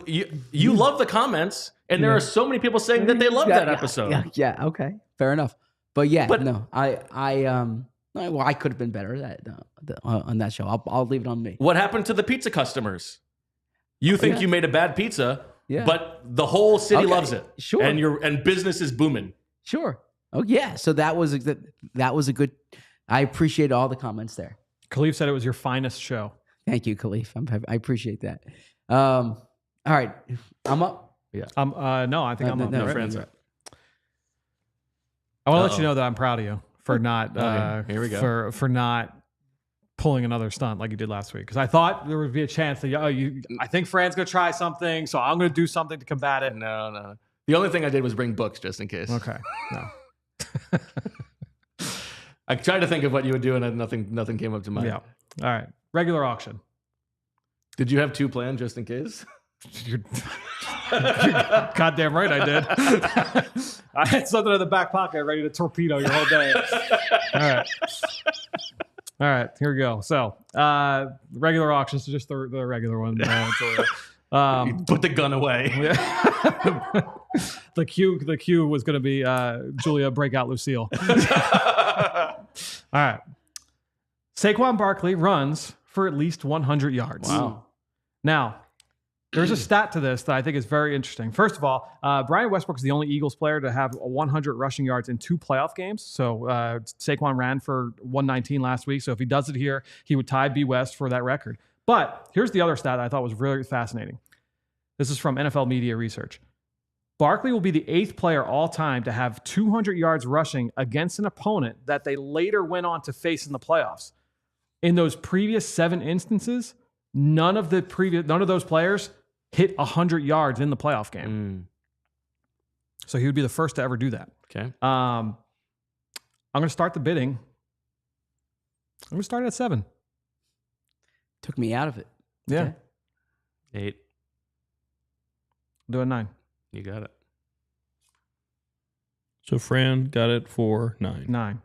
Speaker 1: You love the comments, and there are so many people saying that they love that episode.
Speaker 3: Yeah, okay, fair enough. But no, I could have been better on that show. I'll leave it on me.
Speaker 1: What happened to the pizza customers? You think you made a bad pizza, but the whole city loves it.
Speaker 3: Sure.
Speaker 1: And business is booming.
Speaker 3: Sure. Oh yeah. So that was a good. I appreciate all the comments there.
Speaker 4: Khalif said it was your finest show.
Speaker 3: Thank you, Khalif. I appreciate that. All right, I'm up.
Speaker 1: Yeah.
Speaker 4: No, I think I'm up.
Speaker 1: No, Fran's up.
Speaker 4: I want to let you know that I'm proud of you for not.
Speaker 1: Here we go.
Speaker 4: For not pulling another stunt like you did last week, because I thought there would be a chance that I think Fran's gonna try something, so I'm gonna do something to combat it.
Speaker 1: No. The only thing I did was bring books just in case.
Speaker 4: Okay. No.
Speaker 1: I tried to think of what you would do, and nothing came up to mind.
Speaker 4: Yeah. All right. Regular auction.
Speaker 1: Did you have 2 planned just in case?
Speaker 4: You're goddamn right I did. I had something in the back pocket ready to torpedo your whole day. All right, here we go. So, regular auctions, so just the regular one.
Speaker 1: Put the gun away.
Speaker 4: The cue was going to be Julia breakout Lucille. All right. Saquon Barkley runs for at least 100 yards.
Speaker 1: Wow.
Speaker 4: Now, there's a stat to this that I think is very interesting. First of all, Brian Westbrook is the only Eagles player to have 100 rushing yards in 2 playoff games. So Saquon ran for 119 last week. So if he does it here, he would tie B. West for that record. But here's the other stat that I thought was really fascinating. This is from NFL Media Research. Barkley will be the 8th player all time to have 200 yards rushing against an opponent that they later went on to face in the playoffs. In those previous 7 instances, none of those players hit 100 yards in the playoff game. So he would be the first to ever do that.
Speaker 1: Okay.
Speaker 4: I'm going to start the bidding. I'm going to start at 7.
Speaker 3: Took me out of it.
Speaker 4: Yeah.
Speaker 3: Okay.
Speaker 1: 8.
Speaker 4: Do a 9.
Speaker 1: You got it.
Speaker 2: So Fran got it for 9.
Speaker 4: 9.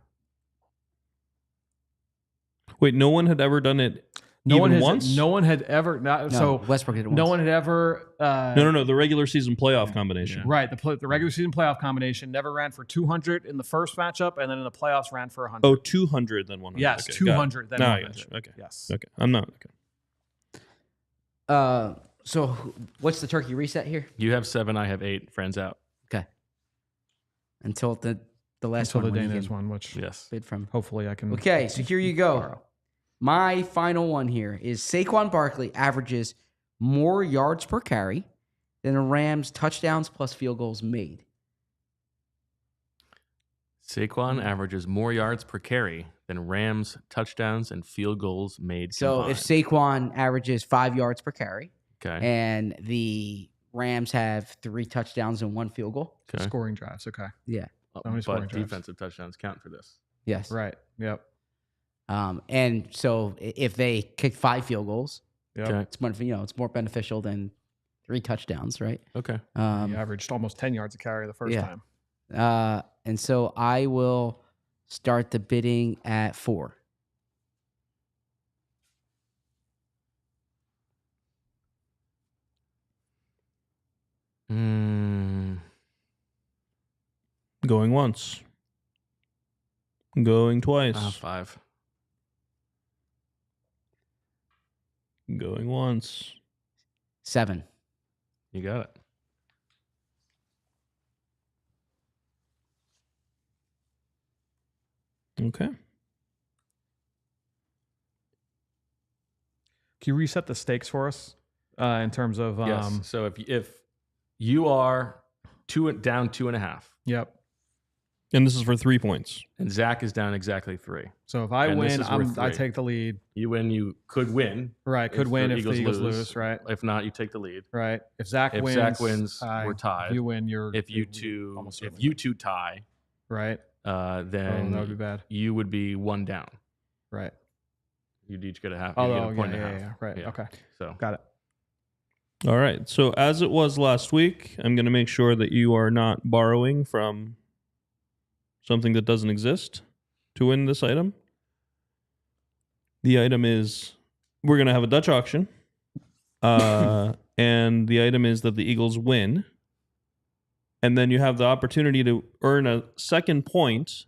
Speaker 2: Wait, no one had ever done it
Speaker 4: No
Speaker 2: even
Speaker 4: one has,
Speaker 2: once?
Speaker 4: No one had ever. Not,
Speaker 3: No,
Speaker 4: so
Speaker 3: Westbrook did it once.
Speaker 4: no one had ever.
Speaker 2: No. The regular season playoff combination.
Speaker 4: Right, the regular season playoff combination never ran for 200 in the first matchup, and then in the playoffs ran for 100.
Speaker 2: Oh, 200 then 100.
Speaker 4: Yes,
Speaker 2: Okay,
Speaker 4: 200 then
Speaker 2: No, I
Speaker 4: 100.
Speaker 2: got you. Okay.
Speaker 4: Yes.
Speaker 2: Okay. I'm not. Okay.
Speaker 3: So what's the turkey reset here?
Speaker 1: You have 7, I have 8. Friends out.
Speaker 3: Okay. Until the last
Speaker 4: Until
Speaker 3: one.
Speaker 4: the
Speaker 3: when you
Speaker 4: Danish
Speaker 3: can
Speaker 4: one, which
Speaker 1: Yes.
Speaker 3: bid from.
Speaker 4: hopefully I can.
Speaker 3: Okay, so here you go. My final one here is Saquon Barkley averages more yards per carry than the Rams touchdowns plus field goals made.
Speaker 1: Saquon averages more yards per carry than Rams touchdowns and field goals made.
Speaker 3: So
Speaker 1: combined.
Speaker 3: if Saquon averages 5 yards per carry
Speaker 1: Okay.
Speaker 3: and the Rams have 3 touchdowns and 1 field goal.
Speaker 1: Okay.
Speaker 4: Scoring drives. Okay.
Speaker 3: Yeah.
Speaker 4: many scoring
Speaker 1: But
Speaker 4: drives?
Speaker 1: defensive touchdowns count for this.
Speaker 3: Yes.
Speaker 4: Right. Yep.
Speaker 3: And so if they kick 5 field goals,
Speaker 4: Yep.
Speaker 1: Okay.
Speaker 3: it's more, it's more beneficial than 3 touchdowns, right?
Speaker 1: Okay.
Speaker 4: He averaged almost 10 yards a carry the first
Speaker 3: yeah.
Speaker 4: time.
Speaker 3: And so I will start the bidding at 4.
Speaker 2: Going once. Going twice.
Speaker 1: 5.
Speaker 2: Going once.
Speaker 3: 7.
Speaker 1: You got it.
Speaker 2: Okay.
Speaker 4: Can you reset the stakes for us in terms of?
Speaker 1: Yes. So if you are down 2.5,
Speaker 4: Yep.
Speaker 2: And this is for 3 points.
Speaker 1: and Zach is down exactly 3,
Speaker 4: So if I
Speaker 1: And this
Speaker 4: win,
Speaker 1: is worth
Speaker 4: I
Speaker 1: 3.
Speaker 4: take the lead.
Speaker 1: you win. You could win.
Speaker 4: Right. Could win if the Eagles lose. Right.
Speaker 1: If not, you take the lead.
Speaker 4: Right. If Zach
Speaker 1: If
Speaker 4: wins,
Speaker 1: Zach wins, we're tied.
Speaker 4: If you win, you're.
Speaker 1: If you
Speaker 4: almost
Speaker 1: two, if
Speaker 4: certainly
Speaker 1: you two tie,
Speaker 4: right.
Speaker 1: then
Speaker 4: that would be bad.
Speaker 1: you would be 1 down.
Speaker 4: Right.
Speaker 1: You'd each get a half.
Speaker 4: Oh,
Speaker 1: You get a
Speaker 4: yeah,
Speaker 1: point and a
Speaker 4: yeah,
Speaker 1: half.
Speaker 4: yeah. Right.
Speaker 1: Yeah.
Speaker 4: Okay.
Speaker 1: So
Speaker 4: Got it.
Speaker 2: All right. So as it was last week, I'm going to make sure that you are not borrowing from something that doesn't exist to win this item. The item is, we're going to have a Dutch auction. And the item is that the Eagles win. And then you have the opportunity to earn a second point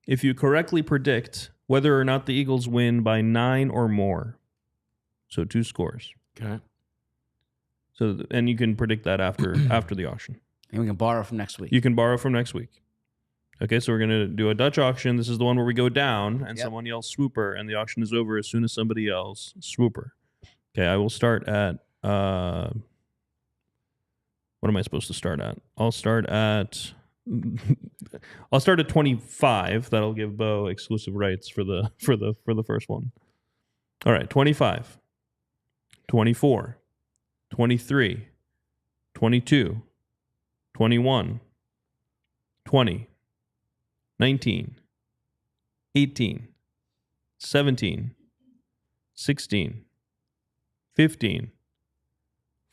Speaker 2: if you correctly predict whether or not the Eagles win by 9 or more. So 2 scores.
Speaker 1: okay.
Speaker 2: So, and you can predict that after the auction.
Speaker 3: And we can borrow from next week.
Speaker 2: You can borrow from next week. Okay, so we're going to do a Dutch auction. This is the one where we go down and
Speaker 3: Yep.
Speaker 2: someone yells swooper, and the auction is over as soon as somebody yells swooper. Okay, I will start at, what am I supposed to start at? I'll start at 25. That'll give Bo exclusive rights for the first one. All right, 25, 24, 23, 22, 21, 20, 19, 18, 17, 16, 15,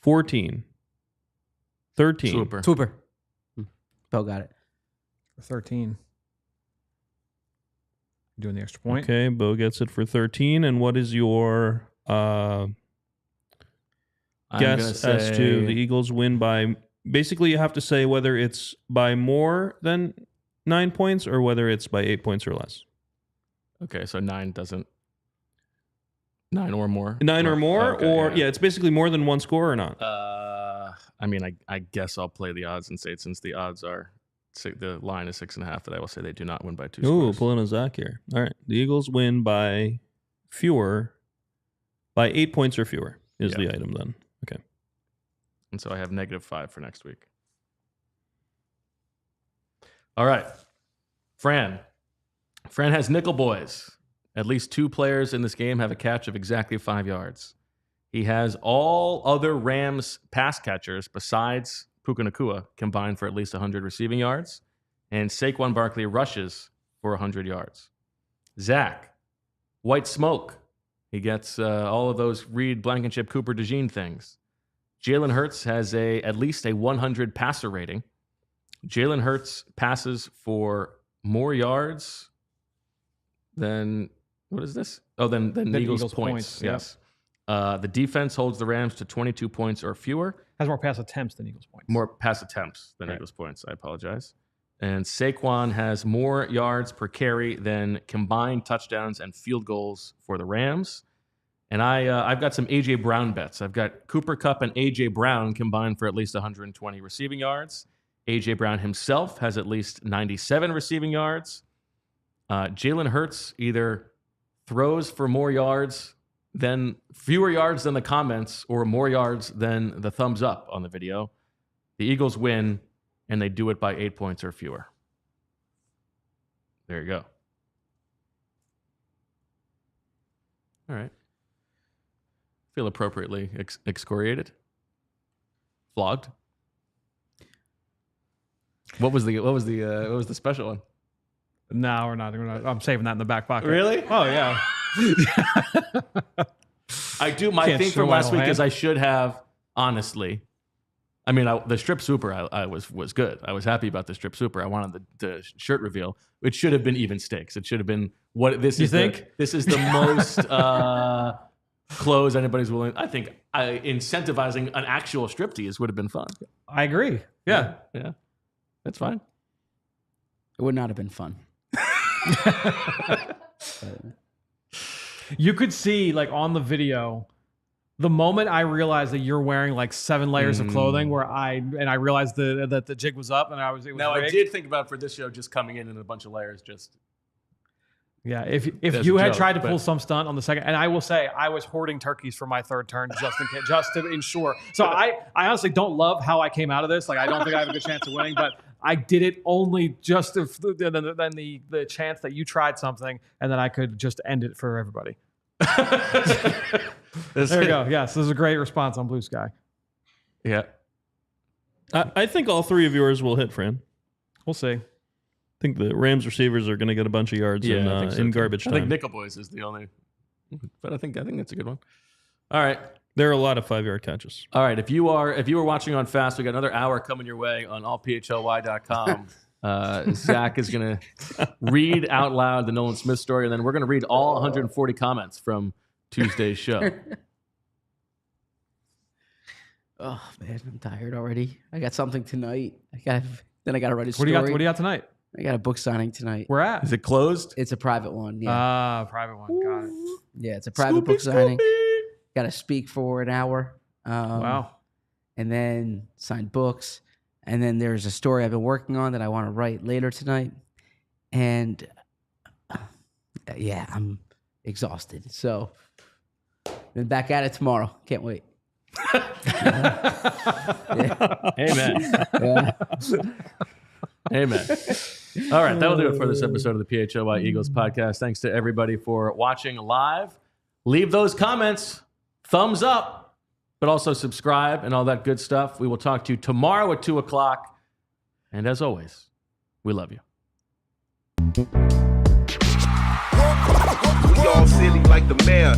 Speaker 2: 14, 13.
Speaker 1: Swooper.
Speaker 3: Swooper. Bo got it.
Speaker 4: 13. Doing the extra point.
Speaker 2: Okay, Bo gets it for 13. And what is your
Speaker 1: I'm
Speaker 2: guess
Speaker 1: gonna
Speaker 2: as to
Speaker 1: say-
Speaker 2: the Eagles win by? Basically, you have to say whether it's by more than 9 points or whether it's by 8 points or less.
Speaker 1: Okay, so 9 doesn't. 9 or more.
Speaker 2: 9 or more,
Speaker 1: Okay,
Speaker 2: or yeah, it's basically more than 1 score or not.
Speaker 1: I mean, I guess I'll play the odds and say it, since the odds are the line is 6.5, that I will say they do not win by 2
Speaker 2: Ooh,
Speaker 1: scores.
Speaker 2: pulling a Zach here. All right, the Eagles win by 8 points or fewer is
Speaker 1: Yeah.
Speaker 2: the item then. Okay.
Speaker 1: And so I have -5 for next week. All right. Fran has nickel boys. At least 2 players in this game have a catch of exactly 5 yards. He has all other Rams pass catchers besides Puka Nacua combined for at least 100 receiving yards. And Saquon Barkley rushes for 100 yards. Zach, white smoke. He gets all of those Reed, Blankenship, Cooper, DeJean things. Jalen Hurts has at least a 100 passer rating. Jalen Hurts passes for more yards than What is this? Oh, then Eagles points.
Speaker 4: Yeah.
Speaker 1: Yes. The defense holds the Rams to 22 points or fewer.
Speaker 4: Has more pass attempts than Eagles points.
Speaker 1: More pass attempts than Eagles points. I apologize. And Saquon has more yards per carry than combined touchdowns and field goals for the Rams. And I've got some A.J. Brown bets. I've got Cooper Kupp and A.J. Brown combined for at least 120 receiving yards. A.J. Brown himself has at least 97 receiving yards. Jalen Hurts either throws for fewer yards than the comments or more yards than the thumbs up on the video. The Eagles win, and they do it by 8 points or fewer. There you go. All right. Feel appropriately excoriated, flogged. What was the special one?
Speaker 4: No, we're not. I'm saving that in the back pocket.
Speaker 1: Really?
Speaker 4: Oh yeah.
Speaker 1: I do. My
Speaker 4: Can't
Speaker 1: thing
Speaker 4: show
Speaker 1: from last week
Speaker 4: hand.
Speaker 1: is I should have, honestly. I mean, the strip super I was good. I was happy about the strip super. I wanted the shirt reveal. It should have been even stakes. It should have been what this
Speaker 4: You
Speaker 1: is.
Speaker 4: think?
Speaker 1: This is the most clothes anybody's willing. I think incentivizing an actual striptease would have been fun.
Speaker 4: I agree. Yeah.
Speaker 1: Yeah, that's fine.
Speaker 3: It would not have been fun.
Speaker 4: You could see like on the video, the moment I realized that you're wearing like 7 layers of clothing, where I realized that the jig was up and it was
Speaker 1: Now I
Speaker 4: rigged.
Speaker 1: did think about for this show just coming in a bunch of layers. Just
Speaker 4: Yeah, if
Speaker 1: That's
Speaker 4: you
Speaker 1: a
Speaker 4: had
Speaker 1: joke,
Speaker 4: tried to pull
Speaker 1: but-
Speaker 4: some stunt on the second, and I will say I was hoarding turkeys for my third turn just to ensure. So I honestly don't love how I came out of this. Like I don't think I have a good chance of winning, but I did it only just then the chance that you tried something and then I could just end it for everybody. There you go. Yes, this is a great response on Blue Sky.
Speaker 1: Yeah.
Speaker 2: I think all three of yours will hit, Fran.
Speaker 4: We'll see.
Speaker 2: I think the Rams receivers are going to get a bunch of yards
Speaker 1: I think so
Speaker 2: in
Speaker 1: too.
Speaker 2: garbage
Speaker 1: I
Speaker 2: time.
Speaker 1: think Nickel Boys is the only, but I think that's a good one. All right.
Speaker 2: There are a lot of 5-yard catches.
Speaker 1: All right, if you were watching on Fast, we got another hour coming your way on allphly.com. Zach is going to read out loud the Nolan Smith story, and then we're going to read all 140 comments from Tuesday's show.
Speaker 3: Oh man, I'm tired already. I got something tonight. I got to write a story.
Speaker 4: What do you got tonight?
Speaker 3: I got a book signing tonight.
Speaker 4: Where at?
Speaker 1: Is it closed?
Speaker 3: It's a private one. Yeah,
Speaker 4: Private one. Got it.
Speaker 3: yeah, it's a private book signing. Got to speak for an hour.
Speaker 4: Wow.
Speaker 3: And then sign books. And then there's a story I've been working on that I want to write later tonight. And yeah, I'm exhausted. So then back at it tomorrow. Can't wait.
Speaker 1: Amen.
Speaker 3: Yeah.
Speaker 1: Amen. All right, that'll do it for this episode of the PHLY Eagles podcast. Thanks to everybody for watching live. Leave those comments, thumbs up, but also subscribe and all that good stuff. We will talk to you tomorrow at 2 o'clock. And as always, we love you.
Speaker 5: We all silly like the mayor.